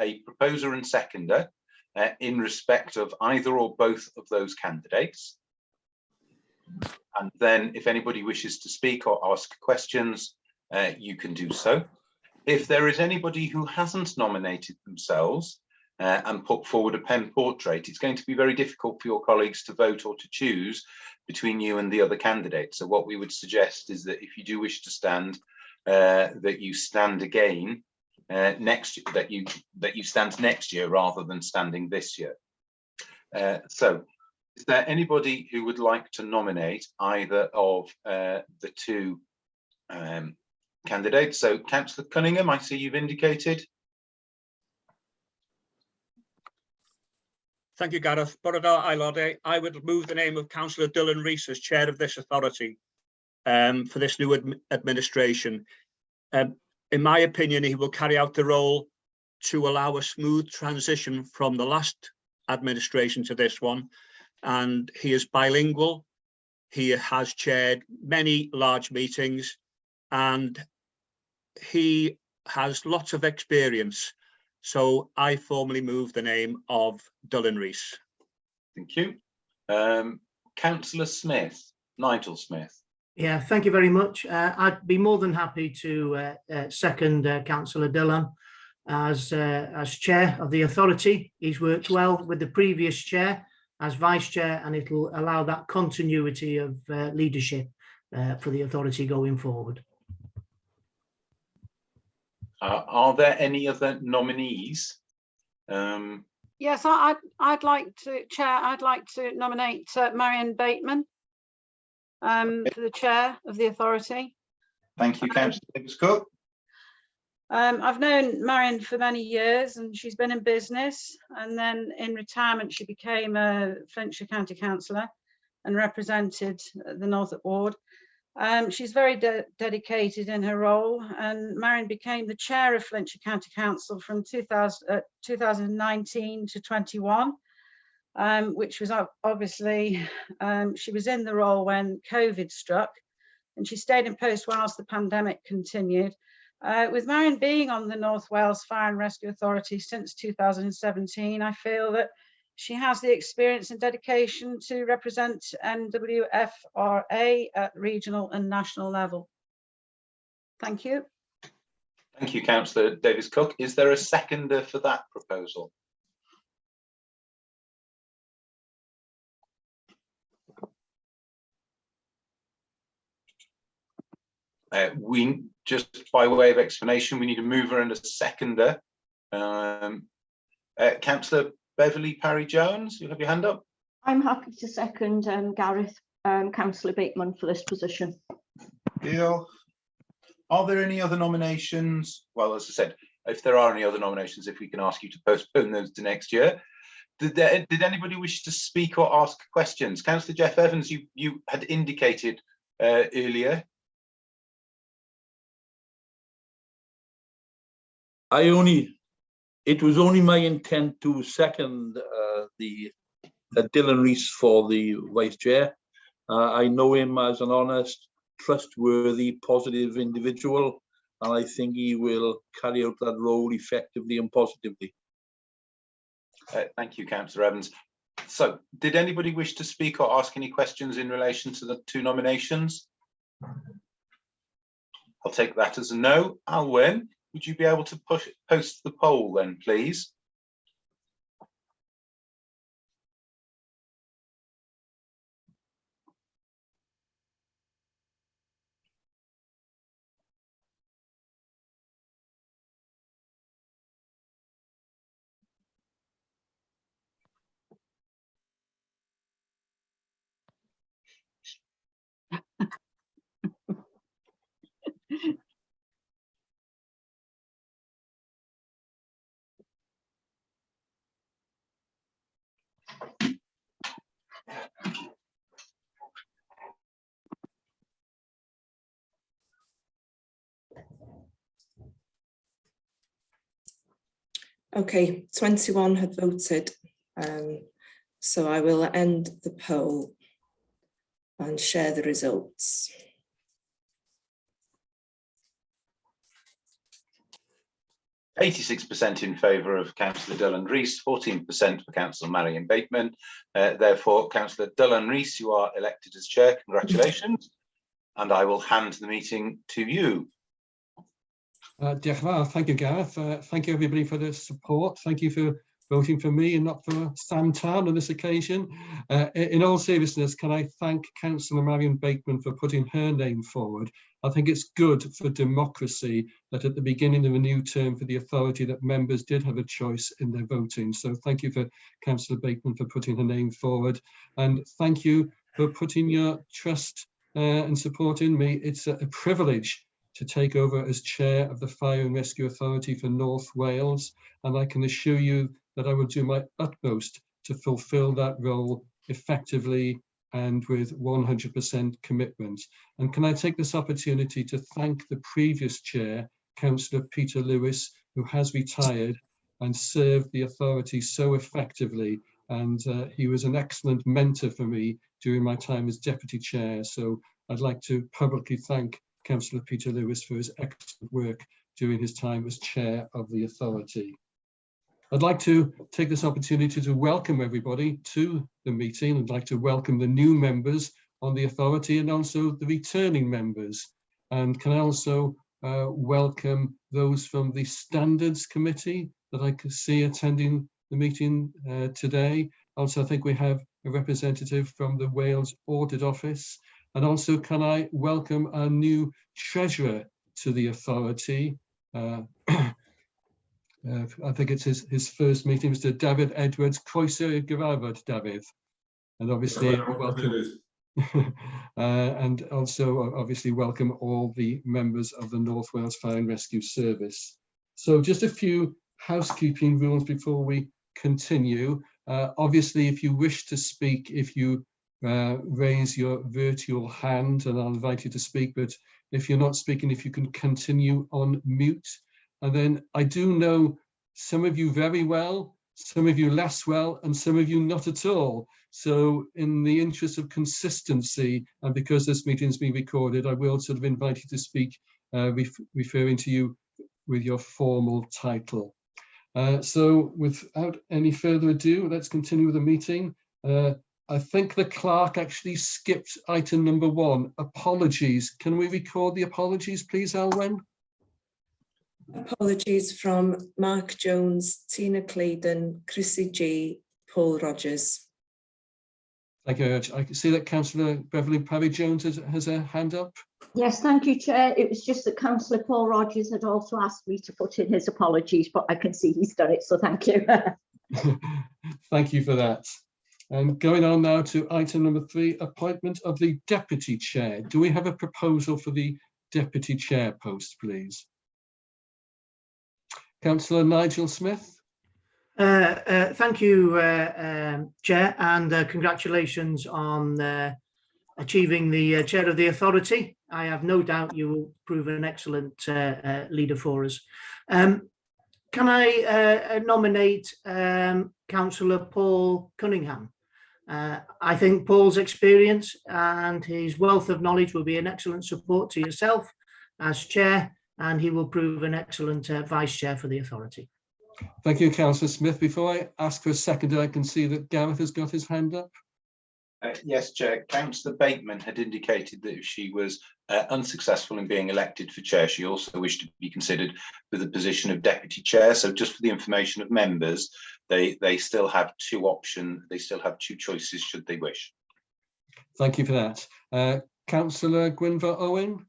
a proposer and seconder in respect of either or both of those candidates. And then if anybody wishes to speak or ask questions, you can do so. If there is anybody who hasn't nominated themselves and put forward a pen portrait, it's going to be very difficult for your colleagues to vote or to choose between you and the other candidate. So what we would suggest is that if you do wish to stand, that you stand again that you stand next year rather than standing this year. So is there anybody who would like to nominate either of the two candidates? So Councillor Cunningham, I see you've indicated. Thank you, Gareth. I would move the name of Councillor Dylan Rees as chair of this authority for this new administration. In my opinion, he will carry out the role to allow a smooth transition from the last administration to this one. And he is bilingual. He has chaired many large meetings and he has lots of experience. So I formally move the name of Dylan Rees. Thank you. Councillor Smith, Nigel Smith. Yeah, thank you very much. I'd be more than happy to second Councillor Dillon as chair of the authority. He's worked well with the previous chair as vice chair, and it'll allow that continuity of leadership for the authority going forward. Are there any other nominees? Yes, I'd like to, Chair, I'd like to nominate Marion Bateman for the chair of the authority. Thank you, Councillor Davis-Cook. I've known Marion for many years and she's been in business, and then in retirement she became a Flintshire County Councillor and represented the Norfolk Ward. She's very dedicated in her role, and Marion became the chair of Flintshire County Council from 2019 to 21, which was obviously, she was in the role when COVID struck, and she stayed in post whilst the pandemic continued. With Marion being on the North Wales Fire and Rescue Authority since 2017, I feel that she has the experience and dedication to represent NWFRA at regional and national level. Thank you. Thank you, Councillor Davis-Cook. Is there a seconder for that proposal? We just, by way of explanation, we need a mover and a seconder. Councillor Beverly Parry-Jones, you have your hand up. I'm happy to second Gareth, Councillor Bateman for this position. Deal. Are there any other nominations? Well, as I said, if there are any other nominations, if we can ask you to postpone those to next year. Did anybody wish to speak or ask questions? Councillor Jeff Evans, you had indicated earlier. It was only my intent to second Dylan Rees for the vice chair. I know him as an honest, trustworthy, positive individual, and I think he will carry out that role effectively and positively. Thank you, Councillor Evans. So, did anybody wish to speak or ask any questions in relation to the two nominations? I'll take that as a no. Alwyn, would you be able to post the poll then, please? Okay, 21 have voted, so I will end the poll and share the results. 86% in favour of Councillor Dylan Rees, 14% for Councillor Marion Bateman. Therefore, Councillor Dylan Rees, you are elected as chair. Congratulations. And I will hand the meeting to you. Thank you, Gareth. Thank you, everybody, for the support. Thank you for voting for me and not for Sam Town on this occasion. In all seriousness, can I thank Councillor Marion Bateman for putting her name forward. I think it's good for democracy that at the beginning of a new term for the authority that members did have a choice in their voting. So thank you for Councillor Bateman for putting her name forward. And thank you for putting your trust and support in me. It's a privilege to take over as chair of the Fire and Rescue Authority for North Wales. And I can assure you that I will do my utmost to fulfil that role effectively and with 100% commitment. And can I take this opportunity to thank the previous chair, Councillor Peter Lewis, who has retired and served the authority so effectively. And he was an excellent mentor for me during my time as deputy chair. So I'd like to publicly thank Councillor Peter Lewis for his excellent work during his time as chair of the authority. I'd like to take this opportunity to welcome everybody to the meeting. I'd like to welcome the new members on the authority and also the returning members. And can I also welcome those from the Standards Committee that I could see attending the meeting today. Also, I think we have a representative from the Wales Audit Office. And also, can I welcome our new treasurer to the authority? I think it's his first meeting, Mr. David Edwards. Croeso gyfarfod, David. And obviously, welcome. And also, obviously, welcome all the members of the North Wales Fire and Rescue Service. So just a few housekeeping rules before we continue. Obviously, if you wish to speak, if you raise your virtual hand, and I'll invite you to speak, but if you're not speaking, if you can continue on mute. And then I do know some of you very well, some of you less well, and some of you not at all. So in the interest of consistency, and because this meeting is being recorded, I will sort of invite you to speak, referring to you with your formal title. So without any further ado, let's continue with the meeting. I think the clerk actually skipped item number 1, apologies. Can we record the apologies, please, Alwen? Apologies from Mark Jones, Tina Claydon, Chrissy G, Paul Rogers. Thank you very much. I can see that Councillor Beverly Parry-Jones has a hand up. Yes, thank you, Chair. It was just that Councillor Paul Rogers had also asked me to put in his apologies, but I can see he's done it, so thank you. Thank you for that. And going on now to item number 3, appointment of the deputy chair. Do we have a proposal for the deputy chair post, please? Councillor Nigel Smith. Thank you, Chair, and congratulations on achieving the chair of the authority. I have no doubt you will prove an excellent leader for us. Can I nominate Councillor Paul Cunningham? I think Paul's experience and his wealth of knowledge will be an excellent support to yourself as chair, and he will prove an excellent vice chair for the authority. Thank you, Councillor Smith. Before I ask for a second, I can see that Gareth has got his hand up. Yes, Chair. Councillor Bateman had indicated that if she was unsuccessful in being elected for chair, she also wished to be considered for the position of deputy chair. So just for the information of members, they still have 2 options. They still have 2 choices should they wish. Thank you for that. Councillor Gwynfor Owen.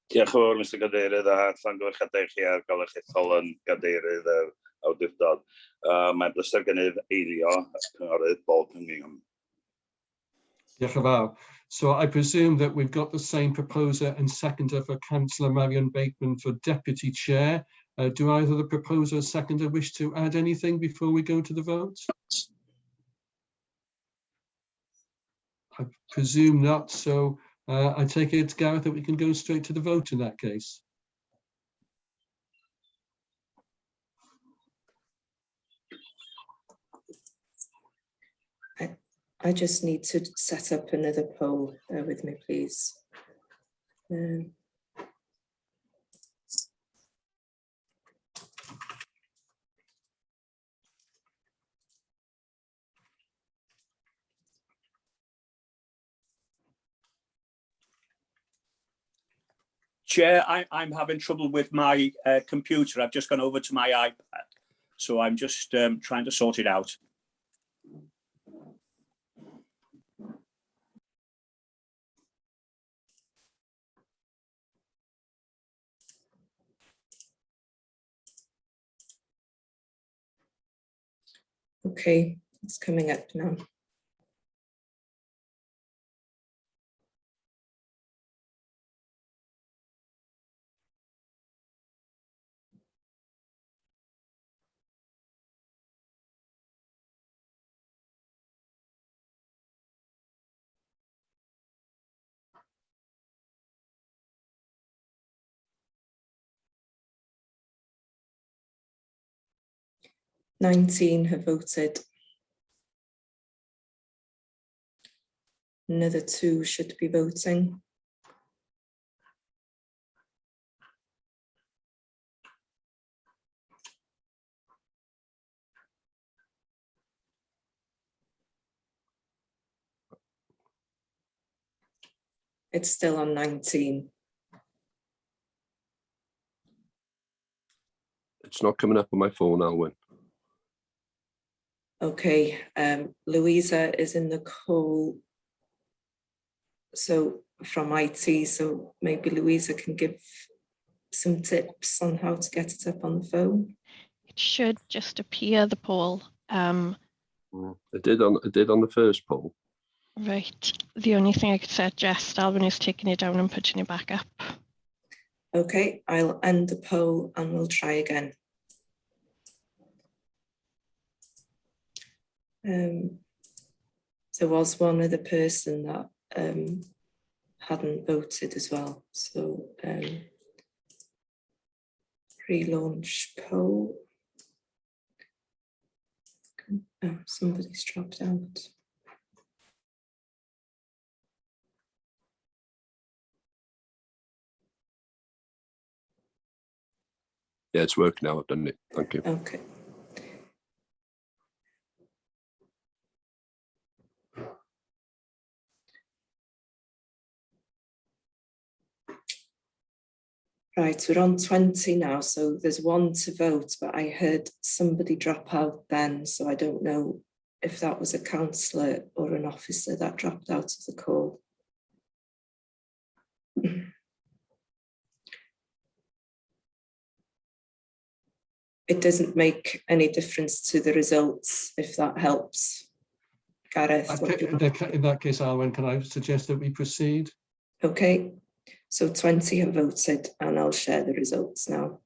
Diolch yn fawr, Mr Cadeirydd, a llongyfarchiadau chi ar golechethol yn Gadeirydd Awdurdod. Mae'n bleser gennyf eilio cynghorydd Paul Cunningham. Diolch yn fawr. So I presume that we've got the same proposer and seconder for Councillor Marion Bateman for deputy chair. Do either the proposer or seconder wish to add anything before we go to the vote? I presume not. So I take it, Gareth, that we can go straight to the vote in that case. I just need to set up another poll with me, please. Chair, I'm having trouble with my computer. I've just gone over to my iPad, so I'm just trying to sort it out. Okay, it's coming up now. "19 have voted. Another 2 should be voting. It's still on 19. It's not coming up on my phone, Alwyn. Okay, Louisa is in the call. So from IT, so maybe Louisa can give some tips on how to get it up on the phone. It should just appear, the poll. It did on the first poll. Right. The only thing I could suggest, Alvin, is taking it down and putting it back up. Okay, I'll end the poll and we'll try again. There was one other person that hadn't voted as well. So pre-launch poll. Oh, somebody's dropped out. Yeah, it's working now. I've done it. Thank you. Okay. Right, we're on 20 now, so there's 1 to vote, but I heard somebody drop out then, so I don't know if that was a councillor or an officer that dropped out of the call. It doesn't make any difference to the results, if that helps. Gareth? In that case, Alwyn, can I suggest that we proceed? Okay, so 20 have voted and I'll share the results now.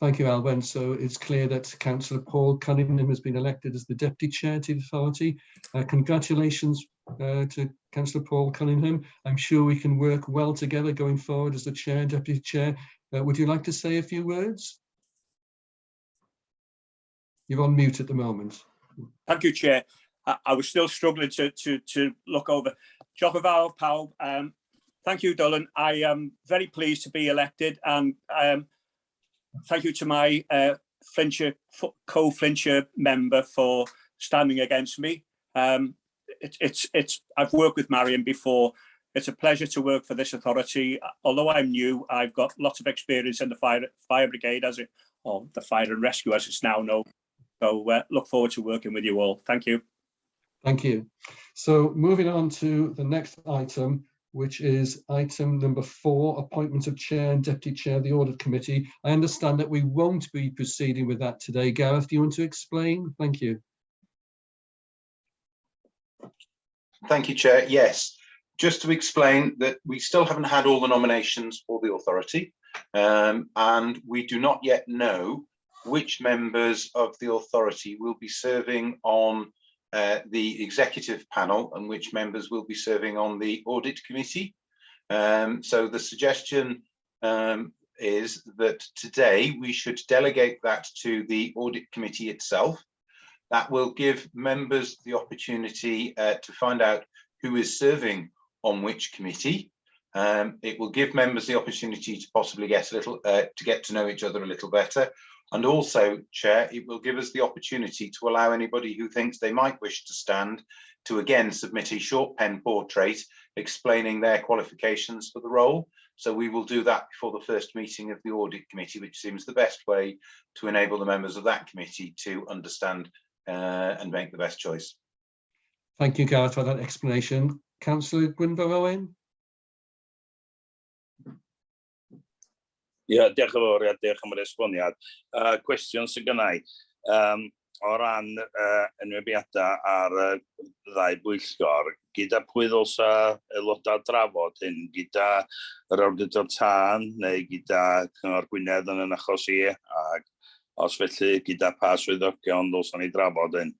Thank you, Alwyn. So it's clear that Councillor Paul Cunningham has been elected as the Deputy Chair to the Authority. Congratulations to Councillor Paul Cunningham. I'm sure we can work well together going forward as the Chair and Deputy Chair. Would you like to say a few words? You're on mute at the moment. Thank you, Chair. I was still struggling to look over. Diolch yn fawr pawb. Thank you, Dylan. I am very pleased to be elected, and thank you to my co-Flintshire member for standing against me. I've worked with Marion before. It's a pleasure to work for this authority. Although I'm new, I've got lots of experience in the fire brigade, or the fire and rescue as it's now known. So look forward to working with you all. Thank you. Thank you. So moving on to the next item, which is item number 4, appointment of Chair and Deputy Chair of the Audit Committee. I understand that we won't be proceeding with that today. Gareth, do you want to explain? Thank you. Thank you, Chair. Yes, just to explain that we still haven't had all the nominations for the authority, and we do not yet know which members of the authority will be serving on the executive panel and which members will be serving on the audit committee. So the suggestion is that today we should delegate that to the audit committee itself. That will give members the opportunity to find out who is serving on which committee. It will give members the opportunity to possibly get to get to know each other a little better. And also, Chair, it will give us the opportunity to allow anybody who thinks they might wish to stand to again submit a short pen portrait explaining their qualifications for the role. So we will do that before the first meeting of the Audit Committee, which seems the best way to enable the members of that committee to understand and make the best choice. Thank you, Gareth, for that explanation. Councillor Gwynfor Owen. Ie, diolch yn fawr, diolch am yr esboniad. Cwestiwn sydd gynna i. O ran enwebiadau ar ddau bwyllgor, gyda pwy ddylsa aelodau drafod hyn, gyda yr awdurdod tân neu gyda Cyngor Gwynedd yn yn achos i, ac os felly gyda pa swyddogion ddylsa ni drafod hyn?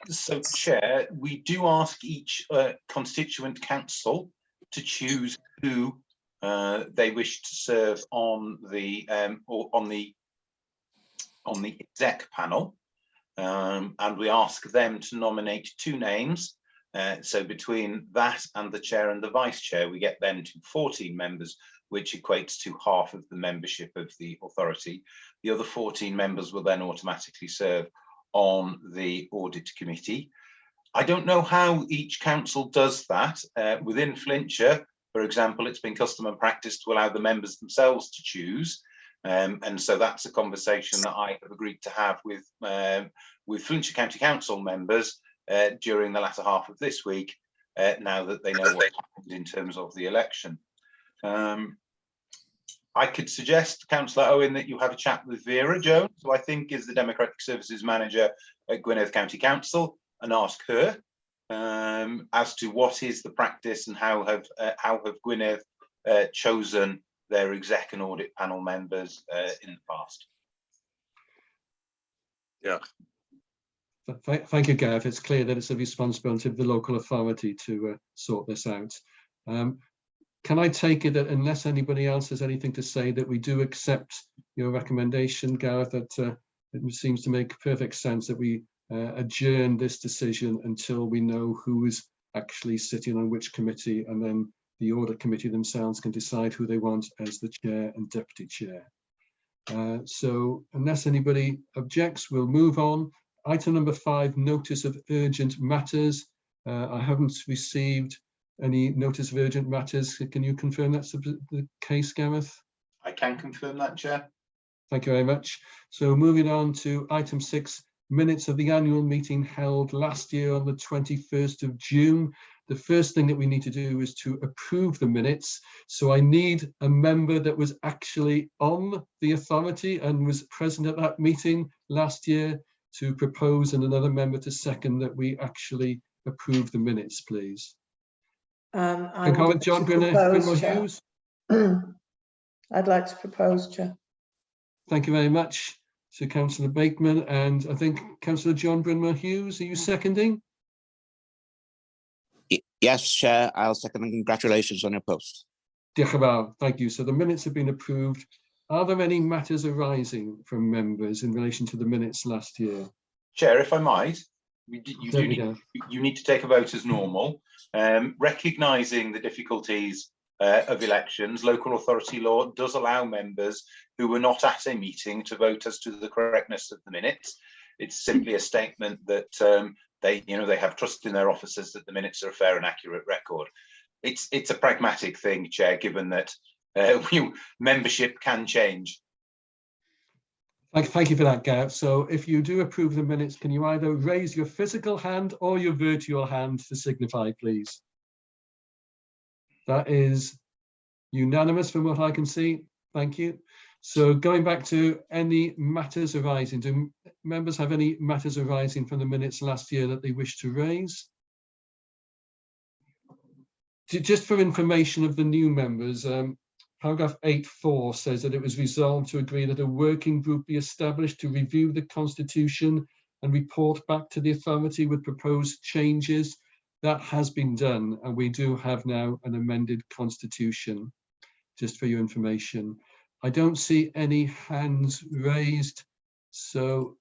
So, Chair, we do ask each constituent council to choose who they wish to serve on the exec panel, and we ask them to nominate 2 names. So between that and the chair and the vice chair, we get then to 14 members, which equates to half of the membership of the authority. The other 14 members will then automatically serve on the audit committee. I don't know how each council does that. Within Flintshire, for example, it's been custom and practice to allow the members themselves to choose. And so that's a conversation that I have agreed to have with Flintshire County Council members during the latter half of this week, now that they know what happened in terms of the election. I could suggest, Councillor Owen, that you have a chat with Vera Jones, who I think is the Democratic Services Manager at Gwynedd County Council, and ask her as to what is the practice and how have Gwynedd chosen their exec and audit panel members in the past. Yeah. Thank you, Gareth. It's clear that it's a responsibility of the local authority to sort this out. Can I take it that unless anybody else has anything to say, that we do accept your recommendation, Gareth, that it seems to make perfect sense that we adjourn this decision until we know who is actually sitting on which committee, and then the audit committee themselves can decide who they want as the chair and deputy chair. So unless anybody objects, we'll move on. Item number 5, notice of urgent matters. I haven't received any notice of urgent matters. Can you confirm that's the case, Gareth? I can confirm that, Chair. Thank you very much. So moving on to item 6, minutes of the annual meeting held last year on the 21st of June. The first thing that we need to do is to approve the minutes. So I need a member that was actually on the authority and was present at that meeting last year to propose, and another member to second that we actually approve the minutes, please. John Hughes. I'd like to propose, Chair. Thank you very much to Councillor Bateman, and I think Councillor John Brynmore Hughes, are you seconding? Yes, Chair, I'll second, and congratulations on your post. Diolch yn fawr. Thank you. So the minutes have been approved. Are there any matters arising from members in relation to the minutes last year? Chair, if I might, you need to take a vote as normal. Recognising the difficulties of elections, local authority law does allow members who were not at a meeting to vote as to the correctness of the minutes. It's simply a statement that they have trust in their officers that the minutes are a fair and accurate record. It's a pragmatic thing, Chair, given that membership can change. Thank you for that, Gareth. So if you do approve the minutes, can you either raise your physical hand or your virtual hand to signify, please? That is unanimous from what I can see. Thank you. So going back to any matters arising, do members have any matters arising from the minutes last year that they wish to raise? Just for information of the new members, paragraph 8.4 says that it was resolved to agree that a working group be established to review the Constitution and report back to the authority with proposed changes. That has been done, and we do have now an amended Constitution, just for your information. I don't see any hands raised, so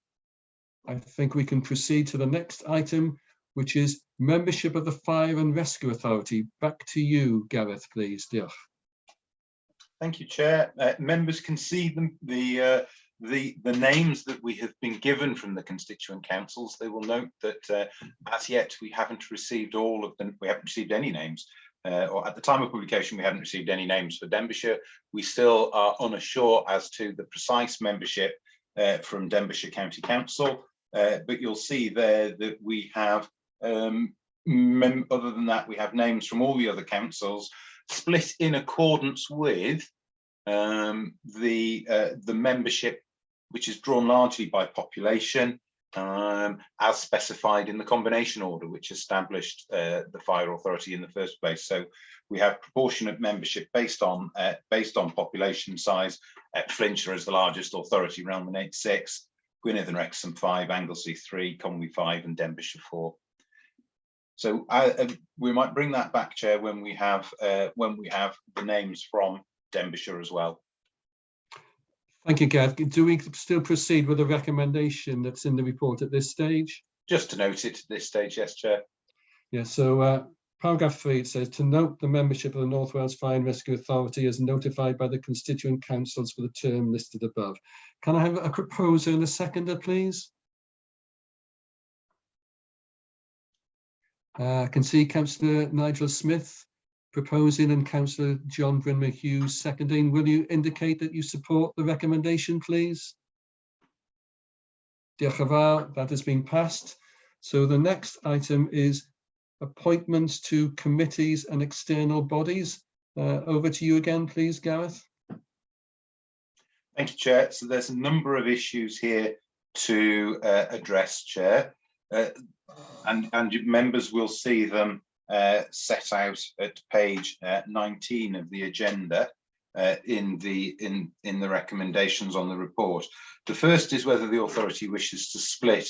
I think we can proceed to the next item, which is membership of the Fire and Rescue Authority. Back to you, Gareth, please. Diolch. Thank you, Chair. Members can see the names that we have been given from the constituent councils. They will note that as yet we haven't received all of them. We haven't received any names, or at the time of publication we hadn't received any names for Denbighshire. We still are unsure as to the precise membership from Denbighshire County Council, but you'll see there that we have, other than that, we have names from all the other councils split in accordance with the membership, which is drawn largely by population, as specified in the combination order which established the fire authority in the first place. So we have proportionate membership based on population size. Flintshire is the largest authority, Relman 86, Gwynedd and Wrexham 5, Anglesey 3, Conwy 5, and Denbighshire 4. So we might bring that back, Chair, when we have the names from Denbighshire as well. Thank you, Gareth. Do we still proceed with the recommendation that's in the report at this stage? Just to note it at this stage, yes, Chair. Yeah, so paragraph 3, it says, to note the membership of the North Wales Fire and Rescue Authority as notified by the constituent councils for the term listed above. Can I have a proposer and a seconder, please? I can see Councillor Nigel Smith proposing and Councillor John Brynmer Hughes seconding. Will you indicate that you support the recommendation, please? Diolch yn fawr. That has been passed. So the next item is appointments to committees and external bodies. Over to you again, please, Gareth. Thank you, Chair. So there's a number of issues here to address, Chair. And members will see them set out at page 19 of the agenda in the recommendations on the report. The first is whether the authority wishes to split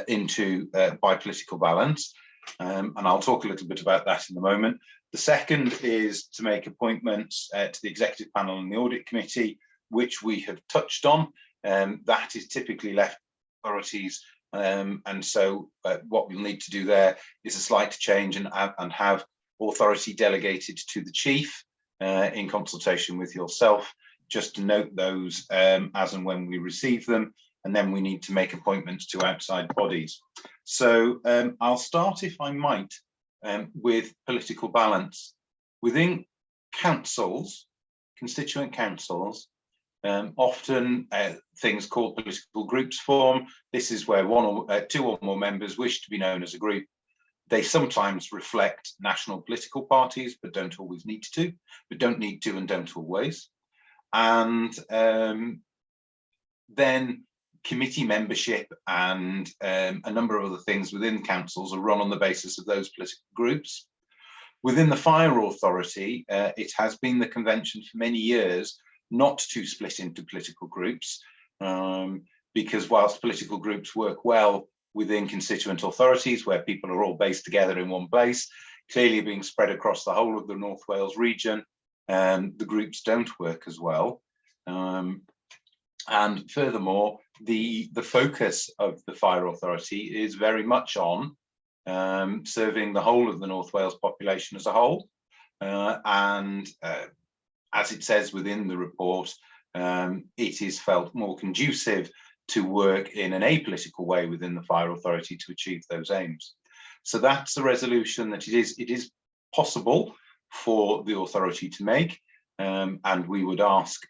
into by political balance, and I'll talk a little bit about that in a moment. The second is to make appointments to the executive panel and the audit committee, which we have touched on. That is typically left authorities. And so what we'll need to do there is a slight change and have authority delegated to the chief in consultation with yourself, just to note those as and when we receive them, and then we need to make appointments to outside bodies. So I'll start, if I might, with political balance. Within councils, constituent councils, often things called political groups form. This is where two or more members wish to be known as a group. They sometimes reflect national political parties, but don't always need to, but don't need to and don't always. And then committee membership and a number of other things within councils are run on the basis of those political groups. Within the fire authority, it has been the convention for many years not to split into political groups, because whilst political groups work well within constituent authorities where people are all based together in one place, clearly being spread across the whole of the North Wales region, the groups don't work as well. And furthermore, the focus of the fire authority is very much on serving the whole of the North Wales population as a whole, and as it says within the report, it is felt more conducive to work in an apolitical way within the fire authority to achieve those aims. So that's the resolution that it is possible for the authority to make, and we would ask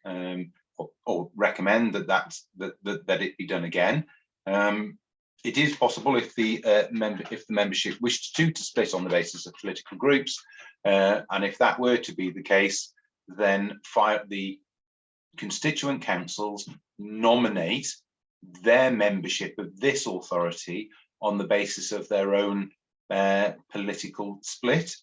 or recommend that it be done again. It is possible if the membership wished to split on the basis of political groups, and if that were to be the case, then the constituent councils nominate their membership of this authority on the basis of their own political split.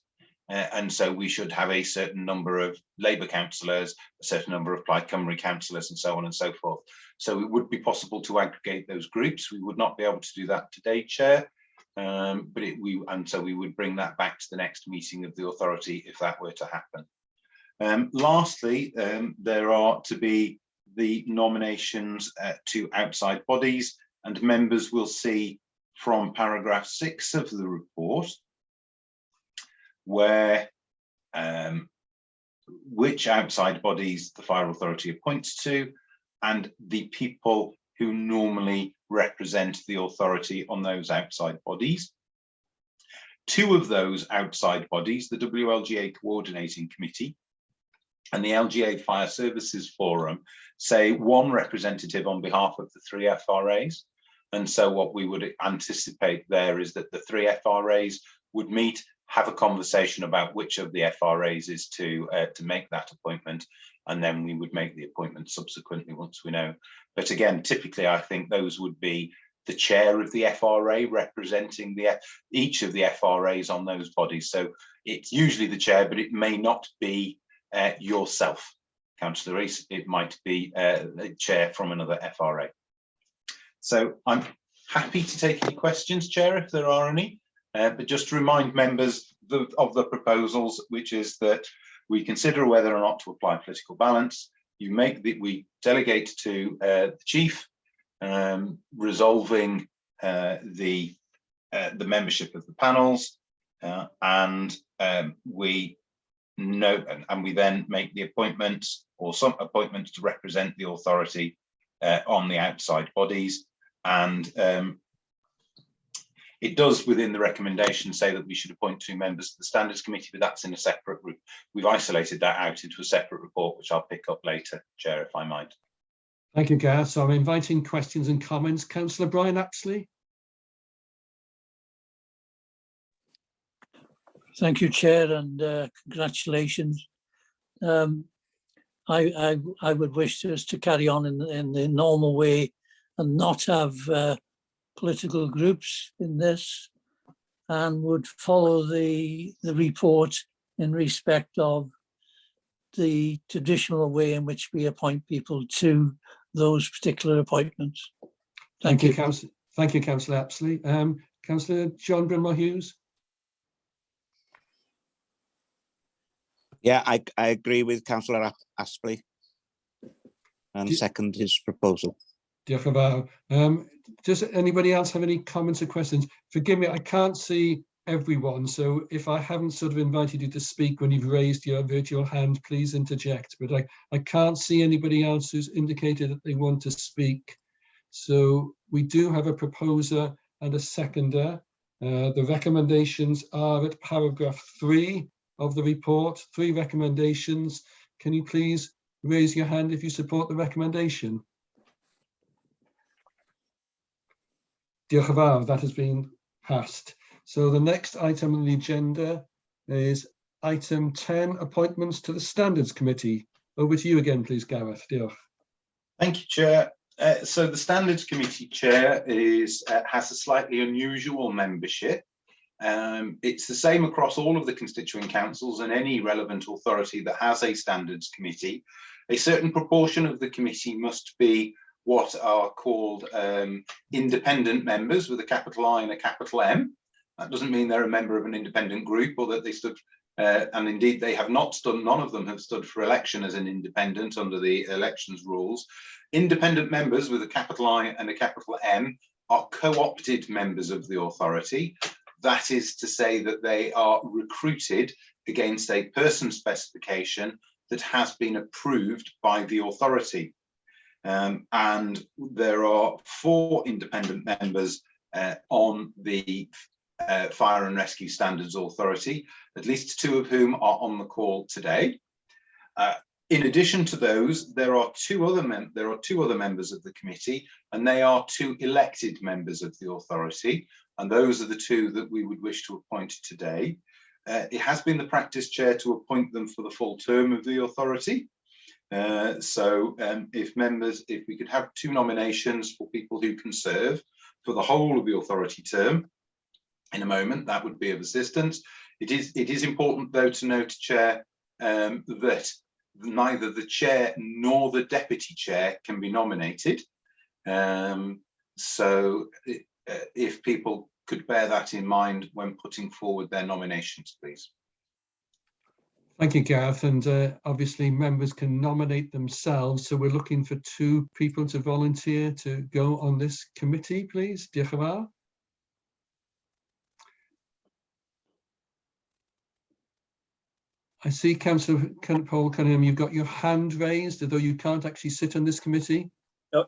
And so we should have a certain number of Labour councillors, a certain number of Plaid Cymru councillors, and so on and so forth. So it would be possible to aggregate those groups. We would not be able to do that today, Chair, so we would bring that back to the next meeting of the authority if that were to happen. Lastly, there are to be the nominations to outside bodies. and members will see from paragraph 6 of the report where which outside bodies the Fire Authority appoints to and the people who normally represent the authority on those outside bodies. 2 of those outside bodies, the WLGA Coordinating Committee and the LGA Fire Services Forum, say 1 representative on behalf of the 3 FRAs. And so what we would anticipate there is that the 3 FRAs would meet, have a conversation about which of the FRAs is to make that appointment, and then we would make the appointment subsequently once we know. But again, typically I think those would be the chair of the FRA representing each of the FRAs on those bodies. So it's usually the chair, but it may not be yourself, Councillor Rees. It might be the chair from another FRA. So I'm happy to take any questions, Chair, if there are any. But just to remind members of the proposals, which is that we consider whether or not to apply political balance. We delegate to the chief, resolving the membership of the panels, and we note and we then make the appointments or some appointments to represent the authority on the outside bodies. And it does within the recommendation say that we should appoint 2 members to the Standards Committee, but that's in a separate group. We've isolated that out into a separate report, which I'll pick up later, Chair, if I might. Thank you, Gareth. So I'm inviting questions and comments. Councillor Brian Apsley. Thank you, Chair, and congratulations. I would wish us to carry on in the normal way and not have political groups in this, and would follow the report in respect of the traditional way in which we appoint people to those particular appointments. Thank you. Thank you, Councillor Apsley. Councillor John Brimmer Hughes. Yeah, I agree with Councillor Aspley and second his proposal. Diolch yn fawr. Does anybody else have any comments or questions? Forgive me, I can't see everyone, so if I haven't sort of invited you to speak when you've raised your virtual hand, please interject. But I can't see anybody else who's indicated that they want to speak. So we do have a proposer and a seconder. The recommendations are at paragraph 3 of the report, 3 recommendations. Can you please raise your hand if you support the recommendation? Diolch yn fawr, that has been passed. So the next item on the agenda is item 10, appointments to the Standards Committee. Over to you again, please, Gareth. Diolch. Thank you, Chair. So the Standards Committee, Chair, has a slightly unusual membership. It's the same across all of the constituent councils and any relevant authority that has a Standards Committee. A certain proportion of the committee must be what are called independent members with a capital I and a capital M. That doesn't mean they're a member of an independent group or that they stood, and indeed they have not stood, none of them have stood for election as an independent under the elections rules. Independent members with a capital I and a capital M are co-opted members of the authority. That is to say that they are recruited against a person specification that has been approved by the authority. And there are 4 independent members on the Fire and Rescue Standards Authority, at least 2 of whom are on the call today. In addition to those, there are 2 other members of the committee, and they are 2 elected members of the authority, and those are the 2 that we would wish to appoint today. It has been the practice, Chair, to appoint them for the full term of the authority. If we could have 2 nominations for people who can serve for the whole of the authority term in a moment, that would be of assistance. It is important, though, to note, Chair, that neither the chair nor the deputy chair can be nominated. So if people could bear that in mind when putting forward their nominations, please. Thank you, Gareth. And obviously members can nominate themselves. So we're looking for 2 people to volunteer to go on this committee, please. Diolch yn fawr. I see Councillor Paul Cunningham, you've got your hand raised, although you can't actually sit on this committee. No,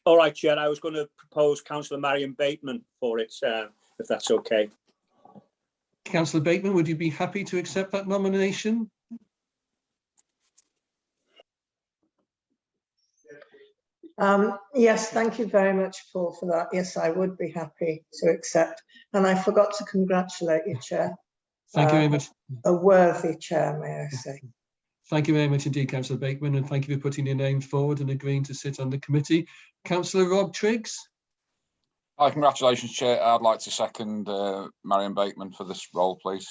all right, Chair. I was going to propose Councillor Marion Bateman for it, if that's okay. Councillor Bateman, would you be happy to accept that nomination? Yes, thank you very much, Paul, for that. Yes, I would be happy to accept. And I forgot to congratulate you, Chair. Thank you very much. A worthy chair, may I say. Thank you very much indeed, Councillor Bateman, and thank you for putting your name forward and agreeing to sit on the committee. Councillor Rob Triggs. Hi, congratulations, Chair. I'd like to second Marion Bateman for this role, please.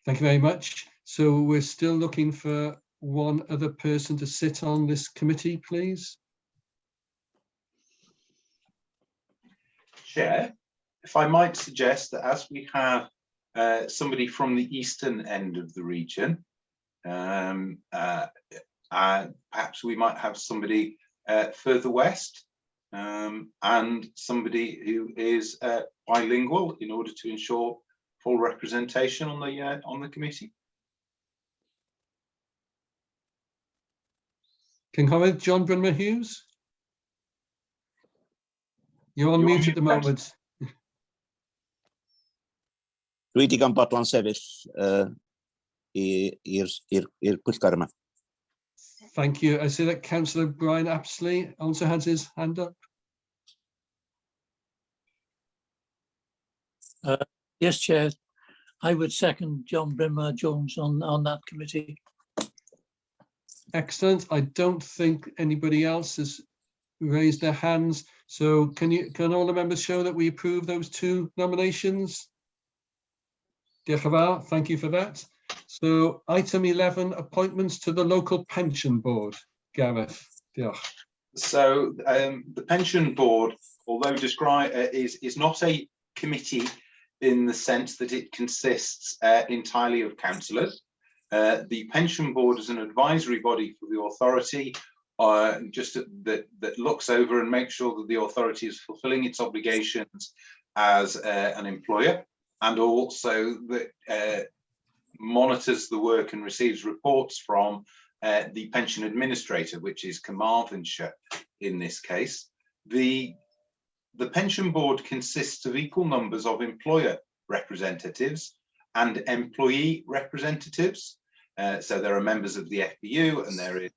Thank you very much. So we're still looking for one other person to sit on this committee, please. Chair, if I might suggest that as we have somebody from the eastern end of the region, perhaps we might have somebody further west, and somebody who is bilingual in order to ensure full representation on the committee. Cynghorydd John Brynmer Hughes. You're on mute at the moment. Dwi digon bodlon sefyll i'r pwyllgor yma. Thank you. I see that Councillor Brian Apsley also has his hand up. Yes, Chair. I would second John Brynmer Jones on that committee. Excellent. I don't think anybody else has raised their hands. So can all the members show that we approve those 2 nominations? Diolch yn fawr. Thank you for that. So item 11, appointments to the local pension board. Gareth, diolch. So the pension board, although described is not a committee in the sense that it consists entirely of councillors. The pension board is an advisory body for the authority, that looks over and makes sure that the authority is fulfilling its obligations as an employer, and also that monitors the work and receives reports from the pension administrator, which is Carmarthenshire in this case. The pension board consists of equal numbers of employer representatives and employee representatives. So there are members of the FBU, and there is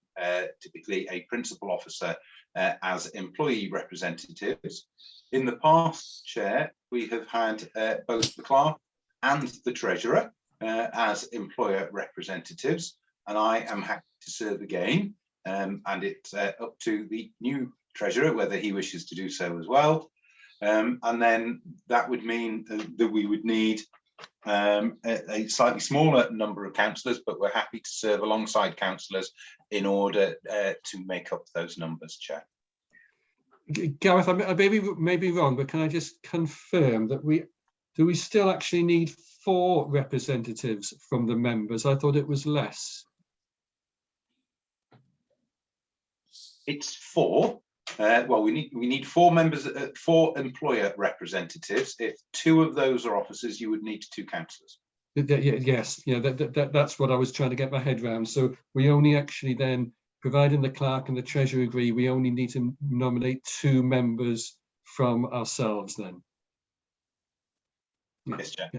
typically a principal officer as employee representatives. In the past, Chair, we have had both the clerk and the treasurer as employer representatives, and I am happy to serve again. And it's up to the new treasurer whether he wishes to do so as well. And then that would mean that we would need a slightly smaller number of councillors, but we're happy to serve alongside councillors in order to make up those numbers, Chair. Gareth, I may be wrong, but can I just confirm that do we still actually need 4 representatives from the members? I thought it was less. It's 4. Well, we need 4 members, 4 employer representatives. If 2 of those are officers, you would need 2 councillors. Yes, yeah, that's what I was trying to get my head around. So we only actually then, providing the clerk and the treasurer agree, we only need to nominate 2 members from ourselves then. Yes, Chair.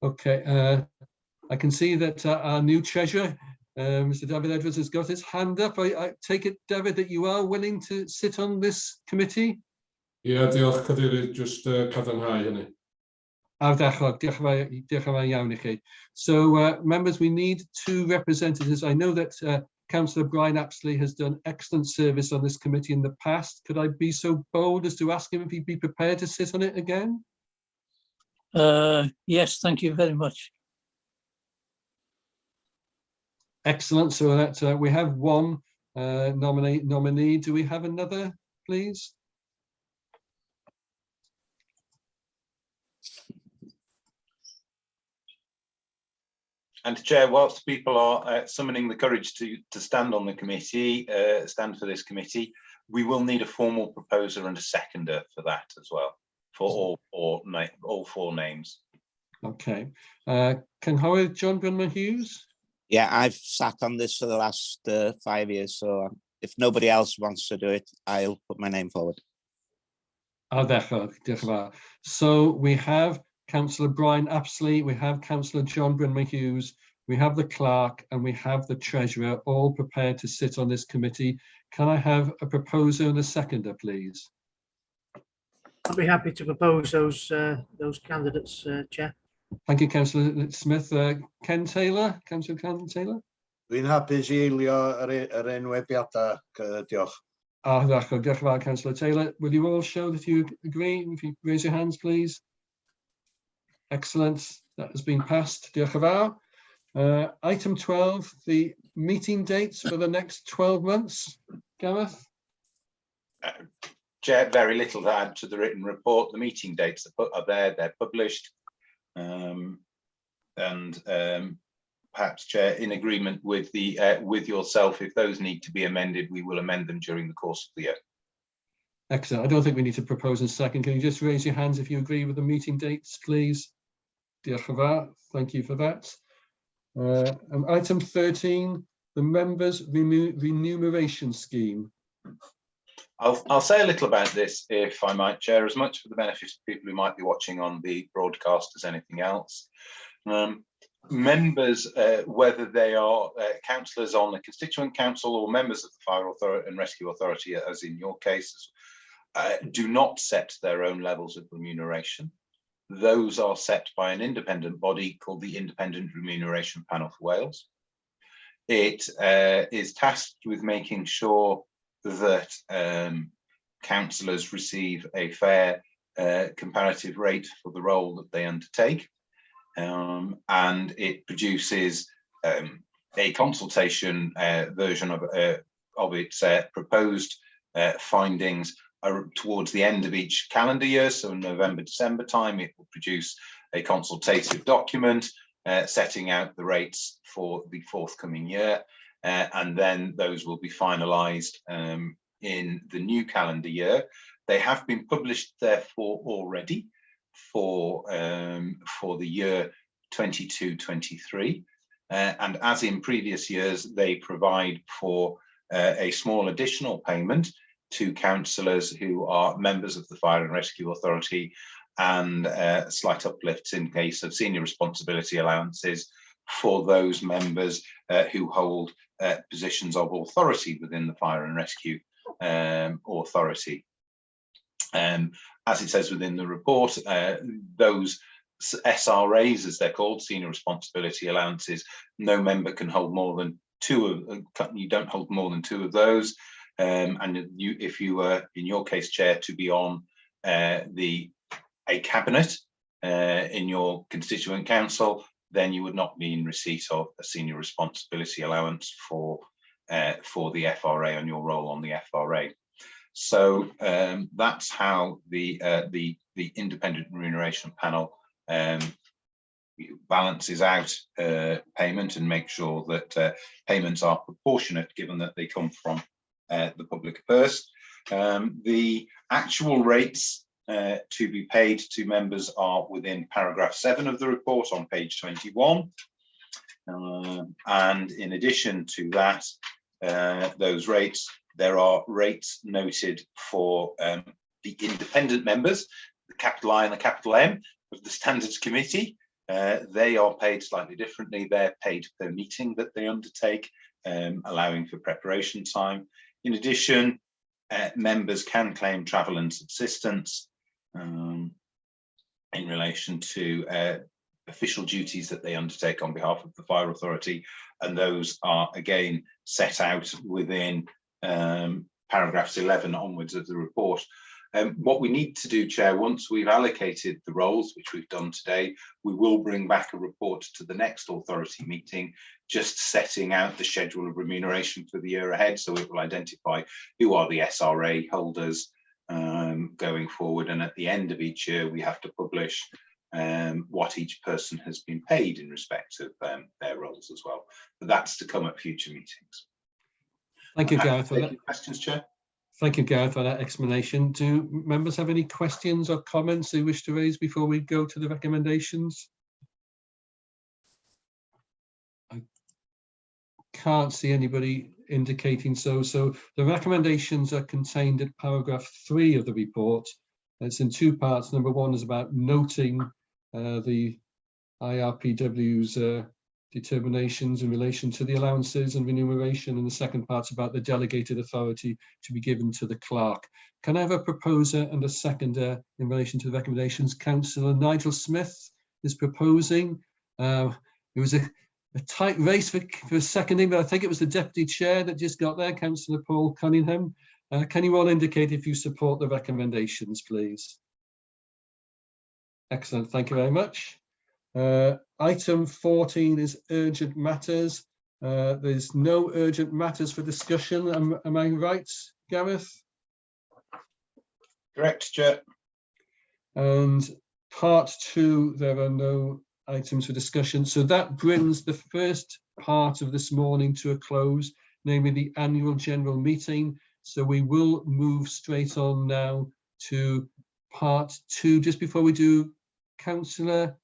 Okay, I can see that our new treasurer, Mr. David Edwards, has got his hand up. I take it, David, that you are willing to sit on this committee? Yeah, diolch cadeirydd, just cadarnhau hynny. Diolch yn fawr iawn I chi. So members, we need 2 representatives. I know that Councillor Brian Apsley has done excellent service on this committee in the past. Could I be so bold as to ask him if he'd be prepared to sit on it again? Yes, thank you very much. Excellent. So that we have 1 nominee. Do we have another, please? And Chair, whilst people are summoning the courage to stand on the committee, stand for this committee, we will need a formal proposer and a seconder for that as well, for all 4 names. Okay. Cynghorwyr John Brynman Hughes? Yeah, I've sat on this for the last 5 years, so if nobody else wants to do it, I'll put my name forward. Diolch yn fawr. So we have Councillor Brian Apsley, we have Councillor John Brynman Hughes, we have the clerk, and we have the treasurer, all prepared to sit on this committee. Can I have a proposer and a seconder, please? I'll be happy to propose those candidates, Chair. Thank you, Councillor Smith. Ken Taylor, Councillor Ken Taylor. Dwi'n hapus i eilio yr enwebiadau, diolch. Diolch yn fawr, Councillor Taylor. Will you all show that you agree? If you raise your hands, please. Excellent. That has been passed. Diolch yn fawr. Item 12, the meeting dates for the next 12 months. Gareth? Chair, very little to add to the written report. The meeting dates are there, they're published. Perhaps, Chair, in agreement with with yourself, if those need to be amended, we will amend them during the course of the year. Excellent. I don't think we need to propose in a second. Can you just raise your hands if you agree with the meeting dates, please? Diolch yn fawr. Thank you for that. And item 13, the members' remuneration scheme. I'll say a little about this, if I might, Chair, as much for the benefit of people who might be watching on the broadcast as anything else. Members, whether they are councillors on the Constituent Council or members of the Fire Authority and Rescue Authority, as in your case, do not set their own levels of remuneration. Those are set by an independent body called the Independent Remuneration Panel for Wales. It is tasked with making sure that councillors receive a fair comparative rate for the role that they undertake, and it produces a consultation version of its proposed findings towards the end of each calendar year. So in November, December time, it will produce a consultative document setting out the rates for the forthcoming year. And then those will be finalised in the new calendar year. They have been published, therefore, already for the year 22-23. And as in previous years, they provide for a small additional payment to councillors who are members of the Fire and Rescue Authority, and slight uplifts in case of senior responsibility allowances for those members who hold positions of authority within the Fire and Rescue Authority. As it says within the report, those SRAs, as they're called, senior responsibility allowances, no member can hold more than you don't hold more than 2 of those. And if you were, in your case, Chair, to be on a cabinet in your constituent council, then you would not be in receipt of a senior responsibility allowance for the FRA and your role on the FRA. So that's how the independent remuneration panel balances out payment and make sure that payments are proportionate, given that they come from the public purse. The actual rates to be paid to members are within paragraph 7 of the report on page 21. And in addition to that, those rates, there are rates noted for the independent members, the capital I and the capital M of the Standards Committee. They are paid slightly differently. They're paid per meeting that they undertake, allowing for preparation time. In addition, members can claim travel and subsistence in relation to official duties that they undertake on behalf of the Fire Authority, and those are again set out within paragraphs 11 onwards of the report. What we need to do, Chair, once we've allocated the roles, which we've done today, we will bring back a report to the next authority meeting, just setting out the schedule of remuneration for the year ahead. So it will identify who are the SRA holders going forward. And at the end of each year, we have to publish what each person has been paid in respect of their roles as well. But that's to come at future meetings. Thank you, Gareth, for that. Questions, Chair? Thank you, Gareth, for that explanation. Do members have any questions or comments they wish to raise before we go to the recommendations? I can't see anybody indicating so. So the recommendations are contained in paragraph 3 of the report. It's in 2 parts. Number 1 is about noting the IRPW's determinations in relation to the allowances and remuneration, and the second part's about the delegated authority to be given to the clerk. Can I have a proposer and a seconder in relation to the recommendations? Councillor Nigel Smith is proposing. It was a tight race for seconding, but I think it was the deputy chair that just got there, Councillor Paul Cunningham. Can you all indicate if you support the recommendations, please? Excellent, thank you very much. Item 14 is urgent matters. There's no urgent matters for discussion. Am I right, Gareth? Correct, Chair. And part 2, there are no items for discussion. So that brings the first part of this morning to a close, namely the annual general meeting. So we will move straight on now to part 2. Just before we do, Councillor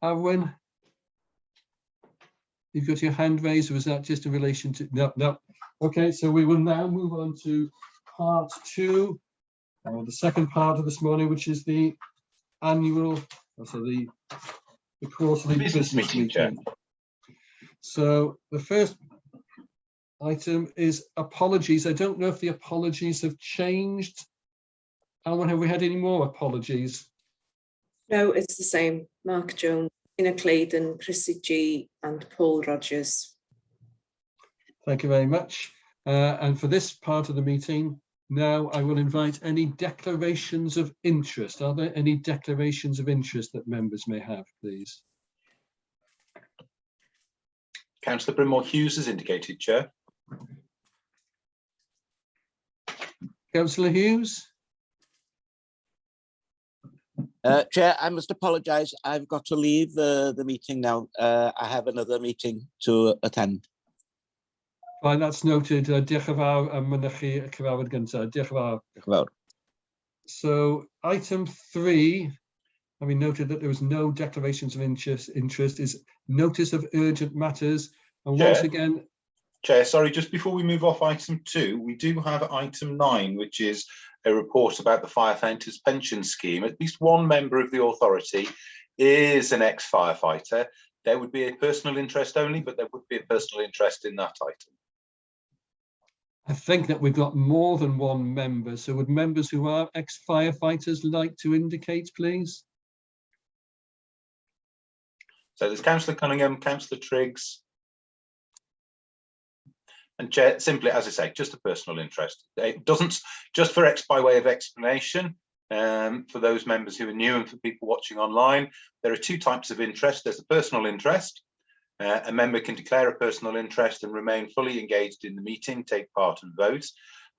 Arwen, you've got your hand raised, or was that just in relation to? No. Okay, so we will now move on to part 2, the second part of this morning, which is the annual, also the quarterly business meeting. So the first item is apologies. I don't know if the apologies have changed. Alan, have we had any more apologies? No, it's the same. Mark Jones, Ina Claydon, Chrissy G and Paul Rogers. Thank you very much. And for this part of the meeting, now I will invite any declarations of interest. Are there any declarations of interest that members may have, please? Councillor Brimore Hughes has indicated, Chair. Councillor Hughes? Chair, I must apologise. I've got to leave the meeting now. I have another meeting to attend. Fine, that's noted. Diolch yn fawr am mynychu y cyfarfod gyntaf. Diolch yn fawr. Diolch yn fawr. So item 3, having noted that there was no declarations of interest, is notice of urgent matters. And Chair, once again, Chair, sorry, just before we move off item 2, we do have item 9, which is a report about the firefighters pension scheme. At least one member of the authority is an ex-firefighter. There would be a personal interest only, but there would be a personal interest in that item. I think that we've got more than one member. So would members who are ex-firefighters like to indicate, please? So there's Councillor Cunningham, Councillor Triggs. And Chair, simply, as I say, just a personal interest. It doesn't, just by way of explanation, for those members who are new and for people watching online, there are 2 types of interest. There's a personal interest. A member can declare a personal interest and remain fully engaged in the meeting, take part and vote.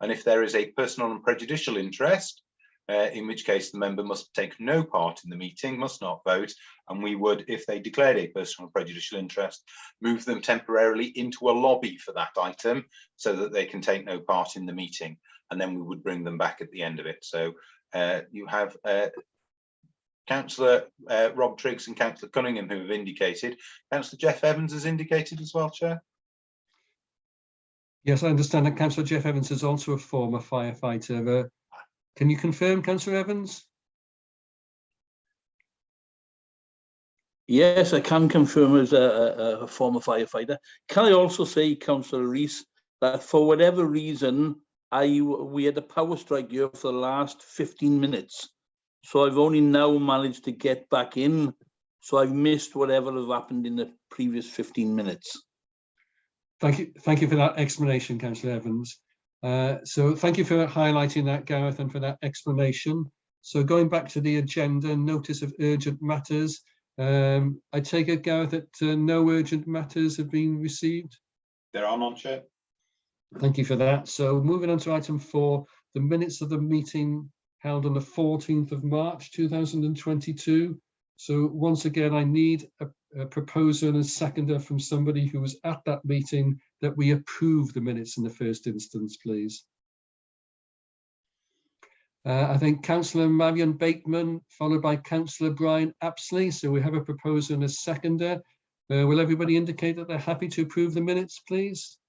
And if there is a personal and prejudicial interest, in which case the member must take no part in the meeting, must not vote, and we would, if they declared a personal and prejudicial interest, move them temporarily into a lobby for that item so that they can take no part in the meeting, and then we would bring them back at the end of it. So you have Councillor Rob Triggs and Councillor Cunningham who have indicated. Councillor Jeff Evans has indicated as well, Chair. Yes, I understand that Councillor Jeff Evans is also a former firefighter. Can you confirm, Councillor Evans? Yes, I can confirm as a former firefighter. Can I also say, Councillor Rees, that for whatever reason, we had a power strike here for the last 15 minutes. So I've only now managed to get back in. So I've missed whatever has happened in the previous 15 minutes. Thank you for that explanation, Councillor Evans. So thank you for highlighting that, Gareth, and for that explanation. So going back to the agenda, notice of urgent matters. I take it, Gareth, that no urgent matters have been received? There are none, Chair. Thank you for that. So moving on to item 4, the minutes of the meeting held on the 14th of March 2022. So once again, I need a proposer and a seconder from somebody who was at that meeting that we approve the minutes in the first instance, please. I think Councillor Marion Bateman, followed by Councillor Brian Apsley. So we have a proposer and a seconder. Will everybody indicate that they're happy to approve the minutes, please?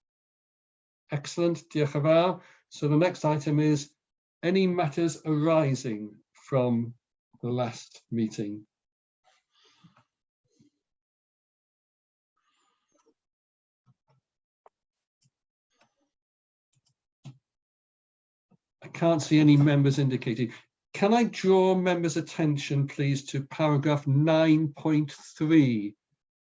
Excellent. Diolch yn fawr. So the next item is any matters arising from the last meeting. I can't see any members indicating. Can I draw members' attention, please, to paragraph 9.3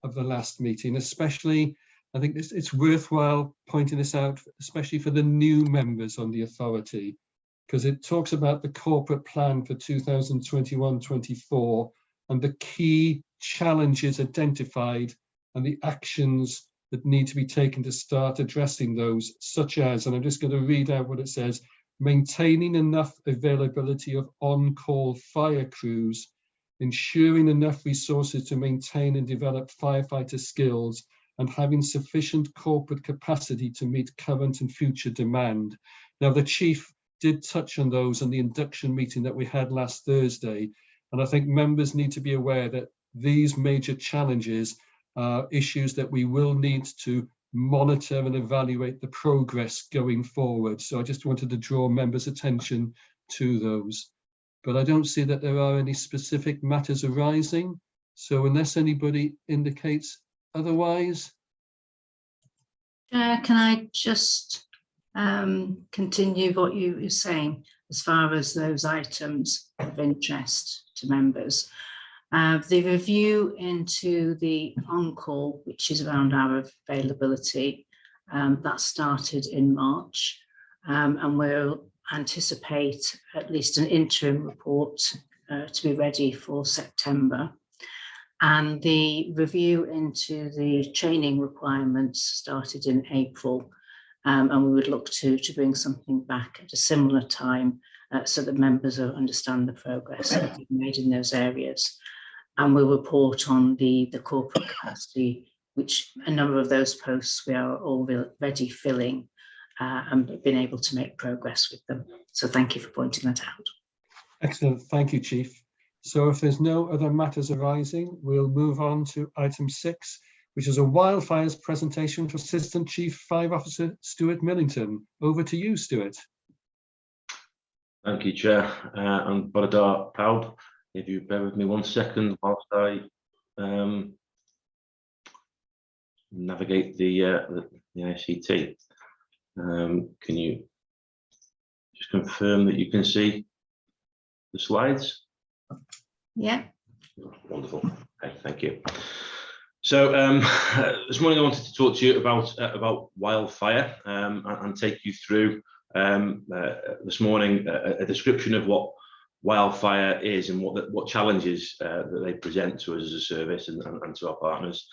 of the last meeting, especially, I think it's worthwhile pointing this out, especially for the new members on the authority, because it talks about the corporate plan for 2021-24 and the key challenges identified and the actions that need to be taken to start addressing those, such as, and I'm just going to read out what it says, maintaining enough availability of on-call fire crews, ensuring enough resources to maintain and develop firefighter skills, and having sufficient corporate capacity to meet current and future demand. Now, the Chief did touch on those in the induction meeting that we had last Thursday, and I think members need to be aware that these major challenges are issues that we will need to monitor and evaluate the progress going forward. So I just wanted to draw members' attention to those. But I don't see that there are any specific matters arising. So unless anybody indicates otherwise. Can I just continue what you were saying as far as those items of interest to members? The review into the on-call, which is around our availability, that started in March, and we'll anticipate at least an interim report to be ready for September. And the review into the training requirements started in April, and we would look to bring something back at a similar time so that members understand the progress that we've made in those areas. And we'll report on the corporate capacity, which a number of those posts we are already filling and been able to make progress with them. So thank you for pointing that out. Excellent, thank you, Chief. So if there's no other matters arising, we'll move on to item 6, which is a wildfires presentation for Assistant Chief Fire Officer Stuart Millington. Over to you, Stuart. Thank you, Chair, and Awdurdod pawb. If you bear with me 1 second whilst I navigate the ICT. Can you just confirm that you can see the slides? Yeah. Wonderful. Okay, thank you. So this morning I wanted to talk to you about wildfire and take you through this morning a description of what wildfire is and what challenges that they present to us as a service and to our partners,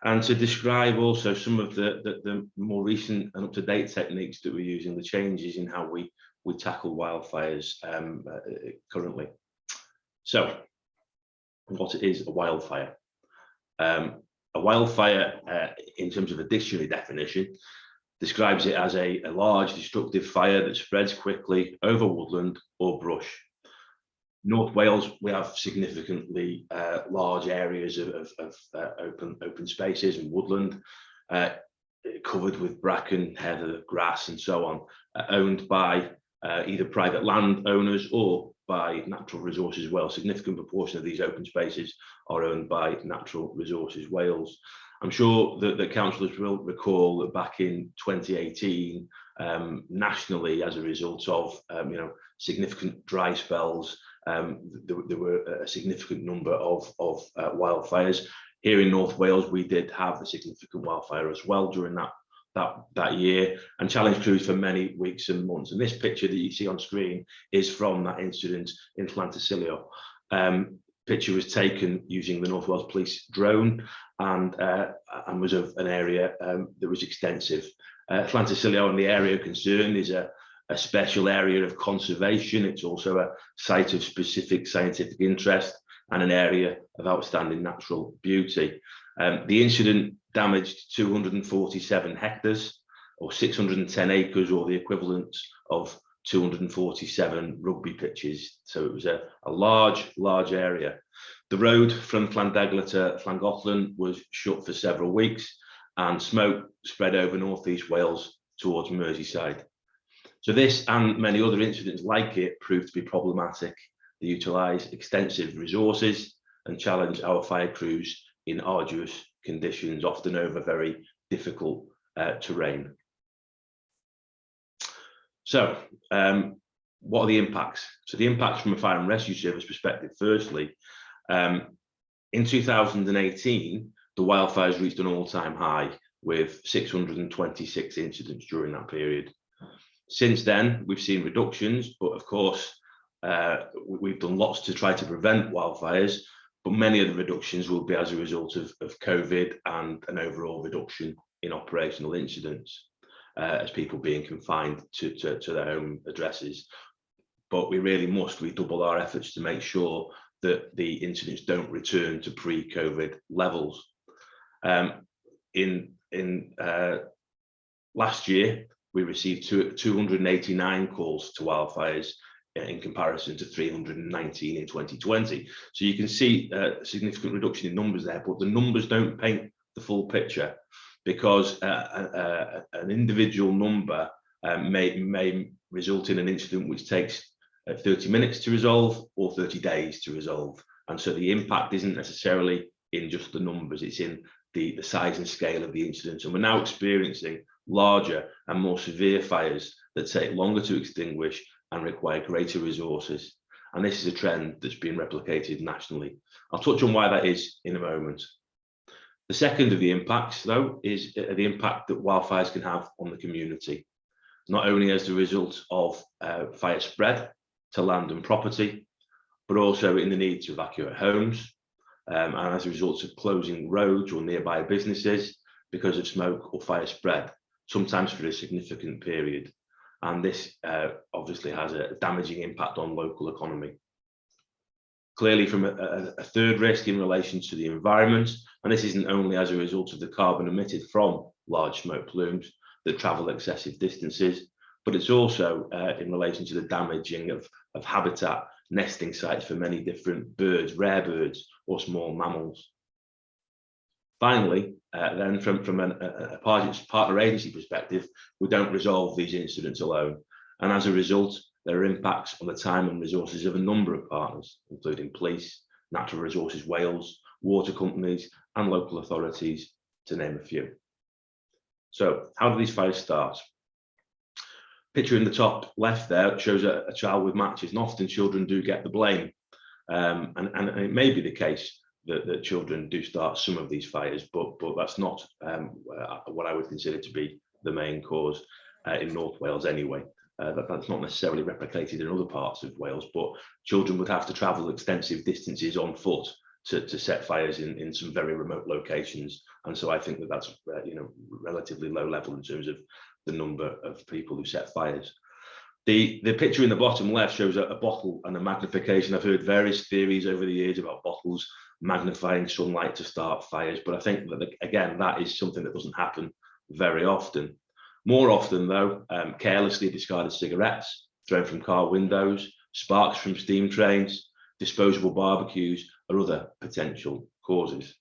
and to describe also some of the more recent and up-to-date techniques that we're using, the changes in how we tackle wildfires currently. So what is a wildfire? A wildfire, in terms of a dictionary definition, describes it as a large destructive fire that spreads quickly over woodland or brush. North Wales, we have significantly large areas of open spaces and woodland covered with bracken, heather, grass and so on, owned by either private landowners or by Natural Resources Wales. Significant proportion of these open spaces are owned by Natural Resources Wales. I'm sure that the councillors will recall that back in 2018, nationally, as a result of significant dry spells, there were a significant number of wildfires. Here in North Wales, we did have a significant wildfire as well during that year, and challenged crews for many weeks and months. And this picture that you see on screen is from that incident in Llantysilio. Picture was taken using the North Wales Police drone and was of an area that was extensive. Llantysilio and the area concerned is a special area of conservation. It's also a site of specific scientific interest. and an area of outstanding natural beauty. The incident damaged 247 hectares or 610 acres, or the equivalent of 247 rugby pitches. So it was a large area. The road from Llandegla to Llangollen was shut for several weeks, and smoke spread over northeast Wales towards Merseyside. So this and many other incidents like it proved to be problematic. They utilise extensive resources and challenge our fire crews in arduous conditions, often over very difficult terrain. So what are the impacts? So the impacts from a fire and rescue service perspective, firstly, in 2018, the wildfires reached an all-time high with 626 incidents during that period. Since then, we've seen reductions, but of course, we've done lots to try to prevent wildfires, but many of the reductions will be as a result of COVID and an overall reduction in operational incidents, as people being confined to their home addresses. But we really must redouble our efforts to make sure that the incidents don't return to pre-COVID levels. Last year, we received 289 calls to wildfires in comparison to 319 in 2020. So you can see a significant reduction in numbers there, but the numbers don't paint the full picture, because an individual number may result in an incident which takes 30 minutes to resolve or 30 days to resolve. And so the impact isn't necessarily in just the numbers, it's in the size and scale of the incidents. And we're now experiencing larger and more severe fires that take longer to extinguish and require greater resources. And this is a trend that's been replicated nationally. I'll touch on why that is in a moment. The second of the impacts, though, is the impact that wildfires can have on the community, not only as the result of fire spread to land and property, but also in the need to evacuate homes, and as a result of closing roads or nearby businesses because of smoke or fire spread, sometimes for a significant period. And this obviously has a damaging impact on local economy. Clearly, from a third risk in relation to the environment, and this isn't only as a result of the carbon emitted from large smoke plumes that travel excessive distances, but it's also in relation to the damaging of habitat, nesting sites for many different birds, rare birds or small mammals. Finally, then from a partner agency perspective, we don't resolve these incidents alone. And as a result, there are impacts on the time and resources of a number of partners, including police, Natural Resources Wales, water companies, and local authorities, to name a few. So how do these fires start? Picture in the top left there shows a child with matches, and often children do get the blame. And it may be the case that children do start some of these fires, but that's not what I would consider to be the main cause in North Wales anyway. That's not necessarily replicated in other parts of Wales, but children would have to travel extensive distances on foot to set fires in some very remote locations. And so I think that's relatively low level in terms of the number of people who set fires. The picture in the bottom left shows a bottle and a magnification. I've heard various theories over the years about bottles magnifying sunlight to start fires, but I think that, again, that is something that doesn't happen very often. More often, though, carelessly discarded cigarettes thrown from car windows, sparks from steam trains, disposable barbecues are other potential causes.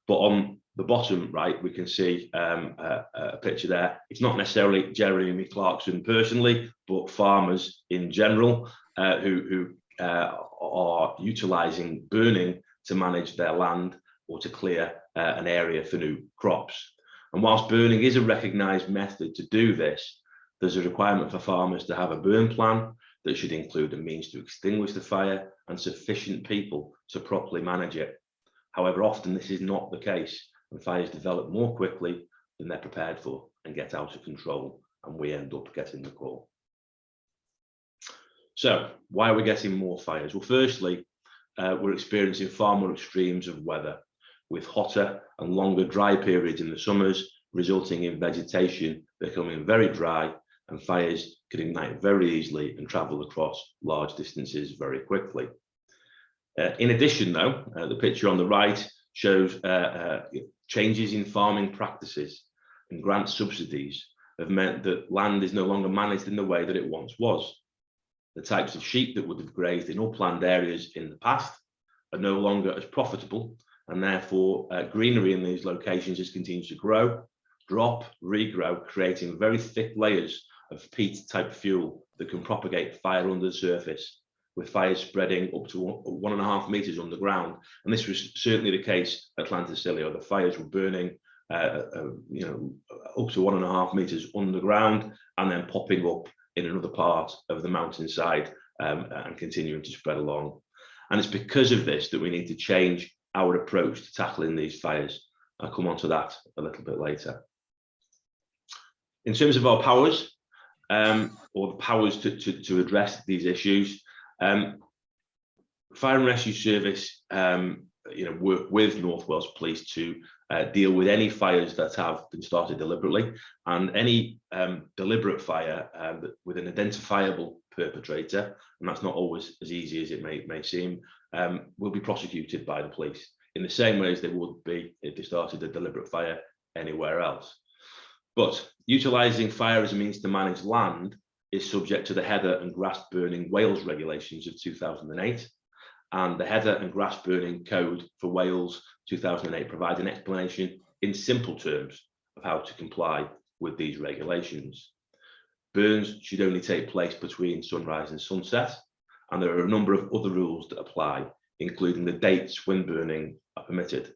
But on the bottom right, we can see a picture there. It's not necessarily Jeremy Clarkson personally, but farmers in general who are utilising burning to manage their land or to clear an area for new crops. And whilst burning is a recognised method to do this, there's a requirement for farmers to have a burn plan that should include a means to extinguish the fire and sufficient people to properly manage it. However, often this is not the case, and fires develop more quickly than they're prepared for and get out of control, and we end up getting the call. So why are we getting more fires? Well, firstly, we're experiencing far more extremes of weather, with hotter and longer dry periods in the summers, resulting in vegetation becoming very dry, and fires can ignite very easily and travel across large distances very quickly. In addition, though, the picture on the right shows changes in farming practices and grant subsidies have meant that land is no longer managed in the way that it once was. The types of sheep that would have grazed in upland areas in the past are no longer as profitable, and therefore greenery in these locations has continued to grow, drop, regrow, creating very thick layers of peat type fuel that can propagate fire under the surface, with fires spreading up to 1.5 meters underground. And this was certainly the case at Llantysilio. The fires were burning up to 1.5 meters underground and then popping up in another part of the mountainside and continuing to spread along. And it's because of this that we need to change our approach to tackling these fires. I'll come on to that a little bit later. In terms of our powers, or the powers to address these issues, Fire and Rescue Service work with North Wales Police to deal with any fires that have been started deliberately, and any deliberate fire with an identifiable perpetrator, and that's not always as easy as it may seem, will be prosecuted by the police in the same way as they would be if they started a deliberate fire anywhere else. But utilising fire as a means to manage land is subject to the heather and grass burning Wales regulations of 2008, and the Heather and Grass Burning Code for Wales 2008 provides an explanation in simple terms of how to comply with these regulations. Burns should only take place between sunrise and sunset, and there are a number of other rules that apply, including the dates when burning are permitted.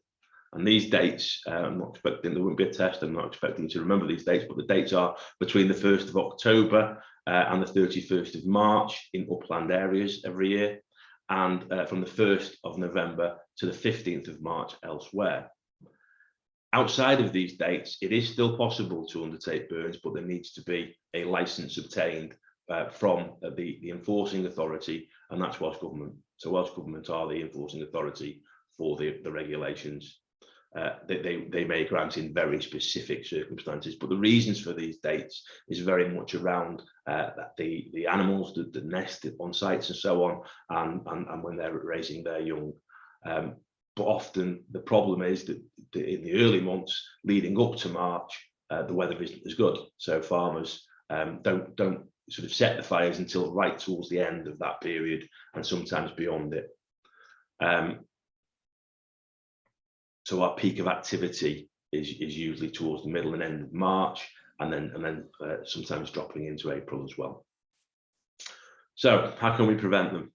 And these dates, I'm not expecting, there won't be a test, I'm not expecting you to remember these dates, but the dates are between the 1st of October and the 31st of March in upland areas every year, and from the 1st of November to the 15th of March elsewhere. Outside of these dates, it is still possible to undertake burns, but there needs to be a licence obtained from the enforcing authority, and that's Welsh Government. So Welsh Government are the enforcing authority for the regulations. They may grant in very specific circumstances, but the reasons for these dates is very much around the animals that nest on sites and so on, and when they're raising their young. But often the problem is that in the early months leading up to March, the weather isn't as good, so farmers don't sort of set the fires until right towards the end of that period, and sometimes beyond it. So our peak of activity is usually towards the middle and end of March, and then sometimes dropping into April as well. So how can we prevent them?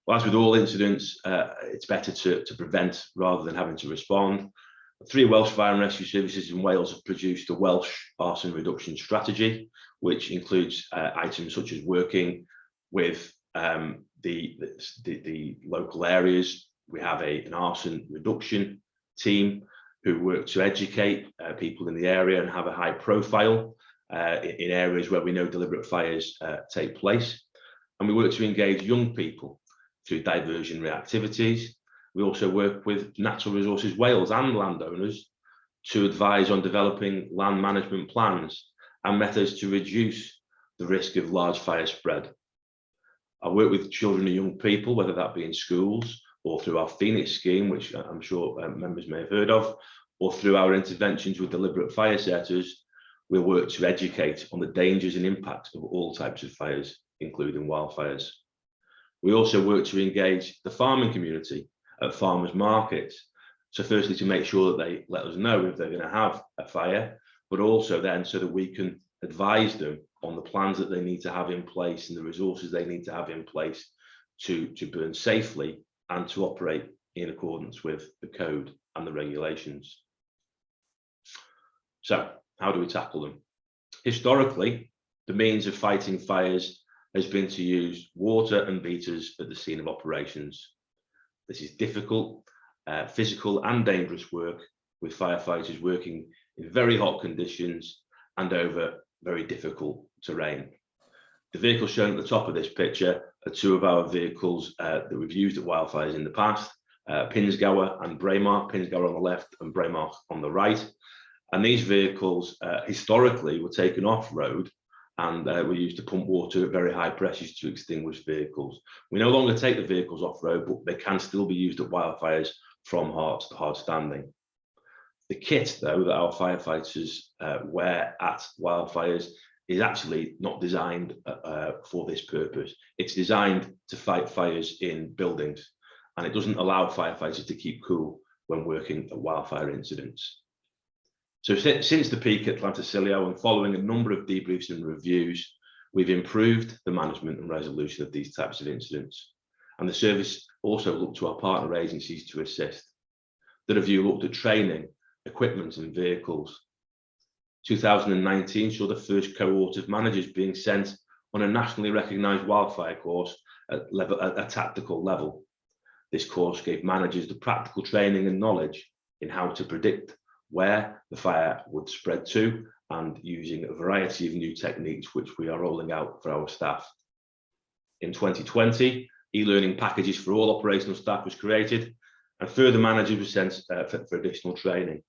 Well, as with all incidents, it's better to prevent rather than having to respond. 3 Welsh Fire and Rescue Services in Wales have produced a Welsh arson reduction strategy, which includes items such as working with the local areas. We have an arson reduction team who work to educate people in the area and have a high profile in areas where we know deliberate fires take place. And we work to engage young people through diversionary activities. We also work with Natural Resources Wales and landowners to advise on developing land management plans and methods to reduce the risk of large fire spread. I work with children and young people, whether that be in schools or through our Phoenix scheme, which I'm sure members may have heard of, or through our interventions with deliberate fire setters. We'll work to educate on the dangers and impacts of all types of fires, including wildfires. We also work to engage the farming community at farmers markets. So firstly, to make sure that they let us know if they're going to have a fire, but also then so that we can advise them on the plans that they need to have in place and the resources they need to have in place to burn safely and to operate in accordance with the code and the regulations. So how do we tackle them? Historically, the means of fighting fires has been to use water and beaters at the scene of operations. This is difficult, physical and dangerous work, with firefighters working in very hot conditions and over very difficult terrain. The vehicles shown at the top of this picture are 2 of our vehicles that we've used at wildfires in the past, Pinsgower and Braemark, Pinsgower on the left and Braemark on the right. And these vehicles historically were taken off-road and were used to pump water at very high pressures to extinguish vehicles. We no longer take the vehicles off-road, but they can still be used at wildfires from hard standing. The kit, though, that our firefighters wear at wildfires is actually not designed for this purpose. It's designed to fight fires in buildings, and it doesn't allow firefighters to keep cool when working at wildfire incidents. So since the peak at Llantysilio and following a number of debriefs and reviews, we've improved the management and resolution of these types of incidents. And the service also looked to our partner agencies to assist. The review looked at training, equipment and vehicles. 2019 saw the first cohort of managers being sent on a nationally recognised wildfire course at a tactical level. This course gave managers the practical training and knowledge in how to predict where the fire would spread to, and using a variety of new techniques which we are rolling out for our staff. In 2020, e-learning packages for all operational staff was created, and further managers were sent for additional training.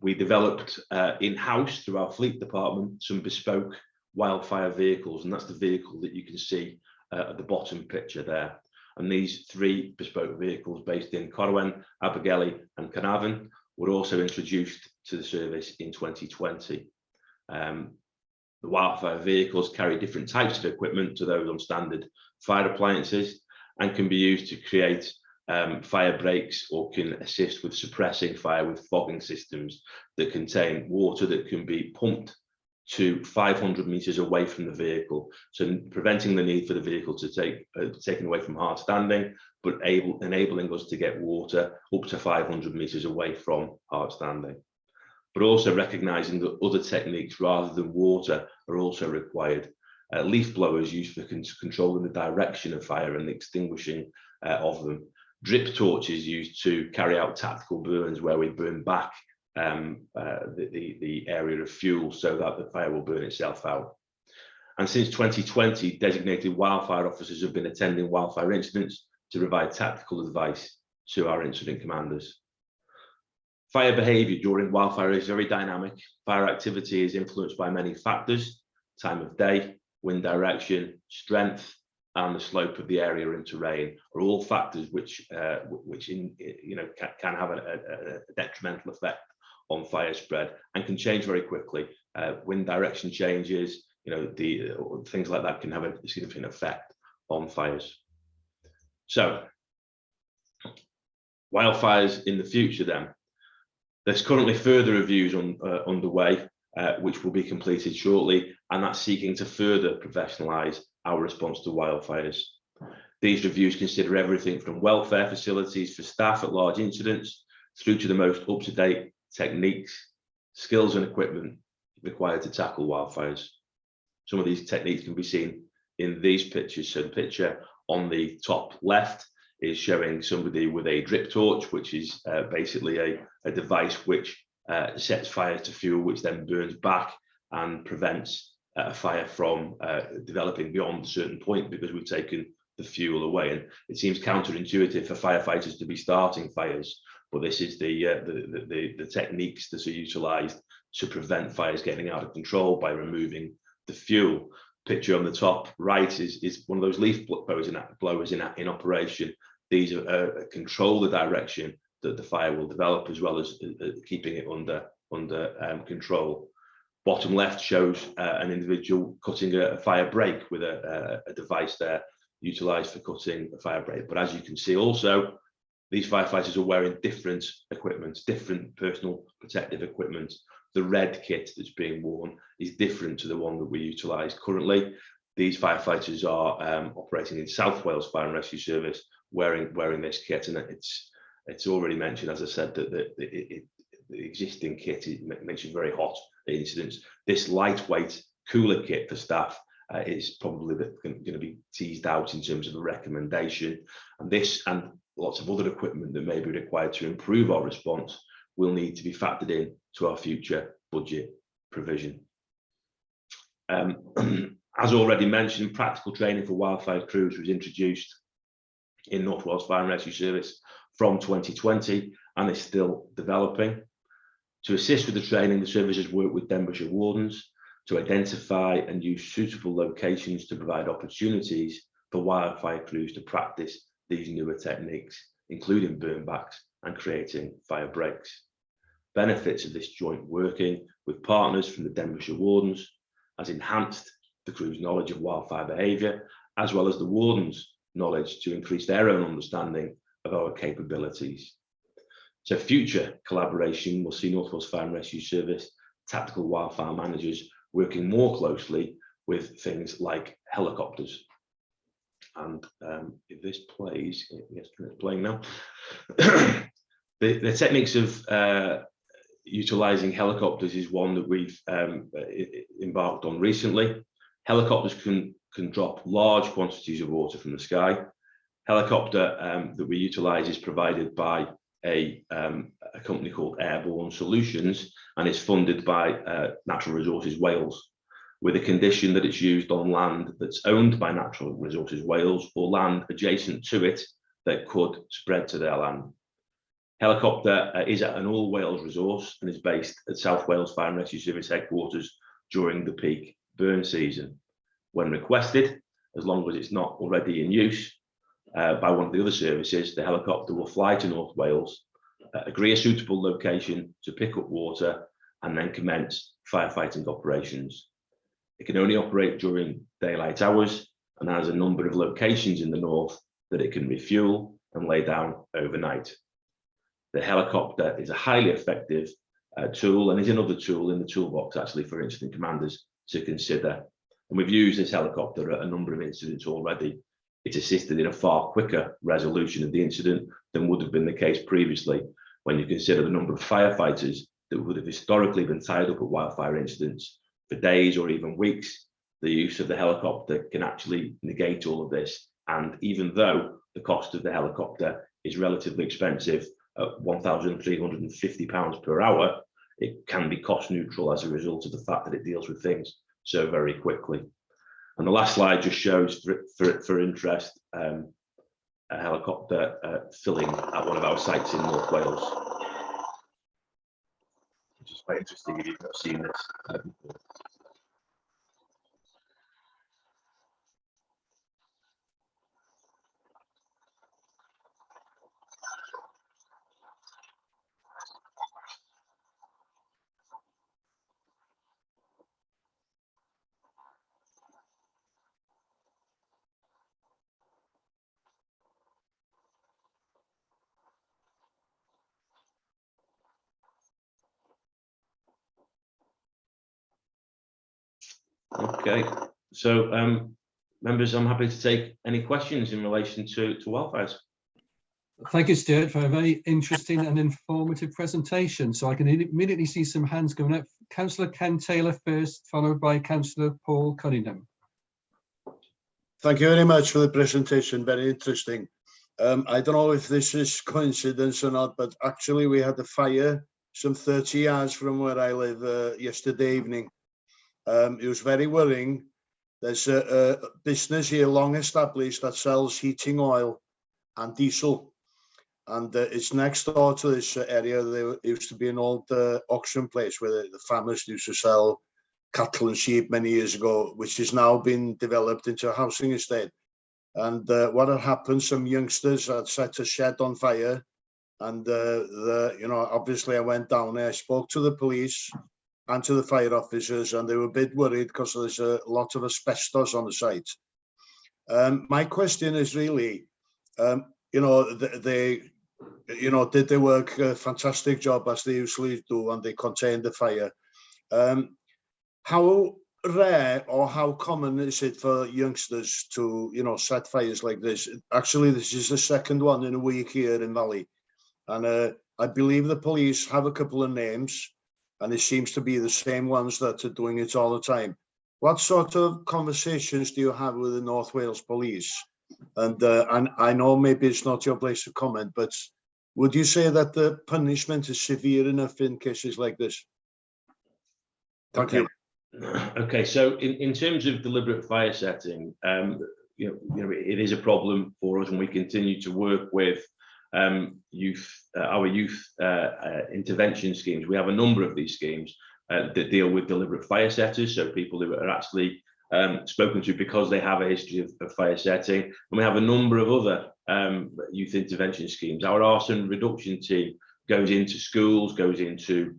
We developed in-house through our fleet department some bespoke wildfire vehicles, and that's the vehicle that you can see at the bottom picture there. And these 3 bespoke vehicles based in Corwen, Abergele and Carnarvon were also introduced to the service in 2020. The wildfire vehicles carry different types of equipment to those on standard fire appliances and can be used to create fire breaks, or can assist with suppressing fire with fogging systems that contain water that can be pumped to 500 meters away from the vehicle, so preventing the need for the vehicle to taken away from hard standing, but enabling us to get water up to 500 meters away from hard standing. But also recognizing that other techniques rather than water are also required. Leaf blowers used for controlling the direction of fire and the extinguishing of them. Drip torches used to carry out tactical burns where we burn back the area of fuel so that the fire will burn itself out. And since 2020, designated wildfire officers have been attending wildfire incidents to provide tactical advice to our incident commanders. Fire behaviour during wildfire is very dynamic. Fire activity is influenced by many factors: time of day, wind direction, strength, and the slope of the area and terrain are all factors which can have a detrimental effect on fire spread and can change very quickly. Wind direction changes, things like that can have a significant effect on fires. So, wildfires in the future then. There's currently further reviews underway, which will be completed shortly, and that's seeking to further professionalise our response to wildfires. These reviews consider everything from welfare facilities for staff at large incidents through to the most up-to-date techniques, skills and equipment required to tackle wildfires. Some of these techniques can be seen in these pictures. So the picture on the top left is showing somebody with a drip torch, which is basically a device which sets fire to fuel, which then burns back and prevents a fire from developing beyond a certain point because we've taken the fuel away. And it seems counterintuitive for firefighters to be starting fires, but this is the techniques that are utilised to prevent fires getting out of control by removing the fuel. Picture on the top right is one of those leaf blowers in operation. These control the direction that the fire will develop, as well as keeping it under control. Bottom left shows an individual cutting a fire break with a device there utilised for cutting a fire break. But as you can see also, these firefighters are wearing different equipment, different personal protective equipment. The red kit that's being worn is different to the one that we utilise currently. These firefighters are operating in South Wales Fire and Rescue Service wearing this kit, and it's already mentioned, as I said, that the existing kit makes it very hot incidents. This lightweight cooler kit for staff is probably going to be teased out in terms of a recommendation, and this and lots of other equipment that may be required to improve our response will need to be factored in to our future budget provision. As already mentioned, practical training for wildfire crews was introduced in North Wales Fire and Rescue Service from 2020 and is still developing. To assist with the training, the service has worked with Denbighshire wardens to identify and use suitable locations to provide opportunities for wildfire crews to practice these newer techniques, including burn backs and creating fire breaks. Benefits of this joint working with partners from the Denbighshire Wardens has enhanced the crew's knowledge of wildfire behaviour, as well as the Wardens' knowledge to increase their own understanding of our capabilities. So future collaboration will see North Wales Fire and Rescue Service tactical wildfire managers working more closely with things like helicopters. And if this plays, yes, it's playing now. The techniques of utilising helicopters is one that we've embarked on recently. Helicopters can drop large quantities of water from the sky. Helicopter that we utilise is provided by a company called Airborne Solutions, and is funded by Natural Resources Wales, with a condition that it's used on land that's owned by Natural Resources Wales or land adjacent to it that could spread to their land. Helicopter is an all Wales resource and is based at South Wales Fire and Rescue Service headquarters during the peak burn season. When requested, as long as it's not already in use by one of the other services, the helicopter will fly to North Wales, agree a suitable location to pick up water, and then commence firefighting operations. It can only operate during daylight hours and has a number of locations in the north that it can refuel and lay down overnight. The helicopter is a highly effective tool and is another tool in the toolbox actually for incident commanders to consider. And we've used this helicopter at a number of incidents already. It assisted in a far quicker resolution of the incident than would have been the case previously, when you consider the number of firefighters that would have historically been tied up at wildfire incidents for days or even weeks. The use of the helicopter can actually negate all of this. And even though the cost of the helicopter is relatively expensive at £1,350 per hour, it can be cost neutral as a result of the fact that it deals with things so very quickly. And the last slide just shows, for interest, a helicopter filling at one of our sites in North Wales. Which is quite interesting if you've not seen this before. Okay, so members, I'm happy to take any questions in relation to wildfires. Thank you, Stuart, for a very interesting and informative presentation. So I can immediately see some hands going up. Councillor Ken Taylor first, followed by Councillor Paul Cunningham. Thank you very much for the presentation, very interesting. I don't know if this is coincidence or not, but actually we had a fire some 30 yards from where I live yesterday evening. It was very worrying. There's a business here long established that sells heating oil and diesel, and it's next door to this area. There used to be an old auction place where the farmers used to sell cattle and sheep many years ago, which has now been developed into a housing estate. And what had happened, some youngsters had set a shed on fire, and obviously I went down there, I spoke to the police and to the fire officers, and they were a bit worried because there's a lot of asbestos on the site. My question is really, did they work a fantastic job as they usually do, and they contained the fire? How rare or how common is it for youngsters to, set fires like this? Actually, this is the second one in a week here in Valley, and I believe the police have a couple of names, and it seems to be the same ones that are doing it all the time. What sort of conversations do you have with the North Wales Police? And I know maybe it's not your place to comment, but would you say that the punishment is severe enough in cases like this? Thank you. Okay, so in terms of deliberate fire setting, it is a problem for us, and we continue to work with our youth intervention schemes. We have a number of these schemes, that deal with deliberate fire setters, so people who are actually spoken to because they have a history of fire setting. And we have a number of other youth intervention schemes. Our arson reduction team goes into schools, goes into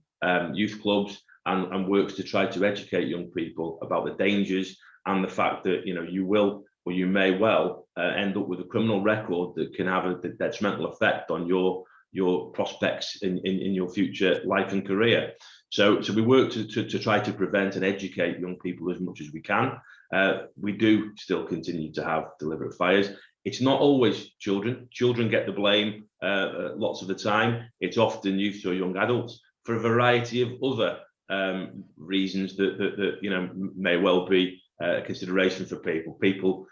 youth clubs, and works to try to educate young people about the dangers and the fact that you will, or you may well end up with a criminal record that can have a detrimental effect on your prospects in your future life and career. So we work to try to prevent and educate young people as much as we can. We do still continue to have deliberate fires. It's not always children. Children get the blame lots of the time. It's often youth or young adults for a variety of other reasons that may well be a consideration for people. People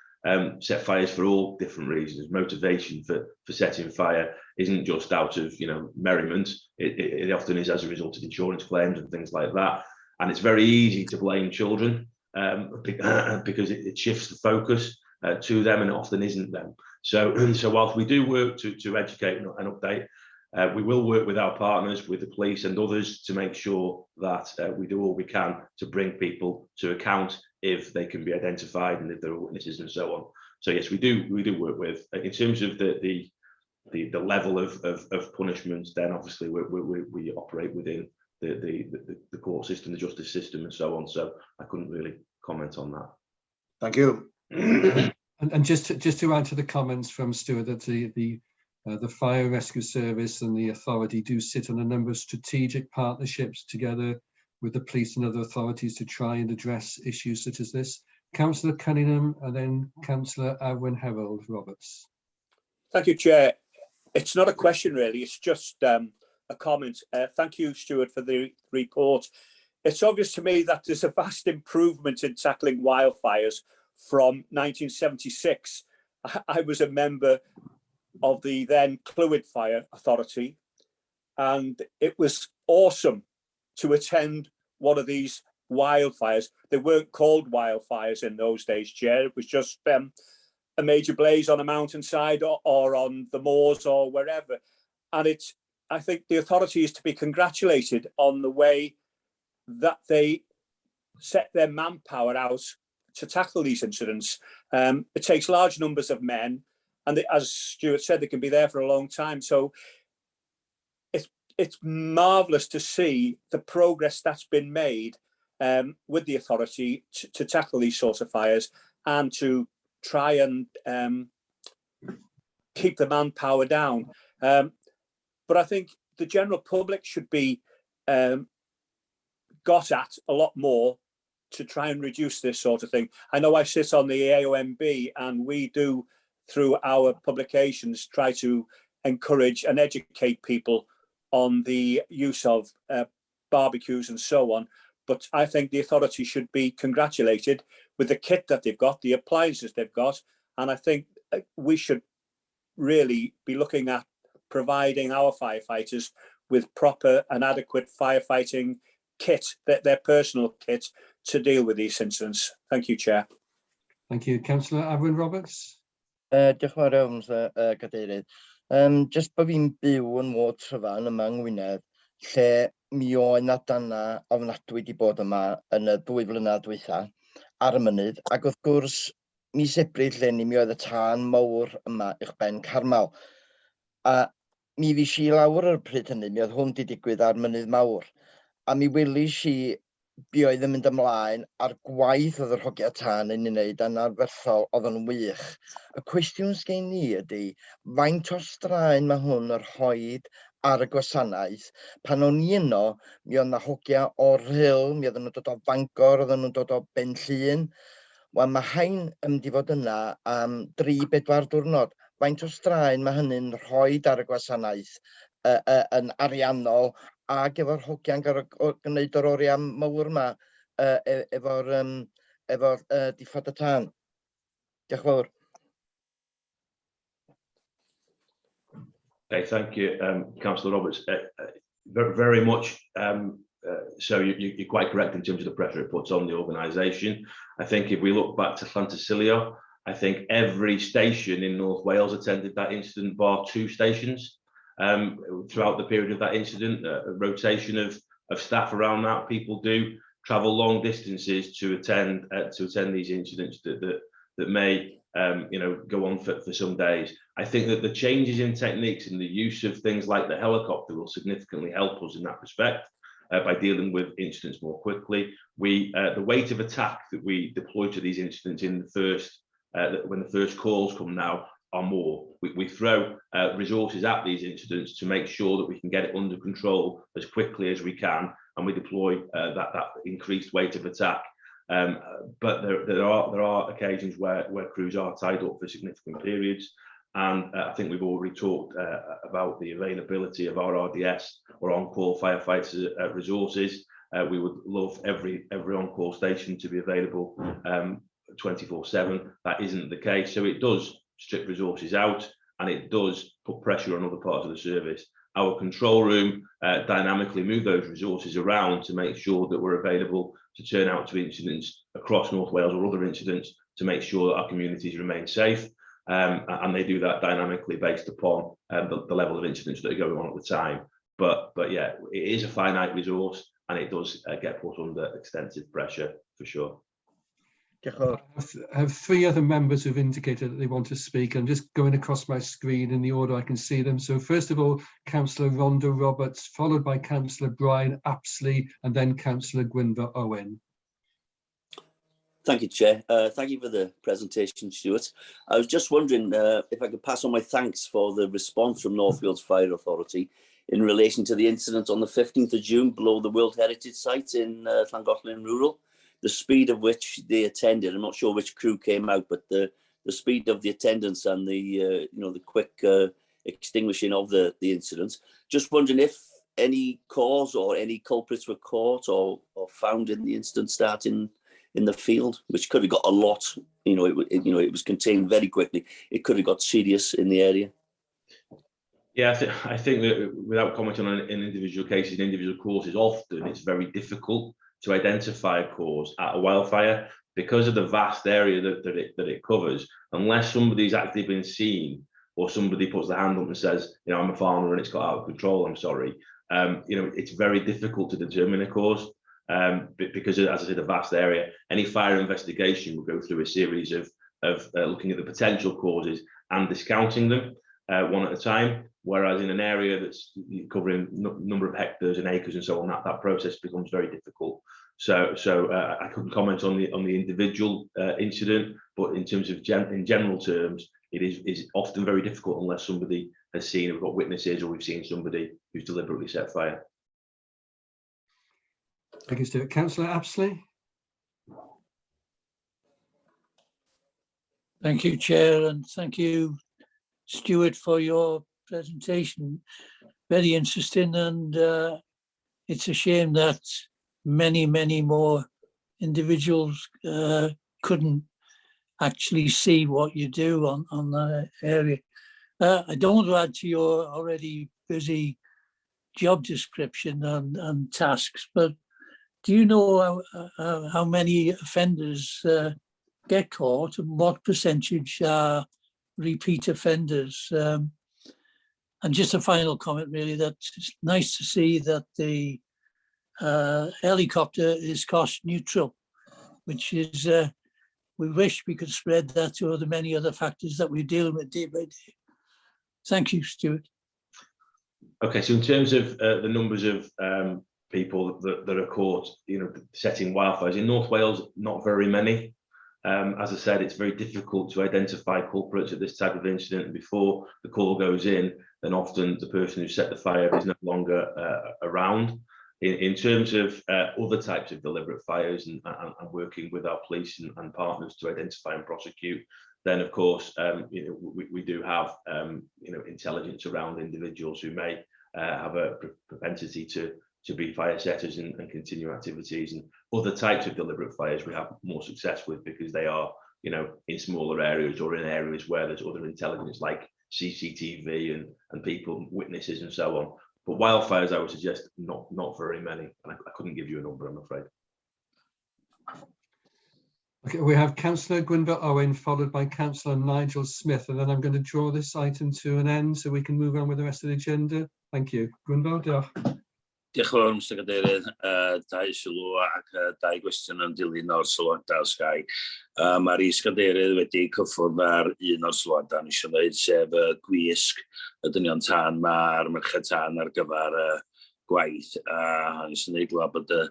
set fires for all different reasons. Motivation for setting fire isn't just out of merriment. It often is as a result of insurance claims and things like that. And it's very easy to blame children because it shifts the focus to them, and it often isn't them. So whilst we do work to educate and update, we will work with our partners, with the police and others, to make sure that we do all we can to bring people to account if they can be identified and if there are witnesses and so on. So yes, we do work with. In terms of the level of punishment, then obviously we operate within the court system, the justice system, and so on. So I couldn't really comment on that. Thank you. And just to add to the comments from Stuart, that the Fire Rescue Service and the authority do sit on a number of strategic partnerships together with the police and other authorities to try and address issues such as this. Councillor Cunningham and then Councillor Arwyn Harold Roberts. Thank you, Chair. It's not a question really, it's just a comment. Thank you, Stuart, for the report. It's obvious to me that there's a vast improvement in tackling wildfires from 1976. I was a member of the then Clwyd Fire Authority, and it was awesome to attend one of these wildfires. They weren't called wildfires in those days, Chair. It was just a major blaze on a mountainside or on the moors or wherever. And I think the authority is to be congratulated on the way that they set their manpower out to tackle these incidents. It takes large numbers of men, and as Stuart said, they can be there for a long time. So it's marvellous to see the progress that's been made with the authority to tackle these sorts of fires and to try and keep the manpower down. But I think the general public should be got at a lot more to try and reduce this sort of thing. I know I sit on the AOMB, and we do, through our publications, try to encourage and educate people on the use of barbecues and so on. But I think the authority should be congratulated with the kit that they've got, the appliances they've got. And I think we should really be looking at providing our firefighters with proper and adequate firefighting kit, their personal kit, to deal with these incidents. Thank you, Chair. Thank you. Councillor Arwyn Roberts. Diolch yn fawr iawn, Gadeirydd. Jyst bod fi'n byw yn Ward Tryfan yma yng Ngwynedd, lle mi oedd na dana ofnadwy wedi bod yma yn y 2 flynedd dwytha ar y mynydd, ac wrth gwrs mis Ebrill lenni mi oedd y tân mawr yma i'ch ben Carmal. A mi fis i lawr ar y pryd hynny, mi oedd hwn wedi digwydd ar mynydd mawr. A mi welis i bu oedd yn mynd ymlaen a'r gwaith oedd yr hogia tân yn ei wneud yn arferthol oedd yn wych. Y cwestiwn sgen i ydy, faint o straen mae hwn yr hoed ar y gwasanaeth? Pan o'n i yno, mi oedd na hogia o'r Rhyl, mi oedd nhw'n dod o Fangor, oedd nhw'n dod o Benllyn. Wel, mae hain yn mynd i fod yna am 3-4 diwrnod. Faint o straen mae hynny'n rhoid ar y gwasanaeth yn ariannol, ac efo'r hogia'n gwneud yr oriau mawr yma efo'r diffod y tân. Diolch yn fawr. Okay, thank you, Councillor Roberts. Very much. So you're quite correct in terms of the pressure it puts on the organisation. I think if we look back to Llantysilio, I think every station in North Wales attended that incident, bar 2 stations. Throughout the period of that incident, a rotation of of staff around that. People do travel long distances to attend these incidents that may go on for some days. I think that the changes in techniques and the use of things like the helicopter will significantly help us in that respect by dealing with incidents more quickly. The weight of attack that we deploy to these incidents in the first when the first calls come now are more. We throw resources at these incidents to make sure that we can get it under control as quickly as we can, and we deploy that increased weight of attack. But there are occasions where crews are tied up for significant periods, and I think we've already talked about the availability of our RDS or on-call firefighters resources. We would love every on-call station to be available 24/7. That isn't the case, so it does strip resources out, and it does put pressure on other parts of the service. Our control room dynamically move those resources around to make sure that we're available to turn out to incidents across North Wales or other incidents to make sure that our communities remain safe. And they do that dynamically based upon the level of incidents that are going on at the time. But yeah, it is a finite resource, and it does get put under extensive pressure for sure. I have 3 other members who've indicated that they want to speak. I'm just going across my screen in the order I can see them. So first of all, Councillor Rhonda Roberts, followed by Councillor Brian Apsley, and then Councillor Gwynfor Owen. Thank you, Chair. Thank you for the presentation, Stuart. I was just wondering if I could pass on my thanks for the response from North Wales Fire Authority in relation to the incident on the 15th of June below the World Heritage Site in Llangollen Rural. The speed of which they attended, I'm not sure which crew came out, but the speed of the attendance and the the quick extinguishing of the incident. Just wondering if any cause or any culprits were caught or found in the incident starting in the field, which could have got a lot. It was contained very quickly. It could have got serious in the area. Yeah, I think that without commenting on individual cases, individual causes, often it's very difficult to identify a cause at a wildfire because of the vast area that it covers. Unless somebody's actually been seen or somebody puts their hand up and says, I'm a farmer and it's got out of control, I'm sorry. It's very difficult to determine a cause because, as I said, a vast area. Any fire investigation will go through a series of looking at the potential causes and discounting them one at a time. Whereas in an area that's covering number of hectares and acres and so on, that process becomes very difficult. So I couldn't comment on the individual incident, but in terms of in general terms, it is often very difficult unless somebody has seen, we've got witnesses, or we've seen somebody who's deliberately set fire. Thank you, Stuart. Councillor Apsley. Thank you, Chair, and thank you, Stuart, for your presentation. Very interesting, and it's a shame that many more individuals couldn't actually see what you do on that area. I don't want to add to your already busy job description and tasks, but do you know how many offenders get caught and what percentage are repeat offenders? And just a final comment, really, that it's nice to see that the helicopter is cost neutral, which is, we wish we could spread that to the many other factors that we're dealing with day by day. Thank you, Stuart. Okay, so in terms of the numbers of people that are caught, setting wildfires in North Wales, not very many. As I said, it's very difficult to identify culprits at this type of incident. Before the call goes in, then often the person who set the fire is no longer around. In terms of other types of deliberate fires and working with our police and partners to identify and prosecute, then of course we do have intelligence around individuals who may have a propensity to be fire setters and continue activities. And other types of deliberate fires we have more success with because they are in smaller areas or in areas where there's other intelligence like CCTV and people, witnesses and so on. But wildfires, I would suggest not very many, and I couldn't give you a number, I'm afraid. Okay, we have Councillor Gwynfor Owen, followed by Councillor Nigel Smith, and then I'm going to draw this item to an end so we can move on with the rest of the agenda. Thank you. Gwynfor, diolch. Diolch yn fawr, Mr Cadeirydd. Dau sylw ac dau gwestiwn yn dilyn o'r sylwadau os gai. Mae'r is-gadeirydd wedi cyffwrdd ar un o'r sylwadau ni eisiau dweud, sef gwisg y dynion tân mae'r merched tân ar gyfer gwaith. Nes yn ei glwad bod y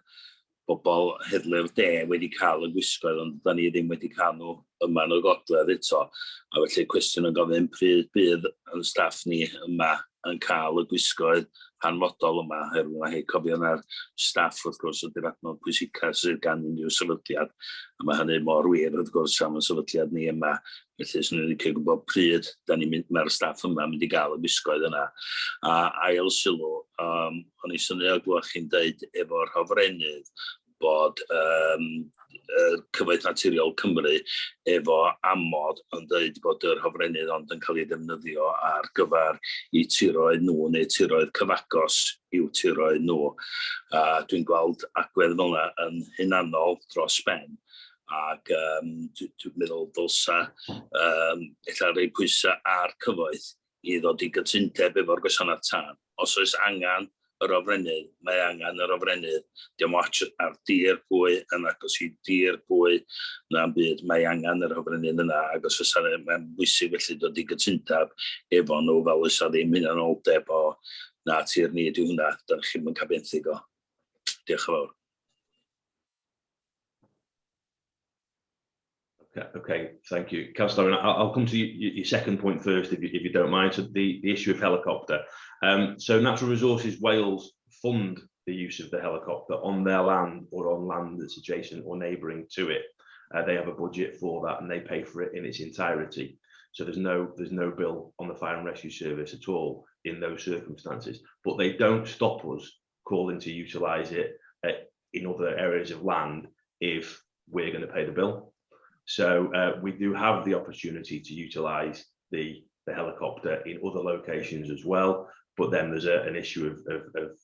bobl heddlu'r de wedi cael y gwisgoedd, ond da ni ddim wedi cael nhw yma yn y gogledd eto. A felly cwestiwn yn gofyn pryd bydd yn staff ni yma yn cael y gwisgoedd hanfodol yma, oherwydd mae hyn cofio na'r staff wrth gwrs ydy'r adnodd pwysicaf sydd gan unrhyw sefydliad, a mae hynny mor wir wrth gwrs am y sefydliad ni yma. Felly sy'n ni'n licio gwybod pryd mae'r staff yma mynd i gael y gwisgoedd yna. A ail sylw, o'n i syniad o glywed chi'n deud efo'r hofrennydd bod Cyfoeth Naturiol Cymru efo amod yn dweud bod yr hofrennydd ond yn cael ei ddefnyddio ar gyfer eu tiroedd nhw neu tiroedd cyfagos i'w tiroedd nhw. Dwi'n gweld agwedd fel yna yn hunanol dros ben, ac dwi'n meddwl ddylsa ella rhoi pwysau ar cyfoeth i ddod i gytundeb efo'r gwasanaeth tân. Os oes angan yr ofrennydd, mae angen yr ofrennydd. Diolch watch ar dir pwy yn agos i dir pwy na'n byd, mae angen yr ofrennydd yna, ac os oes mae'n bwysig felly dod i gytundeb efo nhw fel oes a ddim hunanoldeb o na tir ni ydy hwnna, da chi'n mynd cabenthyg o. Diolch yn fawr. Okay, thank you. Councillor, I'll come to your second point first, if you don't mind. So the issue of helicopter. So Natural Resources Wales fund the use of the helicopter on their land or on land that's adjacent or neighbouring to it. They have a budget for that and they pay for it in its entirety. So there's no bill on the Fire and Rescue Service at all in those circumstances. But they don't stop us calling to utilise it in other areas of land if we're going to pay the bill. So we do have the opportunity to utilise the helicopter in other locations as well, but then there's an issue of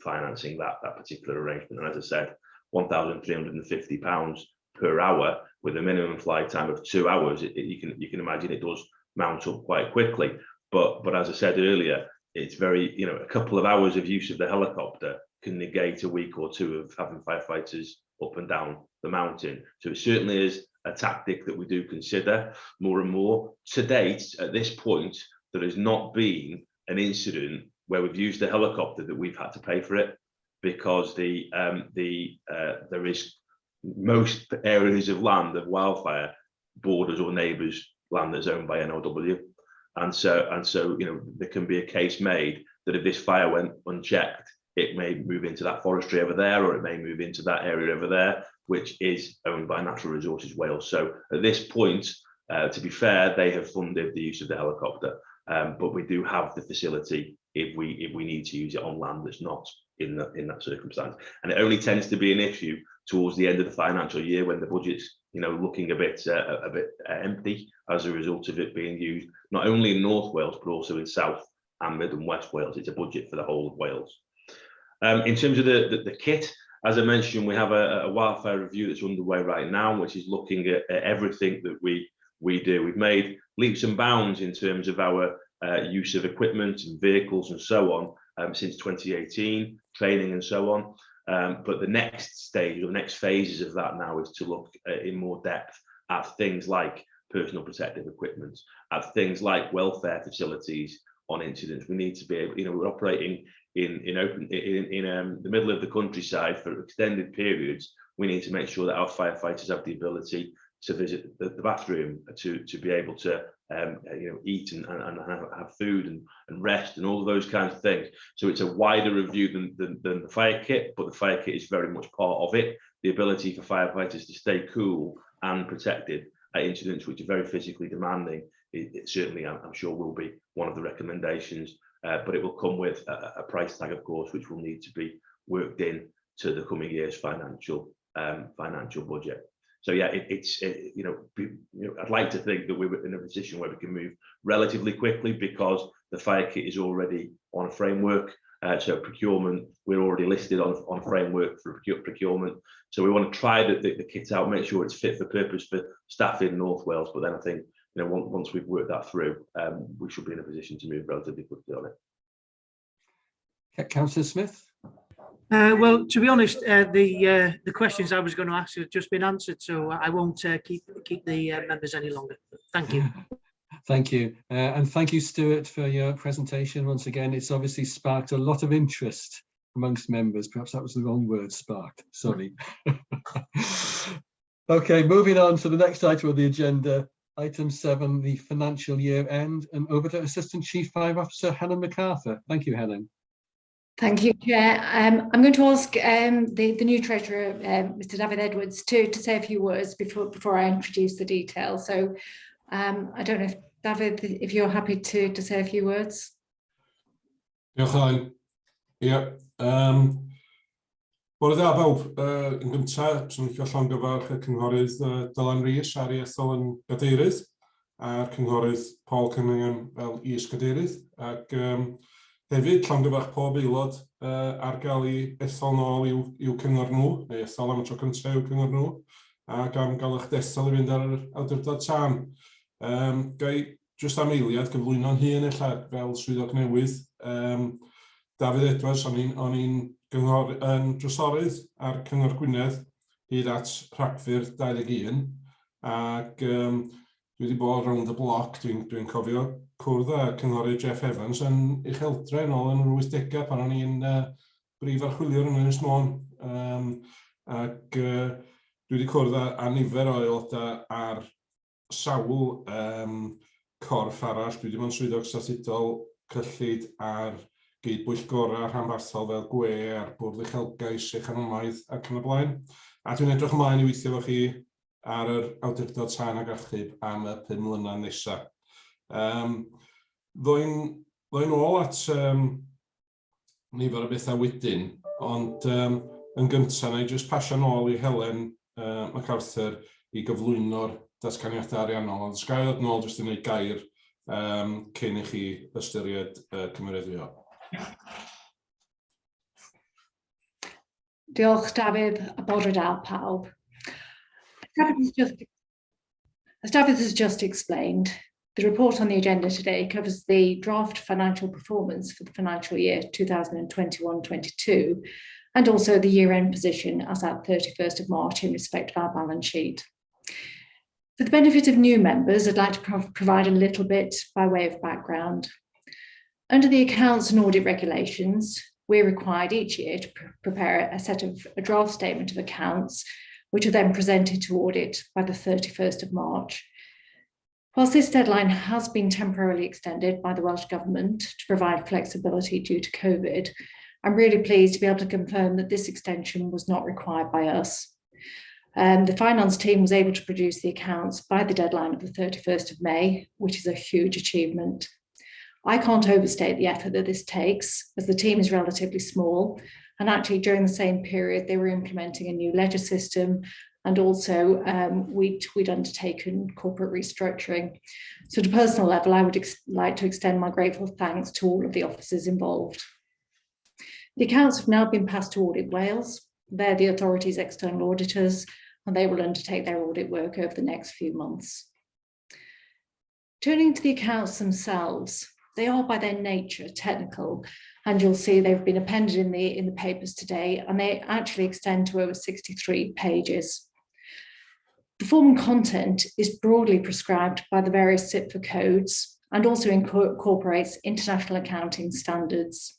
financing that particular arrangement. And as I said, £1,350 per hour with a minimum flight time of 2 hours. You can imagine it does mount up quite quickly. But as I said earlier, it's very, a couple of hours of use of the helicopter can negate a week or two of having firefighters up and down the mountain. So it certainly is a tactic that we do consider more and more. To date, at this point, there has not been an incident where we've used a helicopter that we've had to pay for it, because there is most areas of land of wildfire borders or neighbours land that's owned by NOW, and so there can be a case made that if this fire went unchecked, it may move into that forestry over there, or it may move into that area over there, which is owned by Natural Resources Wales. So at this point, to be fair, they have funded the use of the helicopter, but we do have the facility if we need to use it on land that's not in that circumstance. And it only tends to be an issue towards the end of the financial year when the budget's looking a bit empty as a result of it being used not only in North Wales but also in South and Mid and West Wales. It's a budget for the whole of Wales. In terms of the kit, as I mentioned, we have a wildfire review that's underway right now, which is looking at everything that we do. We've made leaps and bounds in terms of our use of equipment and vehicles and so on since 2018, training and so on. But the next stage or the next phases of that now is to look in more depth at things like personal protective equipment, at things like welfare facilities on incidents. We need to be able, we're operating in the middle of the countryside for extended periods. We need to make sure that our firefighters have the ability to visit the bathroom, to be able to eat and have food and rest and all of those kinds of things. So it's a wider review than the fire kit, but the fire kit is very much part of it. The ability for firefighters to stay cool and protected at incidents which are very physically demanding, it certainly, I'm sure, will be one of the recommendations. But it will come with a price tag, of course, which will need to be worked in to the coming year's financial budget. So yeah, I'd like to think that we're in a position where we can move relatively quickly because the fire kit is already on a framework. So procurement, we're already listed on a framework for procurement. So we want to try the kit out, make sure it's fit for purpose for staff in North Wales. But then I think once we've worked that through, we should be in a position to move relatively quickly on it. Councillor Smith. Well, to be honest, the questions I was going to ask have just been answered, so I won't keep the members any longer. Thank you. Thank you. And thank you, Stuart, for your presentation. Once again, it's obviously sparked a lot of interest amongst members. Perhaps that was the wrong word, sparked. Sorry. Okay, moving on to the next item of the agenda, item 7, the financial year end, and over to Assistant Chief Fire Officer Helen MacArthur. Thank you, Helen. Thank you, Chair. I'm going to ask the new Treasurer, Mr. David Edwards, to say a few words before I introduce the details. So I don't know if, David, if you're happy to say a few words. Diolch Helen. Ie. Bore da bawb, yn gyntaf, swn i'n licio llongyfarch y cynghorydd Dylan Rhys ar ei ethol yn gadeirydd, a'r cynghorydd Paul Cunningham fel is-gadeirydd, ac hefyd llongyfarch pob aelod ar gael ei ethol nôl i'w cyngor nhw, neu ethol am y tro cyntaf i'w cyngor nhw, ac am gael eich dethol i fynd ar yr awdurdod tân. Gai jyst am eiliad gyflwyno'n hun ella fel swyddog newydd. David Edwards, o'n i'n drysorydd ar Cyngor Gwynedd hyd at Rhagfyr 21, ac dwi wedi bod round y bloc, dwi'n cofio cwrdd â cynghorydd Jeff Evans yn Ucheltre ôl yn yr 80au pan o'n i'n brif archwiliwr yn Ynys Môn, ac dwi wedi cwrdd â nifer o aelodau ar sawl corff arall. Dwi wedi bod yn swyddog statudol cyllid ar gydbwyllgorau rhanbarthol fel gwe a'r bwrdd uchelgais, economaidd ac yn y blaen. A dwi'n edrych ymlaen i weithio efo chi ar yr awdurdod tân ag achub am y 5 mlynedd nesaf. Ddwy'n ôl at nifer o bethau wedyn, ond yn gyntaf na i jyst pasio nôl i Helen MacArthur i gyflwyno'r datganiadau ariannol, ond sgai ddod nôl jyst i wneud gair cyn i chi ystyried cymeradwyo. Diolch, David, a bore da pawb. As David has just explained, the report on the agenda today covers the draft financial performance for the financial year 2021-22, and also the year-end position as at 31st of March in respect of our balance sheet. For the benefit of new members, I'd like to provide a little bit by way of background. Under the Accounts and Audit Regulations, we're required each year to prepare a draft statement of accounts, which are then presented to audit by the 31st of March. Whilst this deadline has been temporarily extended by the Welsh Government to provide flexibility due to COVID, I'm really pleased to be able to confirm that this extension was not required by us. The finance team was able to produce the accounts by the deadline of the 31st of May, which is a huge achievement. I can't overstate the effort that this takes, as the team is relatively small, and actually during the same period they were implementing a new ledger system, and also we'd undertaken corporate restructuring. So at a personal level, I would like to extend my grateful thanks to all of the officers involved. The accounts have now been passed to Audit Wales. They're the authority's external auditors, and they will undertake their audit work over the next few months. Turning to the accounts themselves, they are by their nature technical, and you'll see they've been appended in the papers today, and they actually extend to over 63 pages. The form and content is broadly prescribed by the various CIPFA codes and also incorporates international accounting standards.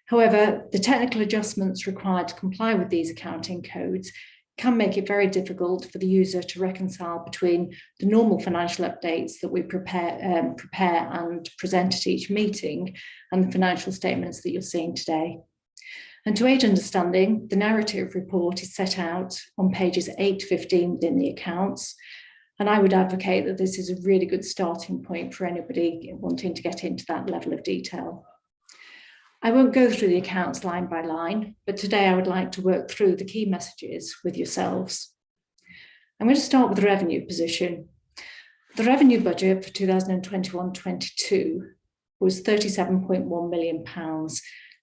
However, the technical adjustments required to comply with these accounting codes can make it very difficult for the user to reconcile between the normal financial updates that we prepare and present at each meeting and the financial statements that you're seeing today. And to aid understanding, the narrative report is set out on pages 8 to 15 within the accounts, and I would advocate that this is a really good starting point for anybody wanting to get into that level of detail. I won't go through the accounts line by line, but today I would like to work through the key messages with yourselves. I'm going to start with the revenue position. The revenue budget for 2021-22 was £37.1 million,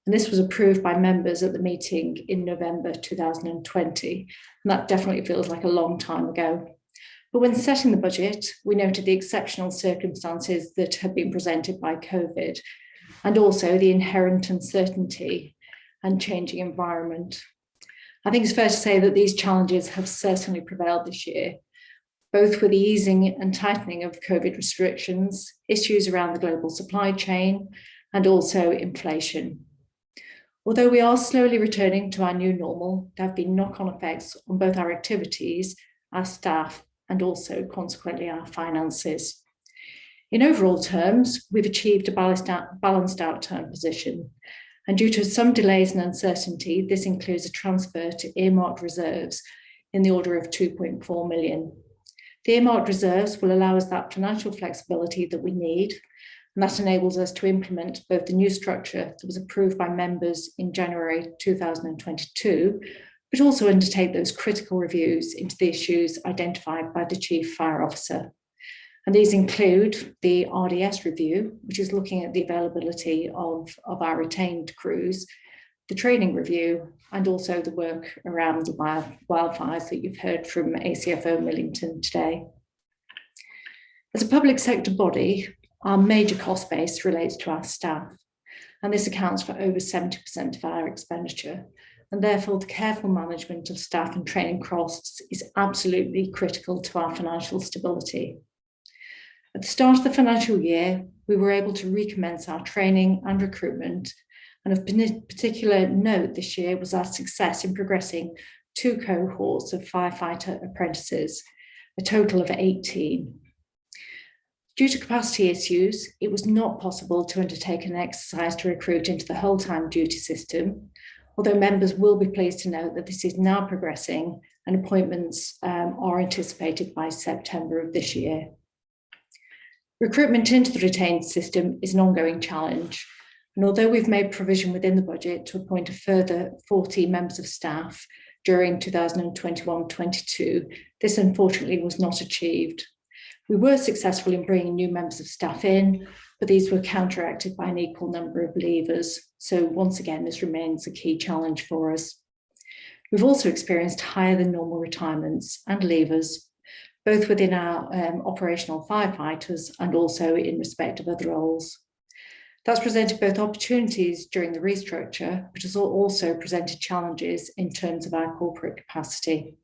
and this was approved by members at the meeting in November 2020, and that definitely feels like a long time ago. But when setting the budget, we noted the exceptional circumstances that had been presented by COVID, and also the inherent uncertainty and changing environment. I think it's fair to say that these challenges have certainly prevailed this year, both with the easing and tightening of COVID restrictions, issues around the global supply chain, and also inflation. Although we are slowly returning to our new normal, there have been knock-on effects on both our activities, our staff, and also consequently our finances. In overall terms, we've achieved a balanced outturn position. And due to some delays and uncertainty, this includes a transfer to earmarked reserves in the order of 2.4 million. The earmarked reserves will allow us that financial flexibility that we need, and that enables us to implement both the new structure that was approved by members in January 2022, but also undertake those critical reviews into the issues identified by the Chief Fire Officer. And these include the RDS review, which is looking at the availability of our retained crews, the training review, and also the work around the wildfires that you've heard from ACFO Millington today. As a public sector body, our major cost base relates to our staff, and this accounts for over 70% of our expenditure. And therefore, the careful management of staff and training costs is absolutely critical to our financial stability. At the start of the financial year, we were able to recommence our training and recruitment, and of particular note this year was our success in progressing 2 cohorts of firefighter apprentices, a total of 18. Due to capacity issues, it was not possible to undertake an exercise to recruit into the whole-time duty system, although members will be pleased to note that this is now progressing and appointments are anticipated by September of this year. Recruitment into the retained system is an ongoing challenge, and although we've made provision within the budget to appoint a further 40 members of staff during 2021-22, this unfortunately was not achieved. We were successful in bringing new members of staff in, but these were counteracted by an equal number of leavers. So once again, this remains a key challenge for us. We've also experienced higher than normal retirements and leavers, both within our operational firefighters and also in respect of other roles. That's presented both opportunities during the restructure, but has also presented challenges in terms of our corporate capacity.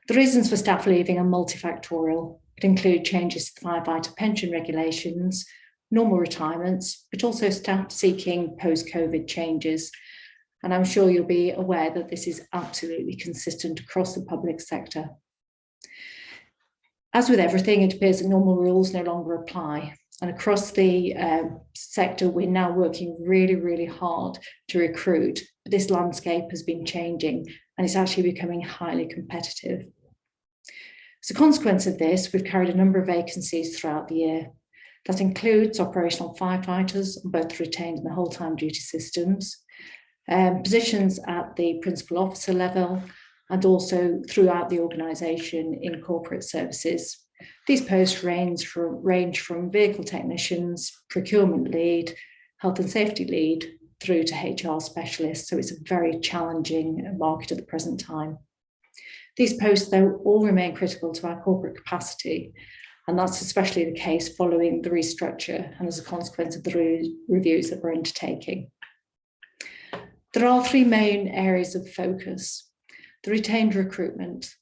The reasons for staff leaving are multifactorial. It include changes to the firefighter pension regulations, normal retirements, but also staff seeking post-COVID changes. And I'm sure you'll be aware that this is absolutely consistent across the public sector. As with everything, it appears that normal rules no longer apply. And across the sector, we're now working really, really hard to recruit. But this landscape has been changing and it's actually becoming highly competitive. As a consequence of this, we've carried a number of vacancies throughout the year. That includes operational firefighters on both the retained and the whole-time duty systems, positions at the principal officer level, and also throughout the organisation in corporate services. These posts range from vehicle technicians, procurement lead, health and safety lead, through to HR specialists. So it's a very challenging market at the present time. These posts, though, all remain critical to our corporate capacity, and that's especially the case following the restructure and as a consequence of the reviews that we're undertaking. There are 3 main areas of focus. The retained recruitment.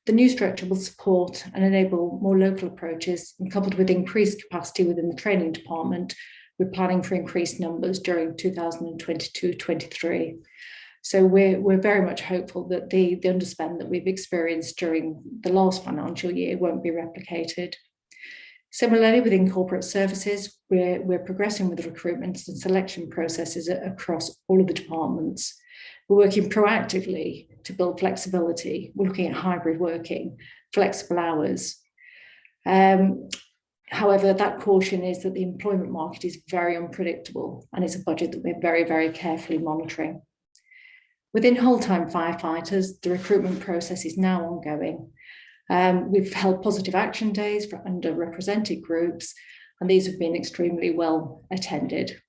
The new structure will support and enable more local approaches, and coupled with increased capacity within the training department, we're planning for increased numbers during 2022-23. So we're very much hopeful that the underspend that we've experienced during the last financial year won't be replicated. Similarly, within corporate services, we're progressing with the recruitment and selection processes across all of the departments. We're working proactively to build flexibility. We're looking at hybrid working, flexible hours. However, that caution is that the employment market is very unpredictable, and it's a budget that we're very, very carefully monitoring. Within whole-time firefighters, the recruitment process is now ongoing. We've held positive action days for underrepresented groups, and these have been extremely well attended.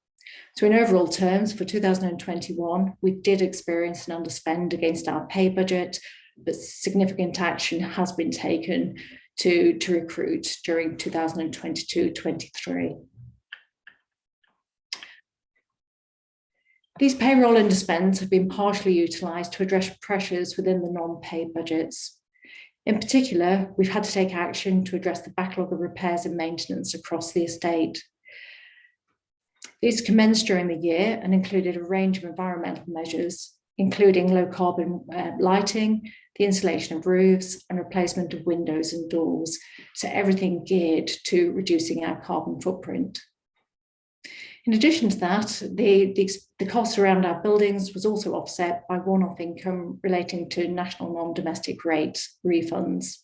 So in overall terms, for 2021, we did experience an underspend against our pay budget, but significant action has been taken to recruit during 2022-23. These payroll underspends have been partially utilised to address pressures within the non-paid budgets. In particular, we've had to take action to address the backlog of repairs and maintenance across the estate. These commenced during the year and included a range of environmental measures, including low carbon lighting, the insulation of roofs and replacement of windows and doors. So everything geared to reducing our carbon footprint. In addition to that, the costs around our buildings was also offset by one-off income relating to national non-domestic rate refunds.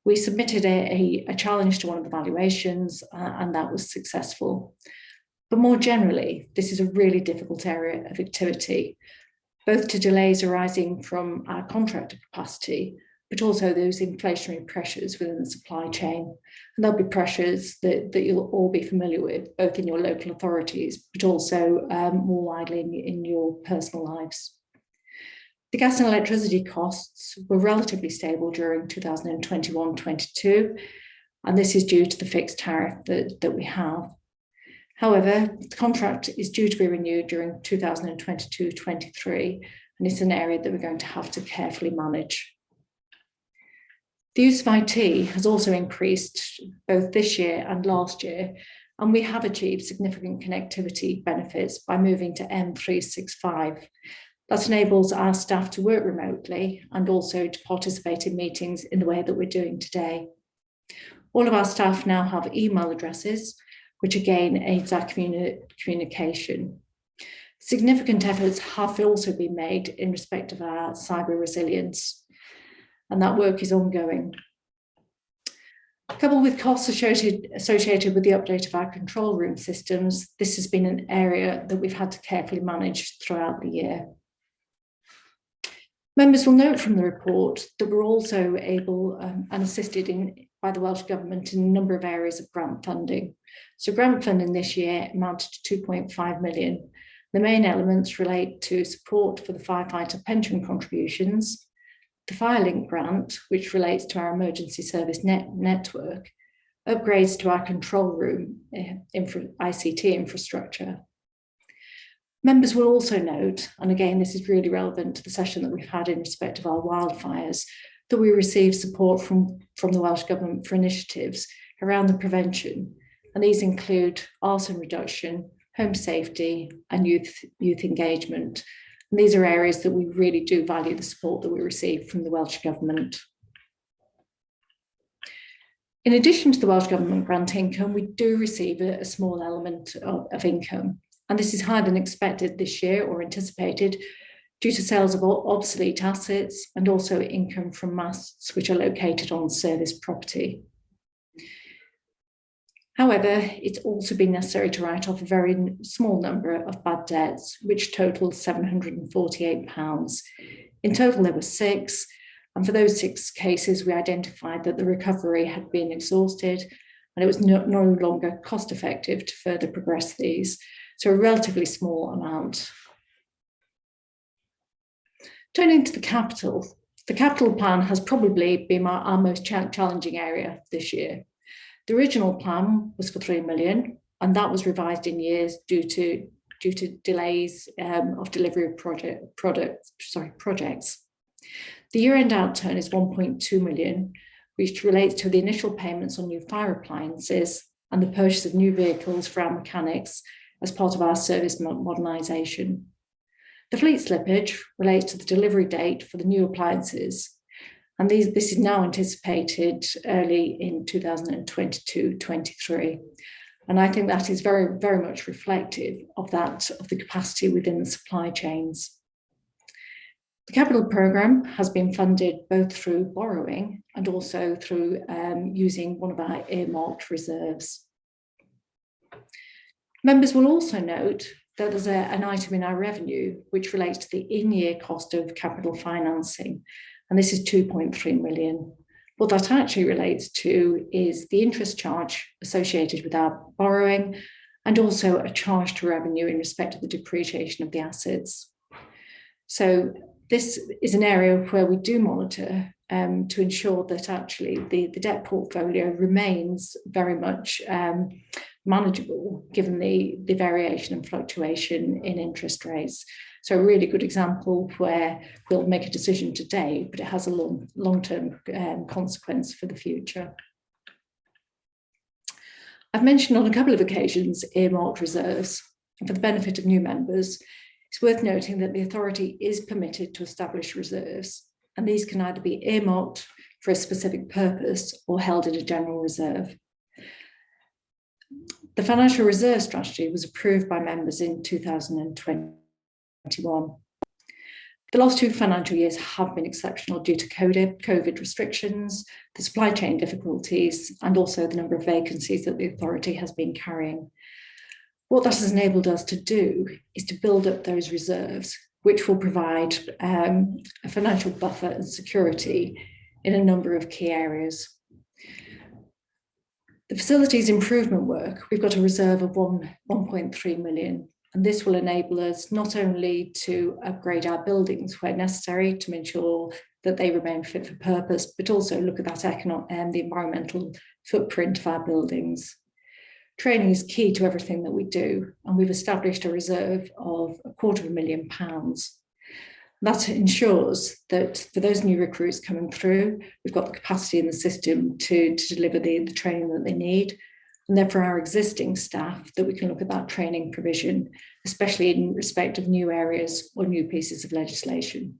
We submitted a challenge to one of the valuations and that was successful. But more generally, this is a really difficult area of activity, both to delays arising from our contractor capacity, but also those inflationary pressures within the supply chain. And there'll be pressures that you'll all be familiar with, both in your local authorities, but also more widely in your personal lives. The gas and electricity costs were relatively stable during 2021-22, and this is due to the fixed tariff that we have. However, the contract is due to be renewed during 2022-23, and it's an area that we're going to have to carefully manage. The use of IT has also increased both this year and last year, and we have achieved significant connectivity benefits by moving to M365. That enables our staff to work remotely and also to participate in meetings in the way that we're doing today. All of our staff now have email addresses, which again aids our communication. Significant efforts have also been made in respect of our cyber resilience, and that work is ongoing. Coupled with costs associated with the update of our control room systems, this has been an area that we've had to carefully manage throughout the year. Members will note from the report that we're also able and assisted by the Welsh Government in a number of areas of grant funding. So grant funding this year amounted to 2.5 million. The main elements relate to support for the firefighter pension contributions, the FireLink grant, which relates to our emergency service network, upgrades to our control room ICT infrastructure. Members will also note, and again, this is really relevant to the session that we've had in respect of our wildfires, that we received support from the Welsh Government for initiatives around the prevention. And these include arson reduction, home safety, and youth engagement. And these are areas that we really do value the support that we receive from the Welsh Government. In addition to the Welsh Government grant income, we do receive a small element of income. And this is higher than expected this year or anticipated due to sales of obsolete assets and also income from masts which are located on service property. However, it's also been necessary to write off a very small number of bad debts, which totaled £748. In total, there were 6. And for those 6 cases, we identified that the recovery had been exhausted and it was no longer cost effective to further progress these. So a relatively small amount. Turning to the capital plan has probably been our most challenging area this year. The original plan was for 3 million, and that was revised in years due to delays of delivery of projects. The year-end outturn is 1.2 million, which relates to the initial payments on new fire appliances and the purchase of new vehicles for our mechanics as part of our service modernisation. The fleet slippage relates to the delivery date for the new appliances, and this is now anticipated early in 2022-23. And I think that is very, very much reflective of the capacity within the supply chains. The capital programme has been funded both through borrowing and also through using one of our earmarked reserves. Members will also note that there's an item in our revenue which relates to the in-year cost of capital financing, and this is 2.3 million. What that actually relates to is the interest charge associated with our borrowing and also a charge to revenue in respect of the depreciation of the assets. So this is an area where we do monitor to ensure that actually the debt portfolio remains very much manageable given the variation and fluctuation in interest rates. So a really good example where we'll make a decision today, but it has a long-term consequence for the future. I've mentioned on a couple of occasions earmarked reserves, and for the benefit of new members, it's worth noting that the authority is permitted to establish reserves, and these can either be earmarked for a specific purpose or held in a general reserve. The financial reserve strategy was approved by members in 2021. The last 2 financial years have been exceptional due to COVID restrictions, the supply chain difficulties, and also the number of vacancies that the authority has been carrying. What that has enabled us to do is to build up those reserves, which will provide a financial buffer and security in a number of key areas. The facilities improvement work, we've got a reserve of 1.3 million. And this will enable us not only to upgrade our buildings where necessary to ensure that they remain fit for purpose, but also look at that the environmental footprint of our buildings. Training is key to everything that we do, and we've established a reserve of £250,000. That ensures that for those new recruits coming through, we've got the capacity in the system to deliver the training that they need. And then for our existing staff, that we can look at that training provision, especially in respect of new areas or new pieces of legislation.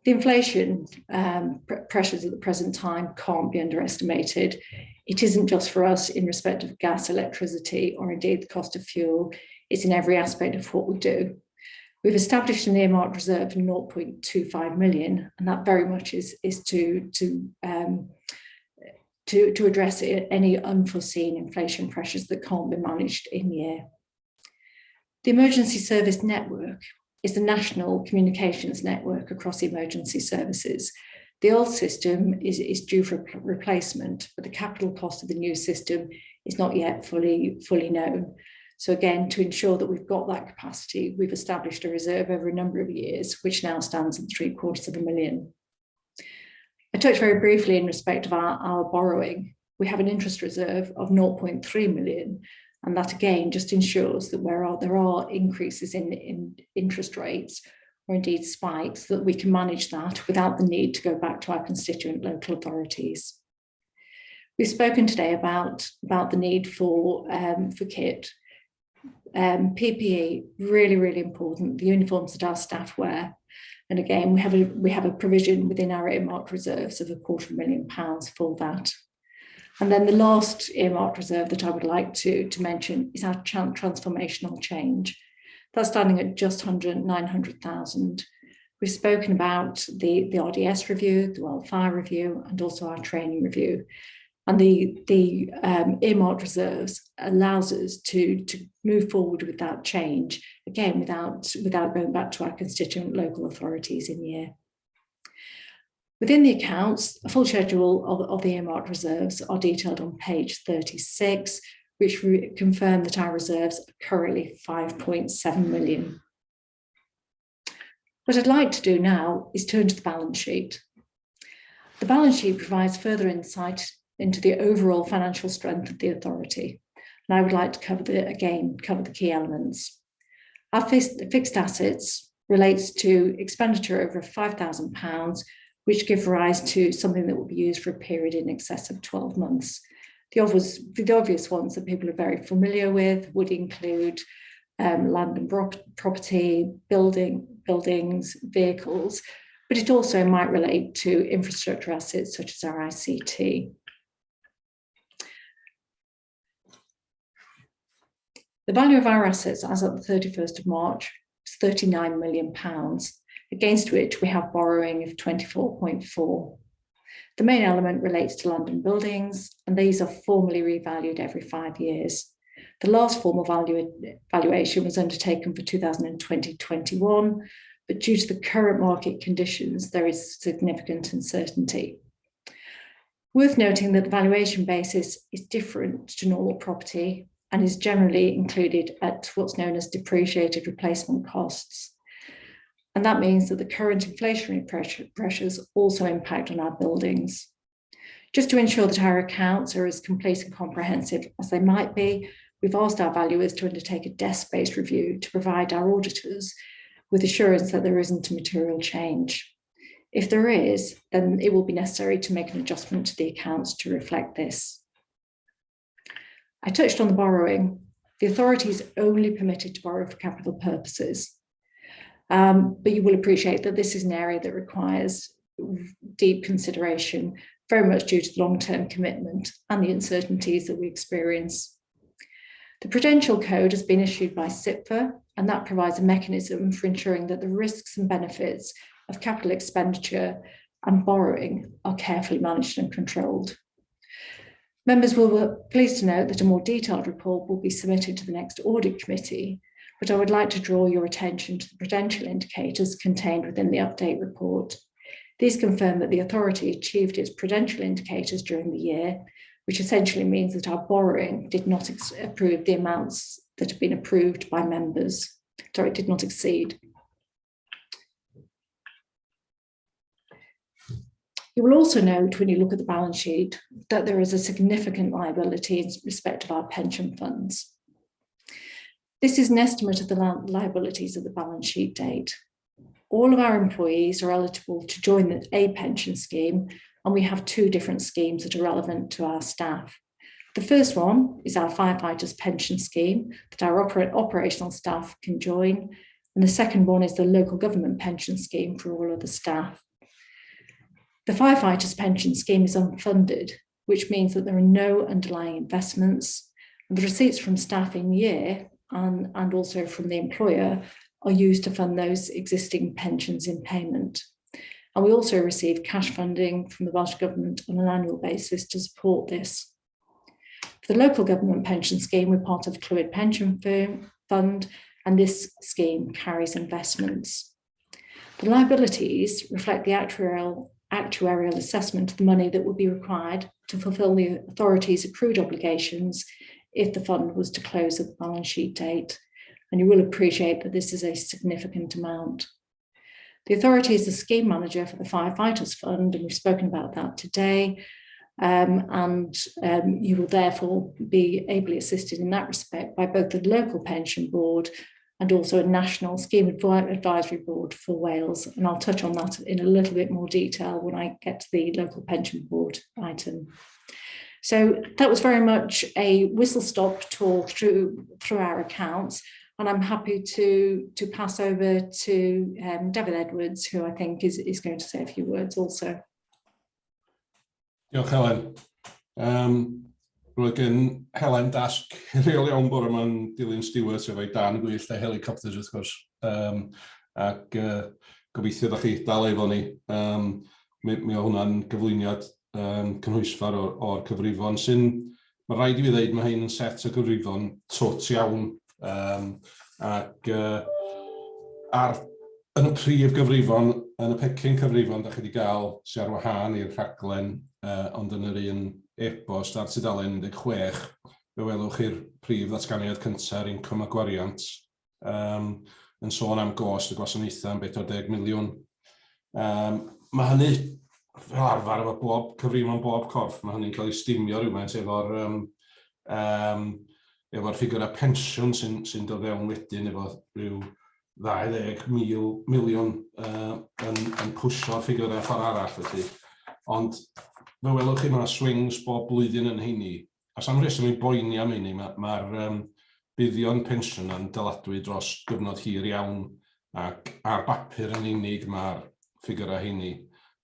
The inflation pressures at the present time can't be underestimated. It isn't just for us in respect of gas, electricity, or indeed the cost of fuel. It's in every aspect of what we do. We've established an earmarked reserve of 0.25 million, and that very much is to address any unforeseen inflation pressures that can't be managed in year. The emergency service network is the national communications network across emergency services. The old system is due for replacement, but the capital cost of the new system is not yet fully known. So again, to ensure that we've got that capacity, we've established a reserve over a number of years, which now stands at £750,000. I touched very briefly in respect of our borrowing. We have an interest reserve of 0.3 million, and that again just ensures that where there are increases in interest rates or indeed spikes, that we can manage that without the need to go back to our constituent local authorities. We've spoken today about the need for kit. PPE, really important, the uniforms that our staff wear. And again, we have a provision within our earmarked reserves of £250,000 for that. And then the last earmarked reserve that I would like to mention is our transformational change. That's standing at just under £900,000. We've spoken about the RDS review, the wildfire review, and also our training review. And the earmarked reserves allows us to move forward with that change, again, without going back to our constituent local authorities in year. Within the accounts, a full schedule of the earmarked reserves are detailed on page 36, which confirm that our reserves are currently 5.7 million. What I'd like to do now is turn to the balance sheet. The balance sheet provides further insight into the overall financial strength of the authority. And I would like to cover the key elements. Our fixed assets relates to expenditure over £5,000, which give rise to something that will be used for a period in excess of 12 months. The obvious ones that people are very familiar with would include land and property, buildings, vehicles, but it also might relate to infrastructure assets such as our ICT. The value of our assets as at the 31st of March is £39 million, against which we have borrowing of 24.4. The main element relates to land and buildings, and these are formally revalued every 5 years. The last formal valuation was undertaken for 2020-21, but due to the current market conditions, there is significant uncertainty. Worth noting that the valuation basis is different to normal property and is generally included at what's known as depreciated replacement costs. And that means that the current inflationary pressures also impact on our buildings. Just to ensure that our accounts are as complete and comprehensive as they might be, we've asked our valuers to undertake a desk-based review to provide our auditors with assurance that there isn't a material change. If there is, then it will be necessary to make an adjustment to the accounts to reflect this. I touched on the borrowing. The authority is only permitted to borrow for capital purposes, but you will appreciate that this is an area that requires deep consideration, very much due to the long-term commitment and the uncertainties that we experience. The Prudential Code has been issued by CIPFA, and that provides a mechanism for ensuring that the risks and benefits of capital expenditure and borrowing are carefully managed and controlled. Members will be pleased to note that a more detailed report will be submitted to the next audit committee, but I would like to draw your attention to the prudential indicators contained within the update report. These confirm that the authority achieved its prudential indicators during the year, which essentially means that our borrowing did not approve the amounts that have been approved by members. Sorry, it did not exceed. You will also note when you look at the balance sheet that there is a significant liability in respect of our pension funds. This is an estimate of the liabilities at the balance sheet date. All of our employees are eligible to join a pension scheme, and we have two different schemes that are relevant to our staff. The first one is our firefighters pension scheme that our operational staff can join, and the second one is the local government pension scheme for all other staff. The firefighters pension scheme is unfunded, which means that there are no underlying investments, and the receipts from staff in year and also from the employer are used to fund those existing pensions in payment. And we also receive cash funding from the Welsh Government on an annual basis to support this. For the local government pension scheme, we're part of Clwyd Pension Fund, and this scheme carries investments. The liabilities reflect the actuarial assessment of the money that would be required to fulfil the authority's accrued obligations if the fund was to close at the balance sheet date. And you will appreciate that this is a significant amount. The authority is the scheme manager for the Firefighters Fund, and we've spoken about that today. You will therefore be ably assisted in that respect by both the local pension board and also a national scheme advisory board for Wales. And I'll touch on that in a little bit more detail when I get to the local pension board item. So that was very much a whistle-stop tour through our accounts. And I'm happy to pass over to David Edwards, who I think is going to say a few words also. Diolch, Helen. Rwy'n gen Helen dasg reol iawn bore yma'n dilyn Stewart efo'i dan gwyllt a helicopters wrth gwrs. Ac gobeithio ddech chi dal efo ni. Mi o hwnna'n gyflwyniad cynhwysfar o'r cyfrifon sy'n, mae rhaid i fi ddeud, mae hyn yn set o gyfrifon tot iawn. Ac yn y prif gyfrifon, yn y pecyn cyfrifon da chi wedi gael sy'n ar wahân i'r rhaglen, ond yn yr un e-bost ar tudalen 16, fe welwch chi'r prif ddatganiad cyntaf ar incwm a gwariant, yn sôn am gost y gwasanaethau am 40 miliwn. Mae hynny fel arfer efo bob cyfrifon bob corff, mae hynny'n cael ei stimio rhywbeth efo'r ffigurau pensiwn sy'n dod fewn wedyn efo rhyw 20 miliwn yn pwsio'r ffigurau ffordd arall felly. Ond fe welwch chi mae swings bob blwyddyn yn heini. A sa'n rheswm i boeni am heini, mae'r buddion pensiwn yn dyladwy dros gyfnod hir iawn ac ar bapur yn unig mae'r ffigurau heini.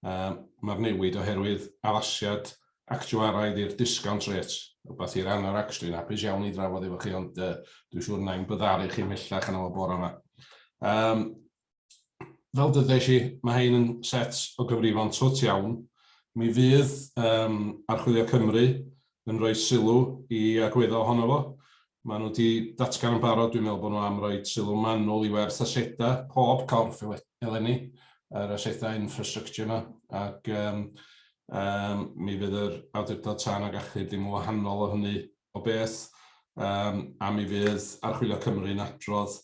Mae'r newid oherwydd addasiad actuaraidd i'r discount rate, rhywbeth i'r annar actually'n hapus iawn i drafod efo chi, ond dwi'n siŵr na'n byddaru chi mellach yn o'r bore yma. Fel dydais i, mae hyn yn set o gyfrifon tot iawn. Mi fydd Archwilio Cymru yn rhoi sylw i agweddo ohono fo. Maen nhw wedi datgan yn barod, dwi'n meddwl bod nhw am roi sylw manwl i werth asedau pob corff eleni, yr asedau infrastructure yma, ac mi fydd yr awdurdod tân ag achub ddim yn wahanol o hynny o beth, a mi fydd Archwilio Cymru'n adrodd,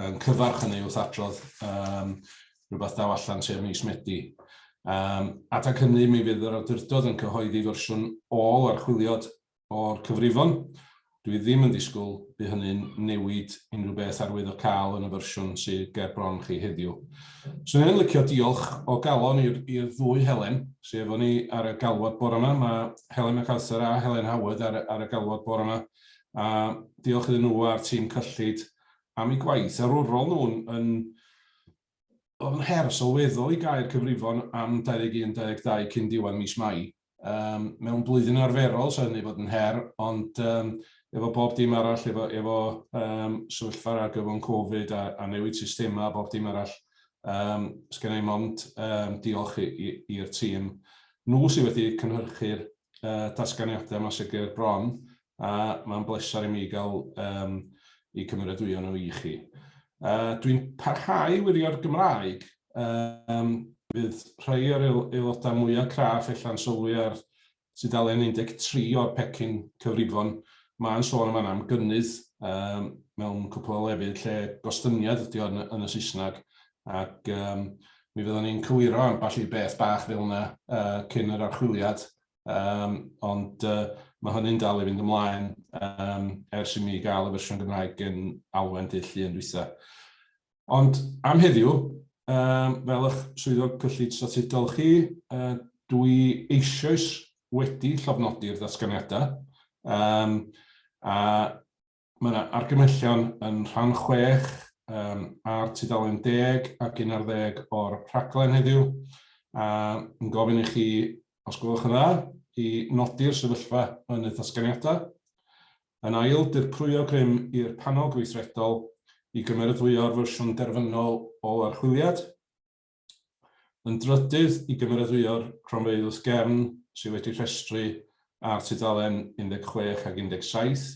yn cyfarch hynny wrth adrodd rhywbeth daw allan sef mis Medi. Adag hynny, mi fydd yr awdurdod yn cyhoeddi fersiwn ôl archwiliad o'r cyfrifon. Dwi ddim yn disgwyl bydd hynny'n newid unrhyw beth arwydd o cael yn y fersiwn sydd ger bron chi heddiw. So ni'n licio diolch o galon i'r ddwy Helen sydd efo ni ar y galwad bore yma. Mae Helen MacArthur a Helen Howard ar y galwad bore yma. A diolch iddyn nhw a'r tîm cyllid am eu gwaith arwrol nhw'n oedd yn her sylweddol i gael cyfrifon am 21-22 cyn diwedd mis Mai. Mewn blwyddyn arferol, so hynny fod yn her, ond efo bob dim arall, efo sefyllfa'r ar gyfer Covid a newid systema a bob dim arall, sgennau mond diolch i'r tîm. Nhw sydd wedi cynhyrchu'r datganiadau yma sydd gyda'r bron, a mae'n blesar i mi gael i cymeradwyo nhw i chi. Dwi'n parhau wirio'r Gymraeg, bydd rhai o'r aelodau mwyaf craff allan sylwi ar tudalen 13 o'r pecyn cyfrifon. Mae'n sôn am gynnydd mewn cwpl o lefydd lle gostyniad ydy o'n yn y Saesneg, ac mi fyddwn ni'n cywiro ambell i beth bach fel yna cyn yr archwiliad, ond mae hynny'n dal i fynd ymlaen ers i mi gael y fersiwn Gymraeg yn alwen dydd Llun dwytha. Ond am heddiw, fel eich swyddog cyllid statudol chi, dwi eisoes wedi llofnodi'r datganiadau, a mae yna argymhellion yn rhan 6 ar tudalen 10 ac 11 o'r rhaglen heddiw, a yn gofyn i chi, os gwelwch yn dda, i nodi'r sefyllfa yn y datganiadau. Yn ail, dirprwyo grym i'r panel gweithredol i gymeradwyo'r fersiwn derfynol o'r archwiliad. Yn drydydd, i gymeradwyo'r cronfeydd Gern sydd wedi rhestru ar tudalen 16 ac 17.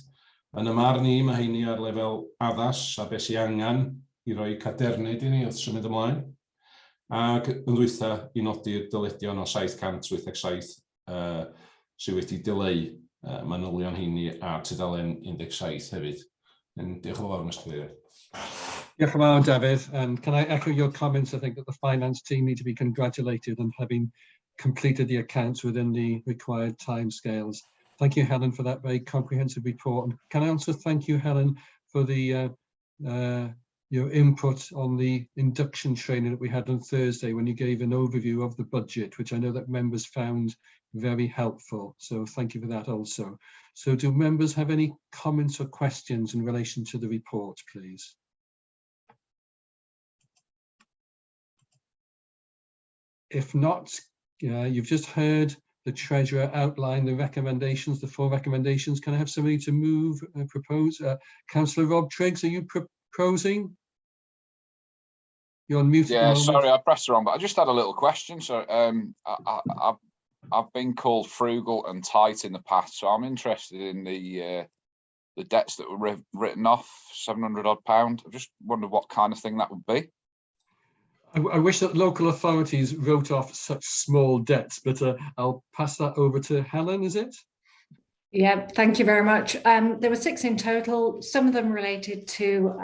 Yn y marn ni, mae heini ar lefel addas a beth sy'n angen i roi cadernid i ni wrth symud ymlaen. Ac yn dwytha i nodi'r dyledion o 787 sydd wedi dileu manylion heini ar tudalen 17 hefyd. Diolch yn fawr, Mr. Cadeirydd. Diolch yn fawr, David. And can I echo your comments? I think that the finance team need to be congratulated on having completed the accounts within the required timescales. Thank you, Helen, for that very comprehensive report. And can I also thank you, Helen, for the your input on the induction training that we had on Thursday when you gave an overview of the budget, which I know that members found very helpful. So thank you for that also. So do members have any comments or questions in relation to the report, please? If not, you've just heard the Treasurer outline the recommendations, the 4 recommendations. Can I have somebody to move, propose? Councillor Rob Triggs, are you proposing? You're on mute. Yeah, sorry, I pressed it wrong, but I just had a little question. So I've been called frugal and tight in the past, so I'm interested in the debts that were written off, £700 odd. I just wondered what kind of thing that would be. I wish that local authorities wrote off such small debts, but I'll pass that over to Helen, is it? Yeah, thank you very much. There were 6 in total, some of them related to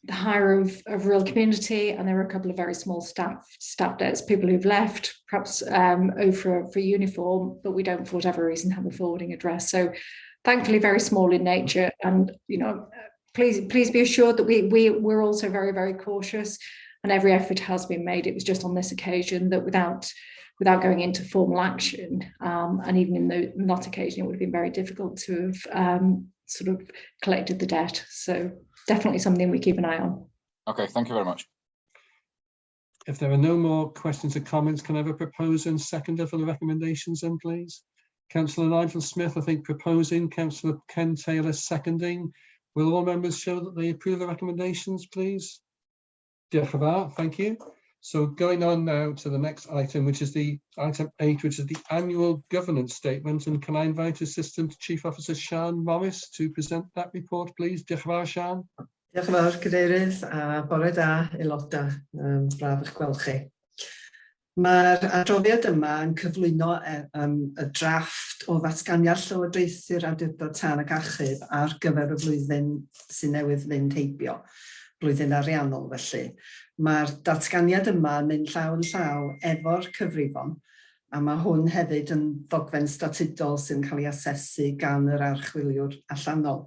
the hire of real community, and there were a couple of very small staff debts, people who've left, perhaps over for uniform, but we don't, for whatever reason, have a forwarding address. So thankfully very small in nature, and please be assured that we're also very, very cautious. And every effort has been made. It was just on this occasion that without going into formal action, and even in that occasion, it would have been very difficult to have sort of collected the debt. So definitely something we keep an eye on. Okay, thank you very much. If there are no more questions or comments, can I have a proposer and seconder for the recommendations then, please? Councillor Nigel Smith, I think, proposing. Councillor Ken Taylor seconding. Will all members show that they approve the recommendations, please? Thank you. So going on now to the next item, which is the item 8, which is the annual governance statement. And can I invite Assistant Chief Officer Sian Morris to present that report, please? Sian. Diolch yn fawr, Cadeirydd, a bore da, aelodau, braf eich gweld chi. Mae'r adroddiad yma yn cyflwyno y drafft o ddatganiad Llywodraethu'r Awdurdod Tân ac Achub ar gyfer y flwyddyn sy'n newydd fynd heibio. blwyddyn ariannol felly. Mae'r datganiad yma yn mynd llaw yn llaw efo'r cyfrifon, a mae hwn hefyd yn ddogfen statudol sy'n cael ei asesu gan yr archwiliwr allanol.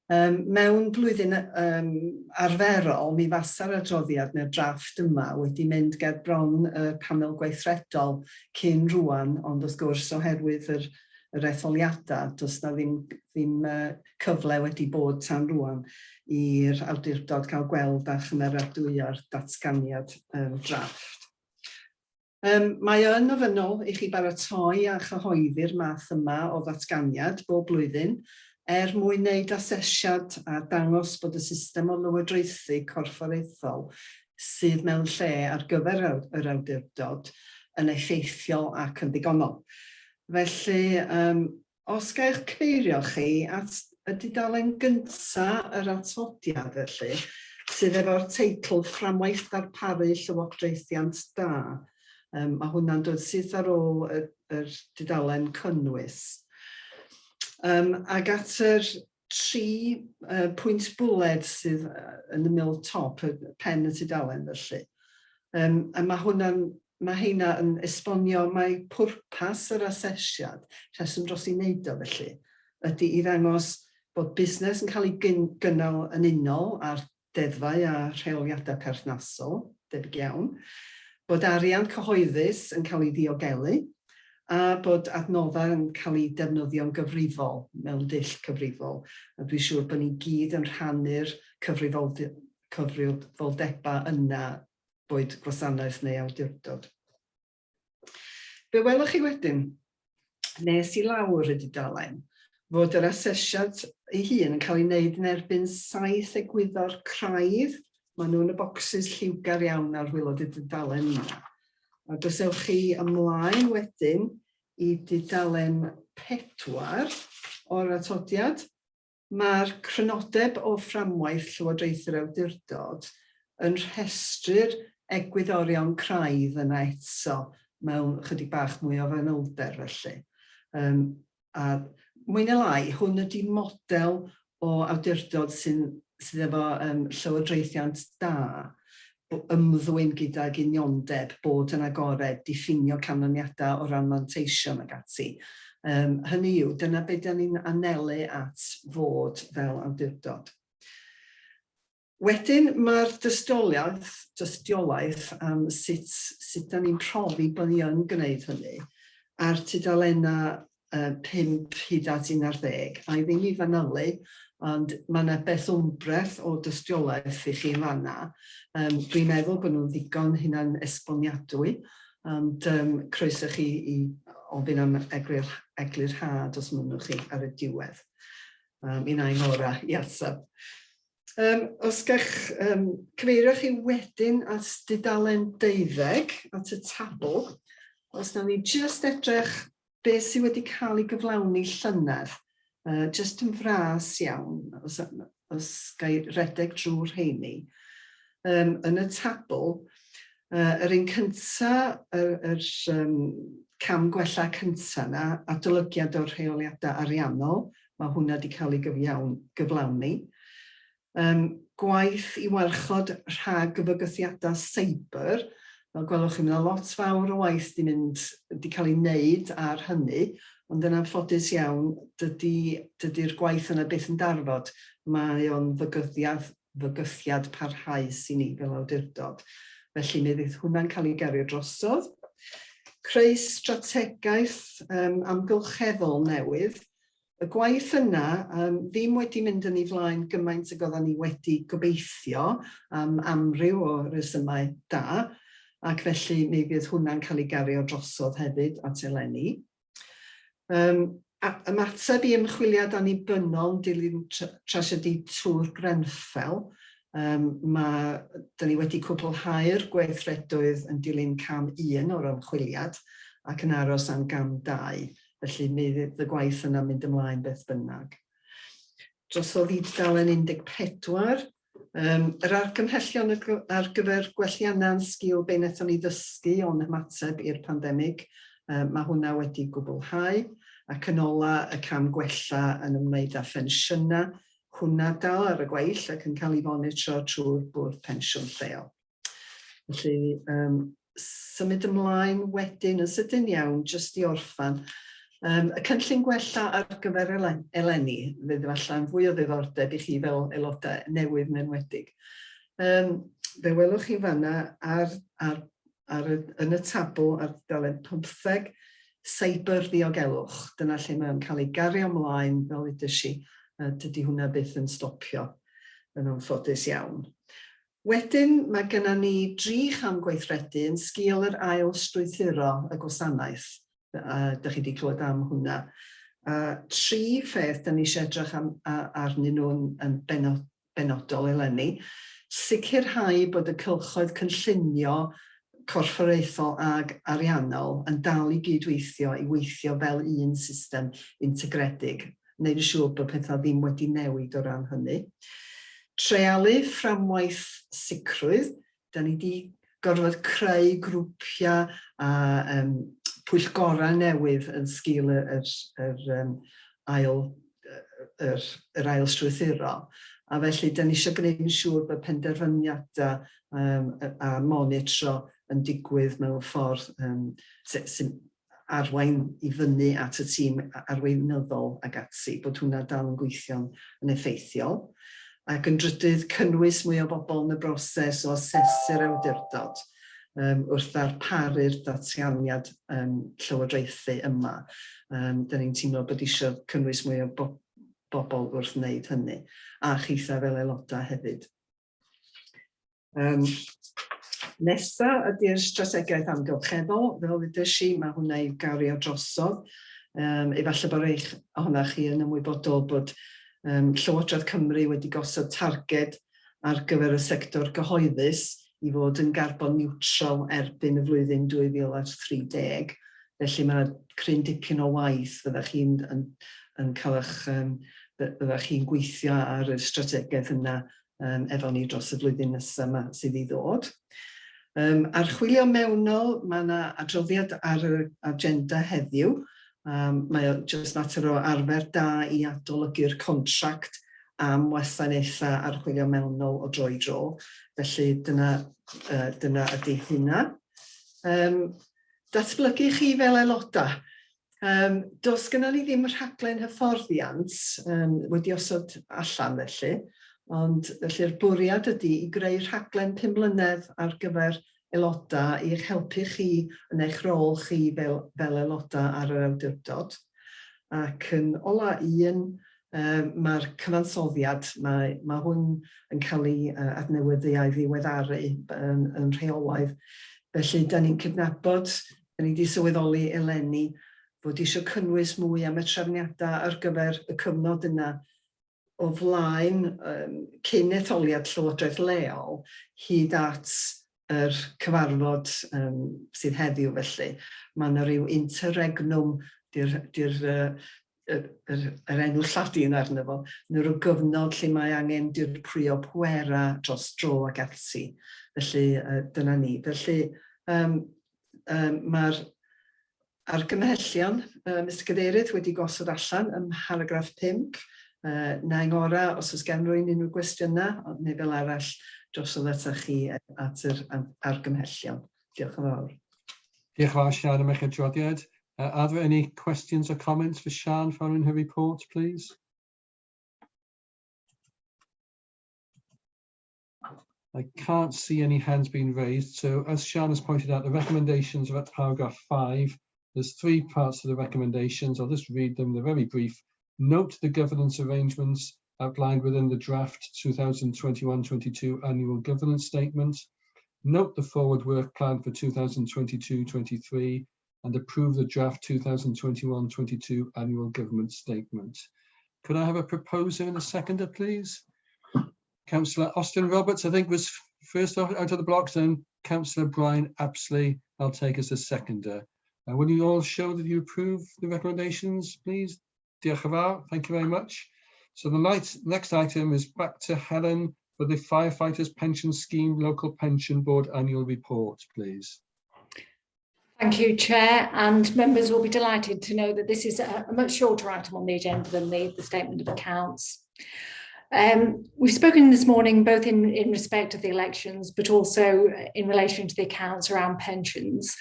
Mewn blwyddyn arferol, mi fasa'r adroddiad neu'r drafft yma wedi mynd ger bron y panel gweithredol cyn rwan, ond wrth gwrs oherwydd yr etholiadau, does na ddim cyfle wedi bod tan rwan i'r awdurdod cael gweld a chymeradwyo'r datganiad drafft. Mae yn ofynnol i chi baratoi a chyhoeddi'r math yma o ddatganiad bob blwyddyn, mwyn wneud asesiad a dangos bod y system o lywodraethu corfforaethol sydd mewn lle ar gyfer yr awdurdod yn effeithiol ac yn ddigonol. Felly, os gael eich cyfeirio chi at y dudalen gyntaf yr atodiad felly, sydd efo'r teitl Fframwaith Darparu Llywodraethiant Da. Mae hwnna'n dod sydd ar ôl yr dudalen cynnwys. Ac at yr 3 pwynt bwled sydd yn y mil top, pen y tudalen felly. Mae heina yn esbonio mae pwrpas yr asesiad, rheswm dros i wneud o felly, ydy i ddangos bod busnes yn cael ei gynnal yn unol ar deddfau a rheoliadau perthnasol, debyg iawn, bod arian cyhoeddus yn cael ei ddiogelu, a bod adnoddau yn cael ei defnyddio'n gyfrifol, mewn dull cyfrifol. A dwi'n siŵr bod ni gyd yn rhannu'r cyfrifoldebau yna, boed gwasanaeth neu awdurdod. Be welwch chi wedyn, nes i lawr y dudalen, fod yr asesiad ei hun yn cael ei wneud yn erbyn 7 egwyddor craidd. Maen nhw'n y bocsys lliwgar iawn ar wilod y dudalen yma. A gosewch chi ymlaen wedyn i dudalen 4 o'r atodiad. Mae'r crynodeb o fframwaith Llywodraethu'r Awdurdod yn rhestru'r egwyddorion craidd yna eto mewn chydig bach mwy o fanylder felly. A mwy neu lai, hwn ydy model o awdurdod sydd efo llywodraethiant da, ymddwyn gydag uniondeb, bod yn agored, diffinio canlyniadau o ran manteision ag ati. Hynny yw, dyna beth da ni'n anelu at fod fel awdurdod. Wedyn mae'r dystiolaeth am sut da ni'n profi bod ni yn gwneud hynny ar tudalennau 5 hyd at 11, a i ddim i fanylu, ond mae yna beth wmbreth o dystiolaeth i chi fanna. Dwi'n meddwl bod nhw'n ddigon hynna'n esboniadwy, ond croeso chi i ofyn am eglurhad os mynnwch chi ar y diwedd. Un a'n ora i atab. Os gach cyfeirio chi wedyn at dudalen 12, at y tabl, os na ni just edrych beth sydd wedi cael ei gyflawni llynedd, just yn fras iawn, os gai redeg drwy'r rheini. Yn y tabl, yr un cyntaf, yr cam gwella cyntaf yna, adolygiad o'r rheoliadau ariannol, mae hwnna wedi cael ei gyflawni. Gwaith i warchod rhag fygythiadau seibr, fel gwelwch chi, mae lot fawr o waith wedi cael ei wneud ar hynny, ond yn anffodus iawn, dydy'r gwaith yna beth yn darfod. Mae o'n fygythiad parhaus i ni fel awdurdod. Felly mi fydd hwnna'n cael ei gario drosodd. Creu strategaeth amgylcheddol newydd. Y gwaith yna ddim wedi mynd yn ei flaen gymaint ag oedden ni wedi gobeithio am amryw o resymau da, ac felly mi fydd hwnna'n cael ei gario drosodd hefyd at eleni. Ymateb i ymchwiliad annibynnol dilyn trasiedi Tŵr Grenfell. Da ni wedi cwblhau'r gweithredoedd yn dilyn cam 1 o'r ymchwiliad ac yn aros am gam 2. Felly mi fydd y gwaith yna mynd ymlaen beth bynnag. Drosodd i dudalen 14. Yr argymhellion ar gyfer gwelliannau'n sgil be wnaethon ni ddysgu o'n ymateb i'r pandemig, mae hwnna wedi gwblhau, ac yn ola y cam gwella yn ymwneud â phensiynnau. hwnna dal ar y gweill ac yn cael ei monitro trwy'r bwrdd pensiwn lleol. Felly, symud ymlaen wedyn yn sydyn iawn, jyst i orffan. Y cynllun gwella ar gyfer eleni, fydd efallai fwy o ddiddordeb i chi fel aelodau newydd yn enwedig. Fe welwch chi fanna yn y tabl ar dudalen 15, cyber ddiogelwch. Dyna lle mae'n cael ei gario ymlaen, fel ydych chi, dydy hwnna byth yn stopio yn anffodus iawn. Wedyn, mae gennym ni 3 cham gweithredu yn sgil yr ail strwythuro y gwasanaeth. Dych chi wedi clywed am hwnna. 3 pheth da ni eisiau edrych arnyn nhw'n benodol eleni. Sicrhau bod y cylchoedd cynllunio corfforaethol ag ariannol yn dal i gydweithio i weithio fel un system integredig. Wneud yn siŵr bod pethau ddim wedi newid o ran hynny. Treialu fframwaith sicrwydd. Da ni wedi gorfod creu grwpiau a pwyllgorau newydd yn sgil yr ail strwythuro. A felly, da ni eisiau gwneud yn siŵr bod penderfyniadau a monitro yn digwydd mewn ffordd sy'n arwain i fyny at y tîm arweinyddol ag ati, bod hwnna dal yn gweithio'n effeithiol. Ac yn drydydd, cynnwys mwy o bobl yn y broses o asesu'r awdurdod wrth ddarparu'r datganiad llywodraethu yma. Da ni'n teimlo bod eisiau cynnwys mwy o bobl wrth wneud hynny, a chitha fel aelodau hefyd. Nesa ydy'r strategaeth amgylcheddol, fel ydych chi, mae hwnna i gario drosodd. Efallai bod eich ohonoch chi yn ymwybodol bod Llywodraeth Cymru wedi gosod targed ar gyfer y sector gyhoeddus i fod yn garbon niwtral erbyn y flwyddyn 2030. Felly mae cryn dipyn o waith fyddwch chi'n cael fyddwch chi'n gweithio ar y strategaeth yna efo ni dros y flwyddyn nesaf sydd i ddod. Archwilio mewnol, mae yna adroddiad ar y agenda heddiw. Mae o jyst mater o arfer da i adolygu'r contract am wasanaethau archwilio mewnol o dro i dro. Felly dyna ydy hynna. Datblygu chi fel aelodau. Does gynnon ni ddim rhaglen hyfforddiant wedi osod allan felly, ond felly'r bwriad ydy i greu rhaglen 5 mlynedd ar gyfer aelodau i'ch helpu chi yn eich rôl chi fel aelodau ar yr awdurdod. Ac yn ola un, mae'r cyfansoddiad, mae hwn yn cael ei adnewyddu a'i ddiweddaru yn rheolaidd. Felly, da ni'n cydnabod, da ni wedi sylweddoli eleni fod eisiau cynnwys mwy am y trefniadau ar gyfer y cyfnod yna o flaen cyn etholiad llywodraeth leol hyd at yr cyfarfod sydd heddiw felly. Mae yna rhyw interregnum, yr enw Lladin arno fo, yn rhyw gyfnod lle mae angen dirprio pwera dros dro ag ati. Felly dyna ni. Felly mae'r argymhellion, Mr Cadeirydd, wedi gosod allan ym paragraff 5. Na'n ngora, os oes gen rwy'n unrhyw gwestiynau, neu fel arall, drosodd atach chi at yr argymhellion. Diolch yn fawr. Diolch yn fawr, Sian, am eich adroddiad. Are there any questions or comments for Sian following her report, please? I can't see any hands being raised. So as Sian has pointed out, the recommendations are at paragraph 5. There's 3 parts to the recommendations. I'll just read them. They're very brief. Note the governance arrangements outlined within the draft 2021-22 annual governance statement. Note the forward work plan for 2022-23 and approve the draft 2021-22 annual government statement. Could I have a proposer and a seconder, please? Councillor Austin Roberts, I think, was first out of the blocks, then Councillor Brian Apsley, I'll take as a seconder. Will you all show that you approve the recommendations, please? Diolch yn fawr. Thank you very much. So the next item is back to Helen for the Firefighters Pension Scheme Local Pension Board Annual Report, please. Thank you, Chair, and members will be delighted to know that this is a much shorter item on the agenda than the Statement of Accounts. We've spoken this morning both in respect of the elections, but also in relation to the accounts around pensions.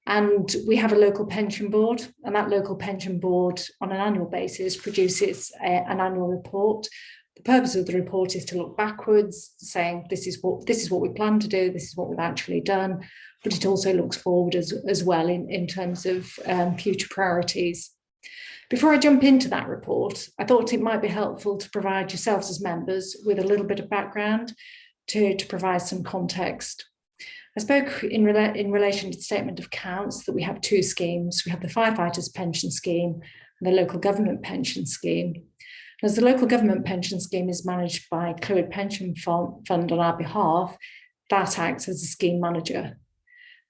And we have a local pension board, and that local pension board on an annual basis produces an annual report. The purpose of the report is to look backwards, saying this is what we plan to do, this is what we've actually done, but it also looks forward as well in terms of future priorities. Before I jump into that report, I thought it might be helpful to provide yourselves as members with a little bit of background to provide some context. I spoke in relation to the statement of accounts that we have two schemes. We have the firefighters pension scheme and the local government pension scheme. As the local government pension scheme is managed by Clwyd Pension Fund on our behalf, that acts as a scheme manager.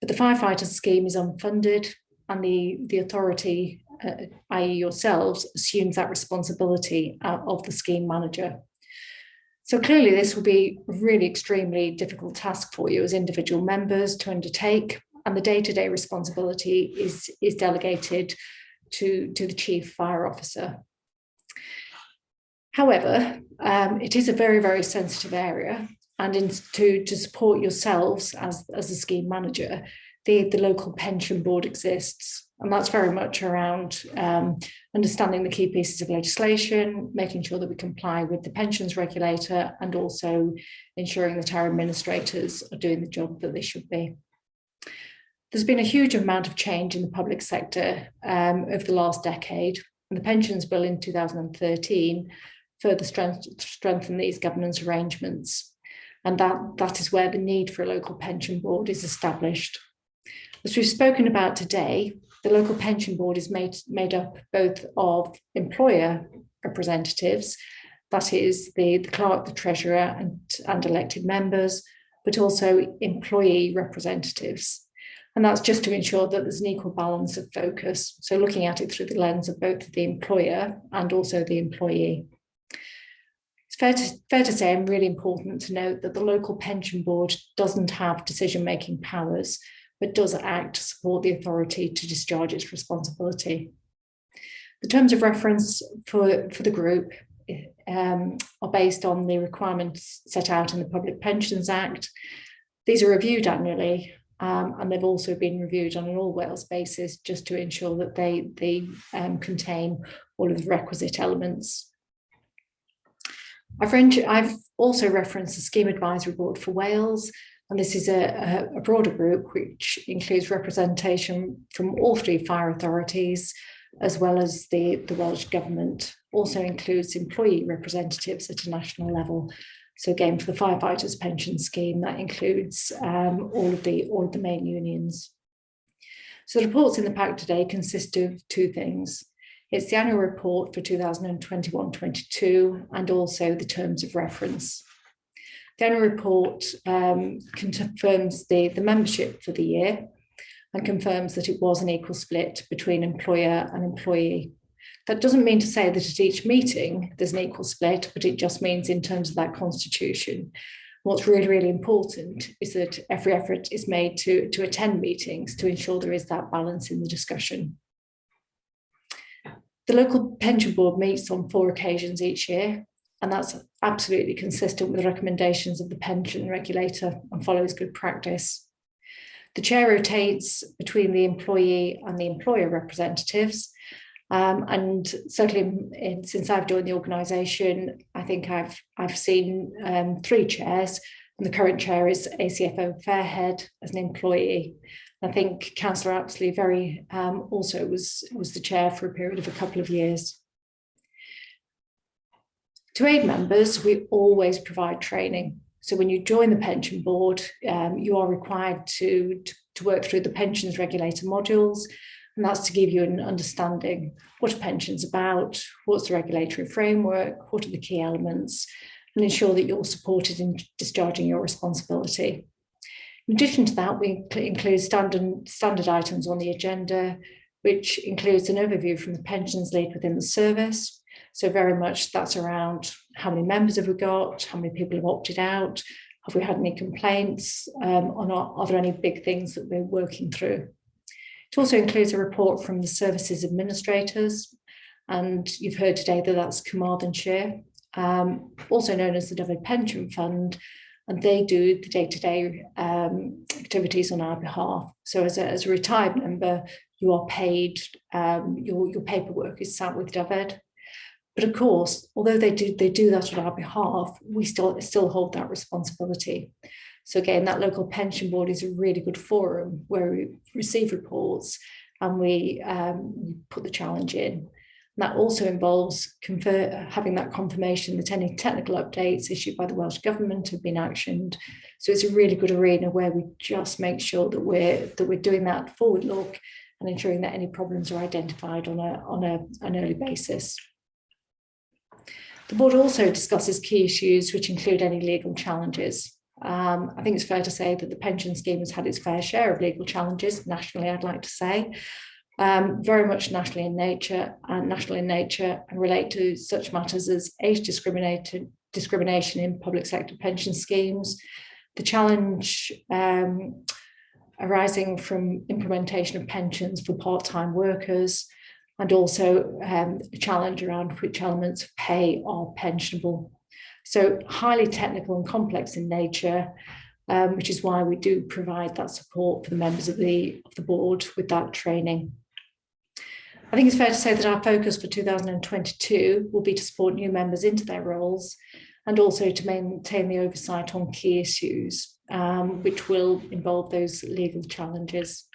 But the firefighters scheme is unfunded, and the authority, i.e. yourselves, assumes that responsibility of the scheme manager. So clearly this will be a really extremely difficult task for you as individual members to undertake, and the day-to-day responsibility is delegated to the Chief Fire Officer. However, it is a very, very sensitive area, and to support yourselves as a scheme manager, the local pension board exists. And that's very much around understanding the key pieces of legislation, making sure that we comply with the pensions regulator, and also ensuring that our administrators are doing the job that they should be. There's been a huge amount of change in the public sector over the last decade, and the Pensions Bill in 2013 further strengthened these governance arrangements. And that is where the need for a local pension board is established. As we've spoken about today, the local pension board is made up both of employer representatives, that is the clerk, the treasurer and elected members, but also employee representatives. And that's just to ensure that there's an equal balance of focus. So looking at it through the lens of both the employer and also the employee. It's fair to say, and really important to note, that the local pension board doesn't have decision-making powers, but does act to support the authority to discharge its responsibility. The terms of reference for the group are based on the requirements set out in the Public Pensions Act. These are reviewed annually, and they've also been reviewed on an all Wales basis, just to ensure that they contain all of the requisite elements. I've also referenced the Scheme Advisory Board for Wales, and this is a broader group which includes representation from all three fire authorities, as well as the Welsh Government. Also includes employee representatives at a national level. So again, for the firefighters pension scheme, that includes all of the main unions. So the reports in the pack today consist of two things. It's the annual report for 2021-22 and also the terms of reference. The annual report confirms the membership for the year and confirms that it was an equal split between employer and employee. That doesn't mean to say that at each meeting there's an equal split, but it just means in terms of that constitution. What's really, really important is that every effort is made to attend meetings to ensure there is that balance in the discussion. The local pension board meets on 4 occasions each year, and that's absolutely consistent with the recommendations of the pension regulator and follows good practice. The chair rotates between the employee and the employer representatives, and certainly since I've joined the organisation, I think I've seen 3 chairs, and the current chair is ACFO Fairhead as an employee. I think Councillor Apsley also was the chair for a period of a couple of years. To aid members, we always provide training. So when you join the pension board, you are required to work through the pensions regulator modules, and that's to give you an understanding what a pension's about, what's the regulatory framework, what are the key elements, and ensure that you're supported in discharging your responsibility. In addition to that, we include standard items on the agenda, which includes an overview from the pensions lead within the service. So very much that's around how many members have we got, how many people have opted out, have we had any complaints, or not, are there any big things that we're working through. It also includes a report from the services administrators, and you've heard today that that's Carmarthenshire, also known as the Dyfed Pension Fund, and they do the day-to-day activities on our behalf. So as a retired member, you are paid, your paperwork is sat with Dyfed. But of course, although they do that on our behalf, we still hold that responsibility. So again, that local pension board is a really good forum where we receive reports and we put the challenge in. And that also involves having that confirmation that any technical updates issued by the Welsh Government have been actioned. So it's a really good arena where we just make sure that we're doing that forward look and ensuring that any problems are identified on an early basis. The board also discusses key issues which include any legal challenges. I think it's fair to say that the pension scheme has had its fair share of legal challenges nationally, I'd like to say, very much national in nature and relate to such matters as age discrimination in public sector pension schemes, the challenge arising from implementation of pensions for part-time workers, and also a challenge around which elements of pay are pensionable. So highly technical and complex in nature, which is why we do provide that support for the members of the board with that training. I think it's fair to say that our focus for 2022 will be to support new members into their roles and also to maintain the oversight on key issues, which will involve those legal challenges.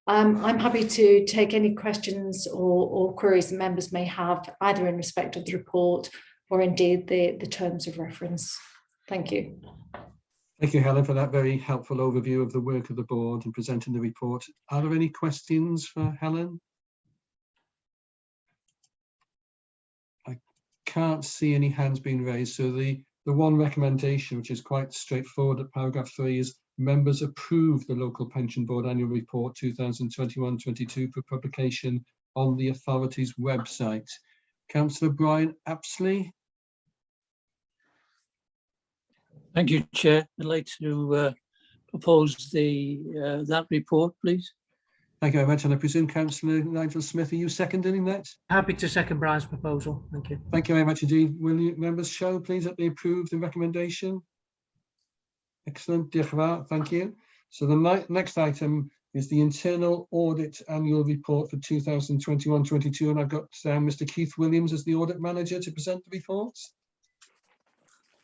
I'm happy to take any questions or queries that members may have, either in respect of the report or indeed the terms of reference. Thank you. Thank you, Helen, for that very helpful overview of the work of the board and presenting the report. Are there any questions for Helen? I can't see any hands being raised. So the one recommendation, which is quite straightforward at paragraph 3, is members approve the Local Pension Board Annual Report 2021-22 for publication on the authority's website. Councillor Brian Apsley. Thank you, Chair. I'd like to propose that report, please. Thank you very much. And I presume Councillor Nigel Smith, are you seconding that? Happy to second Brian's proposal. Thank you. Thank you very much indeed. Will you members show, please, that they approve the recommendation? Excellent. Diolch yn fawr. Thank you. So the next item is the Internal Audit Annual Report for 2021-22, and I've got Mr. Keith Williams as the Audit Manager to present the report.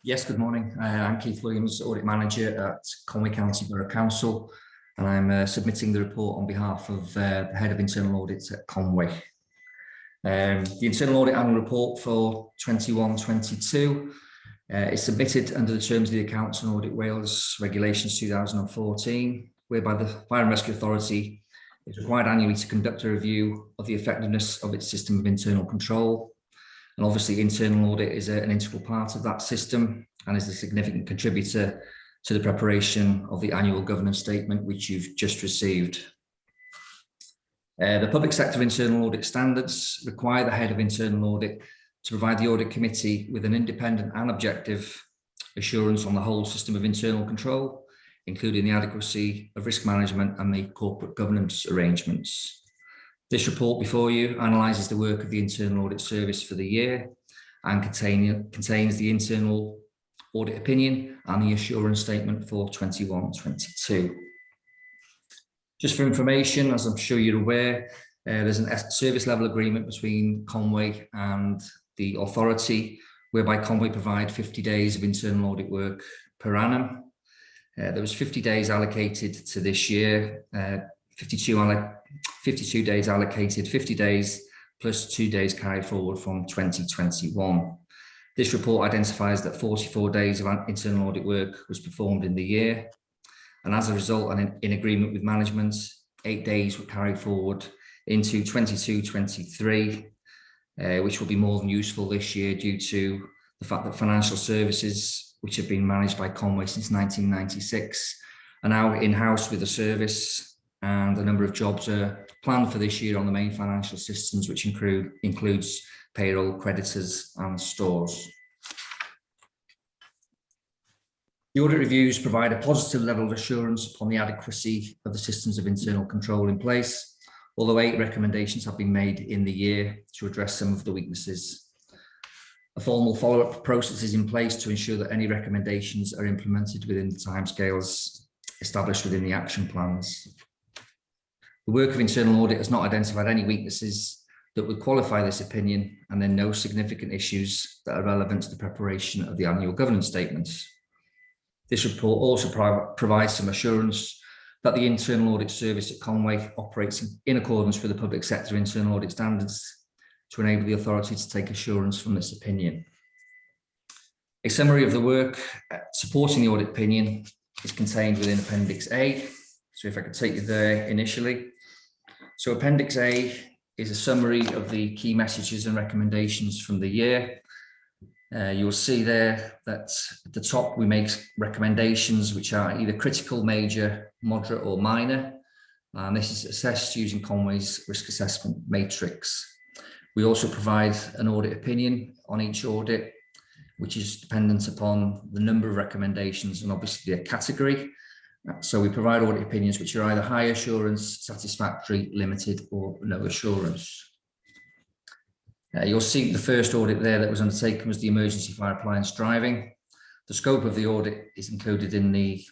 Yes, good morning. I'm Keith Williams, Audit Manager at Conwy County Borough Council, and I'm submitting the report on behalf of the Head of Internal Audits at Conwy. The Internal Audit Annual Report for 21-22 is submitted under the terms of the Accounts and Audit Wales Regulations 2014, whereby the Fire and Rescue Authority is required annually to conduct a review of the effectiveness of its system of internal control. And obviously internal audit is an integral part of that system and is a significant contributor to the preparation of the annual governance statement, which you've just received. The public sector internal audit standards require the head of internal audit to provide the audit committee with an independent and objective assurance on the whole system of internal control, including the adequacy of risk management and the corporate governance arrangements. This report before you analyses the work of the Internal Audit Service for the year and contains the internal audit opinion and the assurance statement for 21-22. Just for information, as I'm sure you're aware, there's a service level agreement between Conwy and the authority, whereby Conwy provide 50 days of internal audit work per annum. There was 50 days allocated to this year, 52 days allocated, 50 days plus 2 days carried forward from 2021. This report identifies that 44 days of internal audit work was performed in the year. And as a result, and in agreement with management, 8 days were carried forward into 22-23, which will be more than useful this year due to the fact that financial services, which have been managed by Conwy since 1996, are now in-house with the service, and a number of jobs are planned for this year on the main financial systems, which includes payroll, creditors and stores. The audit reviews provide a positive level of assurance upon the adequacy of the systems of internal control in place, although 8 recommendations have been made in the year to address some of the weaknesses A formal follow-up process is in place to ensure that any recommendations are implemented within the timescales established within the action plans. The work of internal audit has not identified any weaknesses that would qualify this opinion, and then no significant issues that are relevant to the preparation of the annual governance statements. This report also provides some assurance that the internal audit service at Conway operates in accordance with the public sector internal audit standards to enable the authority to take assurance from this opinion. A summary of the work supporting the audit opinion is contained within Appendix A. So if I could take you there initially. So Appendix A is a summary of the key messages and recommendations from the year. You'll see there that at the top we make recommendations which are either critical, major, moderate or minor. And this is assessed using Conway's risk assessment matrix. We also provide an audit opinion on each audit, which is dependent upon the number of recommendations and obviously a category. So we provide audit opinions which are either high assurance, satisfactory, limited or no assurance. You'll see the first audit there that was undertaken was the emergency fire appliance driving. The scope of the audit is included in the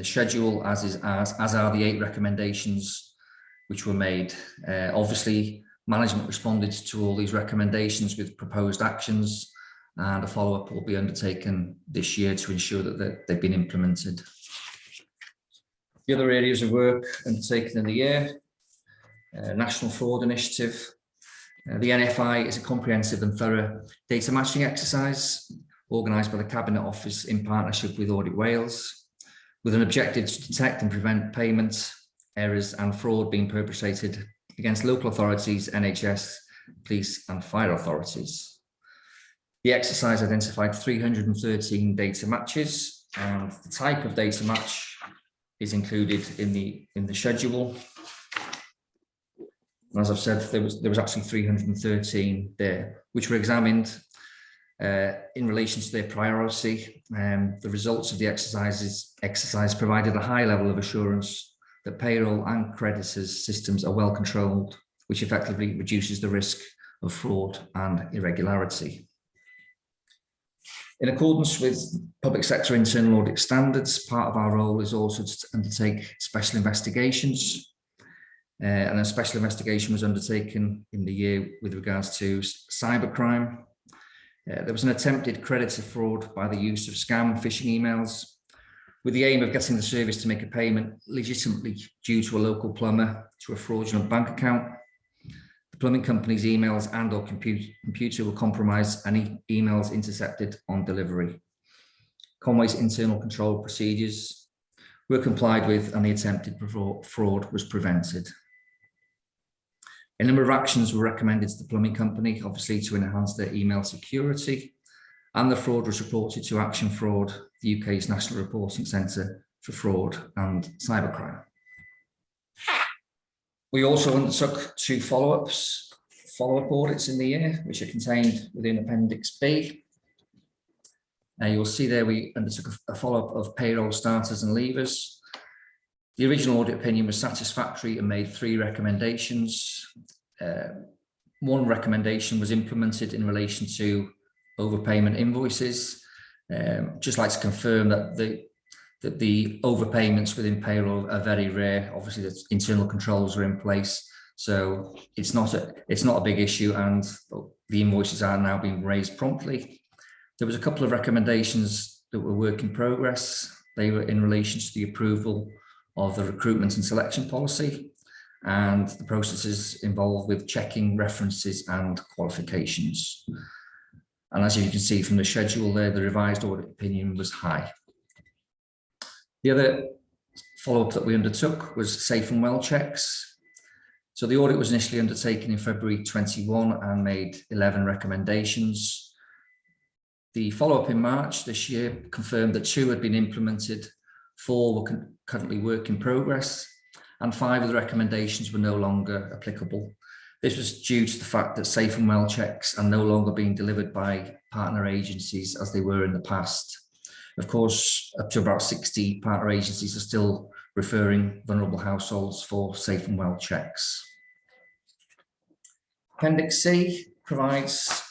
schedule, as are the 8 recommendations which were made. Obviously, management responded to all these recommendations with proposed actions, and a follow-up will be undertaken this year to ensure that they've been implemented. The other areas of work undertaken in the year, National Fraud Initiative. The NFI is a comprehensive and thorough data matching exercise organised by the Cabinet Office in partnership with Audit Wales, with an objective to detect and prevent payment errors and fraud being perpetrated against local authorities, NHS, police and fire authorities. The exercise identified 313 data matches, and the type of data match is included in the schedule. And as I've said, there was actually 313 there, which were examined in relation to their priority. The results of the exercise provided a high level of assurance that payroll and creditors systems are well controlled, which effectively reduces the risk of fraud and irregularity. In accordance with public sector internal audit standards, part of our role is also to undertake special investigations. And a special investigation was undertaken in the year with regards to cybercrime. There was an attempted creditor fraud by the use of scam phishing emails, with the aim of getting the service to make a payment legitimately due to a local plumber to a fraudulent bank account. The plumbing company's emails and or computer were compromised and emails intercepted on delivery. Conway's internal control procedures were complied with and the attempted fraud was prevented. A number of actions were recommended to the plumbing company, obviously to enhance their email security, and the fraud was reported to Action Fraud, the UK's National Reporting Centre for Fraud and Cybercrime. We also undertook 2 follow-up audits in the year, which are contained within Appendix B. You'll see there we undertook a follow-up of payroll starters and leavers. The original audit opinion was satisfactory and made 3 recommendations. 1 recommendation was implemented in relation to overpayment invoices. Just like to confirm that the overpayments within payroll are very rare. Obviously, the internal controls are in place, so it's not a big issue, and the invoices are now being raised promptly. There was a couple of recommendations that were work in progress. They were in relation to the approval of the recruitment and selection policy and the processes involved with checking references and qualifications. And as you can see from the schedule there, the revised audit opinion was high. The other follow-up that we undertook was safe and well checks. So the audit was initially undertaken in February 21 and made 11 recommendations. The follow-up in March this year confirmed that 2 had been implemented, 4 were currently work in progress, and 5 of the recommendations were no longer applicable. This was due to the fact that safe and well checks are no longer being delivered by partner agencies as they were in the past. Of course, up to about 60 partner agencies are still referring vulnerable households for safe and well checks. Appendix C provides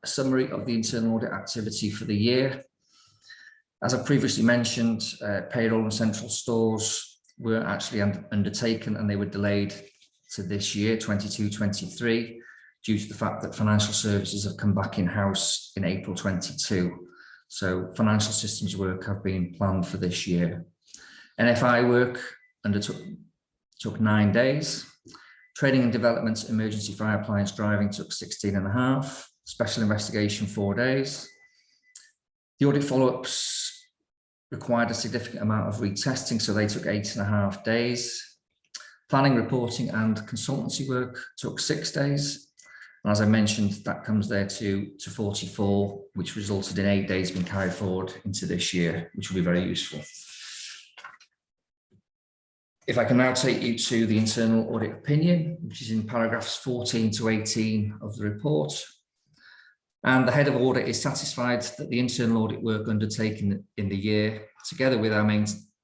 a summary of the internal audit activity for the year. As I previously mentioned, payroll and central stores were actually undertaken, and they were delayed to this year, 22-23, due to the fact that financial services have come back in-house in April 22. So financial systems work have been planned for this year. NFI work took 9 days. Training and development, emergency fire appliance driving took 16.5. Special investigation, 4 days. The audit follow-ups required a significant amount of retesting, so they took 8.5 days. Planning, reporting and consultancy work took 6 days. And as I mentioned, that comes there to 44, which resulted in 8 days being carried forward into this year, which will be very useful. If I can now take you to the internal audit opinion, which is in paragraphs 14 to 18 of the report. And the head of audit is satisfied that the internal audit work undertaken in the year, together with our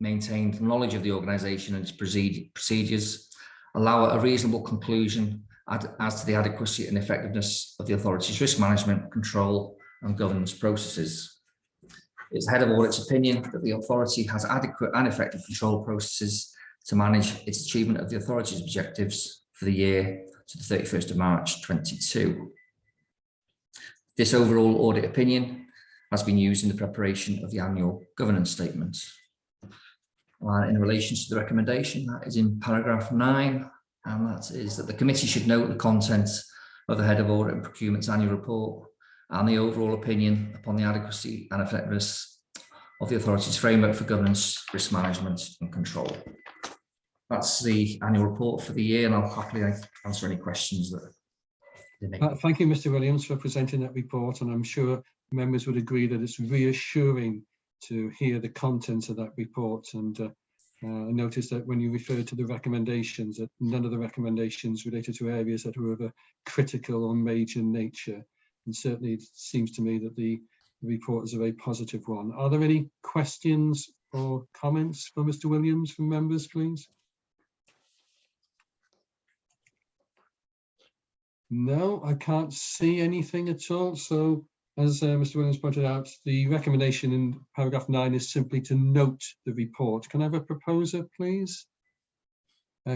maintained knowledge of the organisation and its procedures, allow a reasonable conclusion as to the adequacy and effectiveness of the authority's risk management, control and governance processes. It's the head of audit's opinion that the authority has adequate and effective control processes to manage its achievement of the authority's objectives for the year to the 31st of March 22. This overall audit opinion has been used in the preparation of the annual governance statement. In relation to the recommendation, that is in paragraph 9, and that is that the committee should note the contents of the head of audit and procurement's annual report and the overall opinion upon the adequacy and effectiveness of the authority's framework for governance, risk management and control. That's the annual report for the year, and I'll happily answer any questions that they may have. Thank you, Mr. Williams, for presenting that report, and I'm sure members would agree that it's reassuring to hear the contents of that report. And I noticed that when you referred to the recommendations, that none of the recommendations related to areas that were of a critical or major nature. And certainly it seems to me that the report is a very positive one. Are there any questions or comments for Mr. Williams from members, please? No, I can't see anything at all. So as Mr. Williams pointed out, the recommendation in paragraph 9 is simply to note the report. Can I have a proposer, please?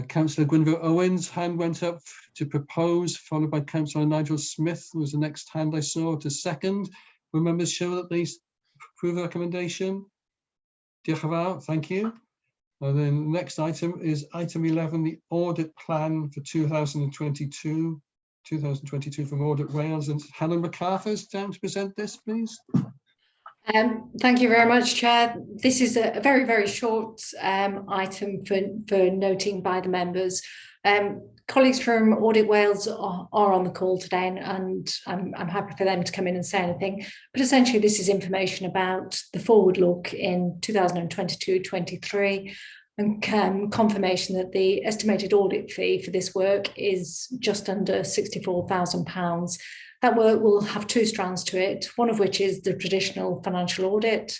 Councillor Gwynfor Owens' hand went up to propose, followed by Councillor Nigel Smith, who was the next hand I saw to second. Will members show that they approve the recommendation? Diolch yn fawr, thank you. And then the next item is item 11, the audit plan for 2022 from Audit Wales, and Helen MacArthur's down to present this, please. Thank you very much, Chair. This is a very, very short item for noting by the members. Colleagues from Audit Wales are on the call today, and I'm happy for them to come in and say anything. But essentially, this is information about the forward look in 2022-23, and confirmation that the estimated audit fee for this work is just under £64,000. That work will have 2 strands to it, one of which is the traditional financial audit.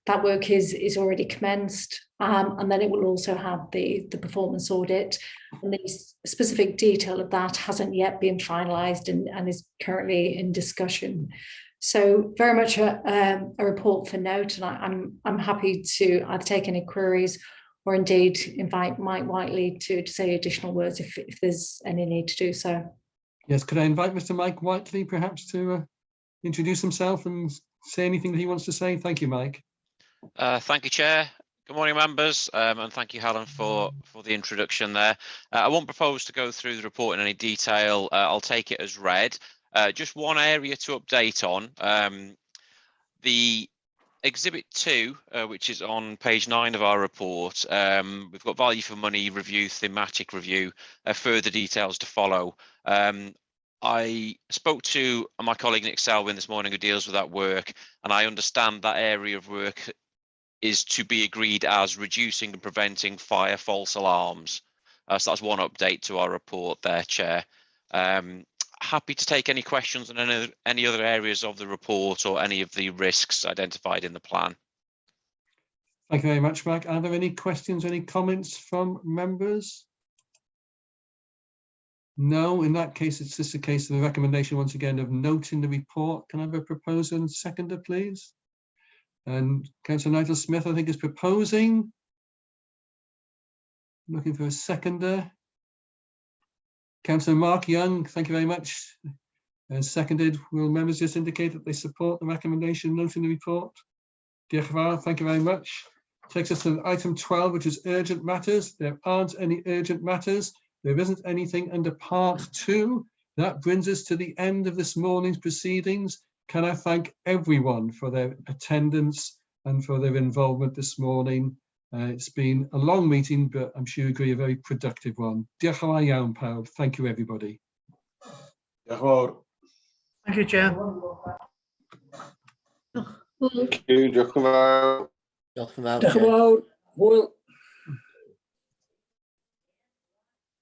That work is already commenced, and then it will also have the performance audit. And the specific detail of that hasn't yet been finalised and is currently in discussion. So very much a report for note, and I'm happy to either take any queries or indeed invite Mike Whiteley to say additional words if there's any need to do so. Yes, could I invite Mr. Mike Whiteley perhaps to introduce himself and say anything that he wants to say? Thank you, Mike. Thank you, Chair. Good morning, members, and thank you, Helen, for the introduction there. I won't propose to go through the report in any detail. I'll take it as read. Just one area to update on. The Exhibit 2, which is on page 9 of our report, we've got value for money review, thematic review, further details to follow. I spoke to my colleague Nick Selwyn this morning, who deals with that work, and I understand that area of work is to be agreed as reducing and preventing fire false alarms. So that's one update to our report there, Chair. Happy to take any questions on any other areas of the report or any of the risks identified in the plan. Thank you very much, Mike. Are there any questions, any comments from members? No, in that case, it's just a case of the recommendation once again of noting the report. Can I have a proposer and seconder, please? And Councillor Nigel Smith, I think, is proposing. Looking for a seconder. Councillor Mark Young, thank you very much. Seconded. Will members just indicate that they support the recommendation noting the report? Diolch yn fawr, thank you very much. Takes us to item 12, which is urgent matters. There aren't any urgent matters. There isn't anything under part 2. That brings us to the end of this morning's proceedings. Can I thank everyone for their attendance and for their involvement this morning? It's been a long meeting, but I'm sure you agree, a very productive one. Diolch yn fawr iawn pawb. Thank you, everybody. Diolch yn fawr. Thank you, Chair. Diolch yn fawr. Diolch yn fawr. Diolch yn fawr. Hwyl.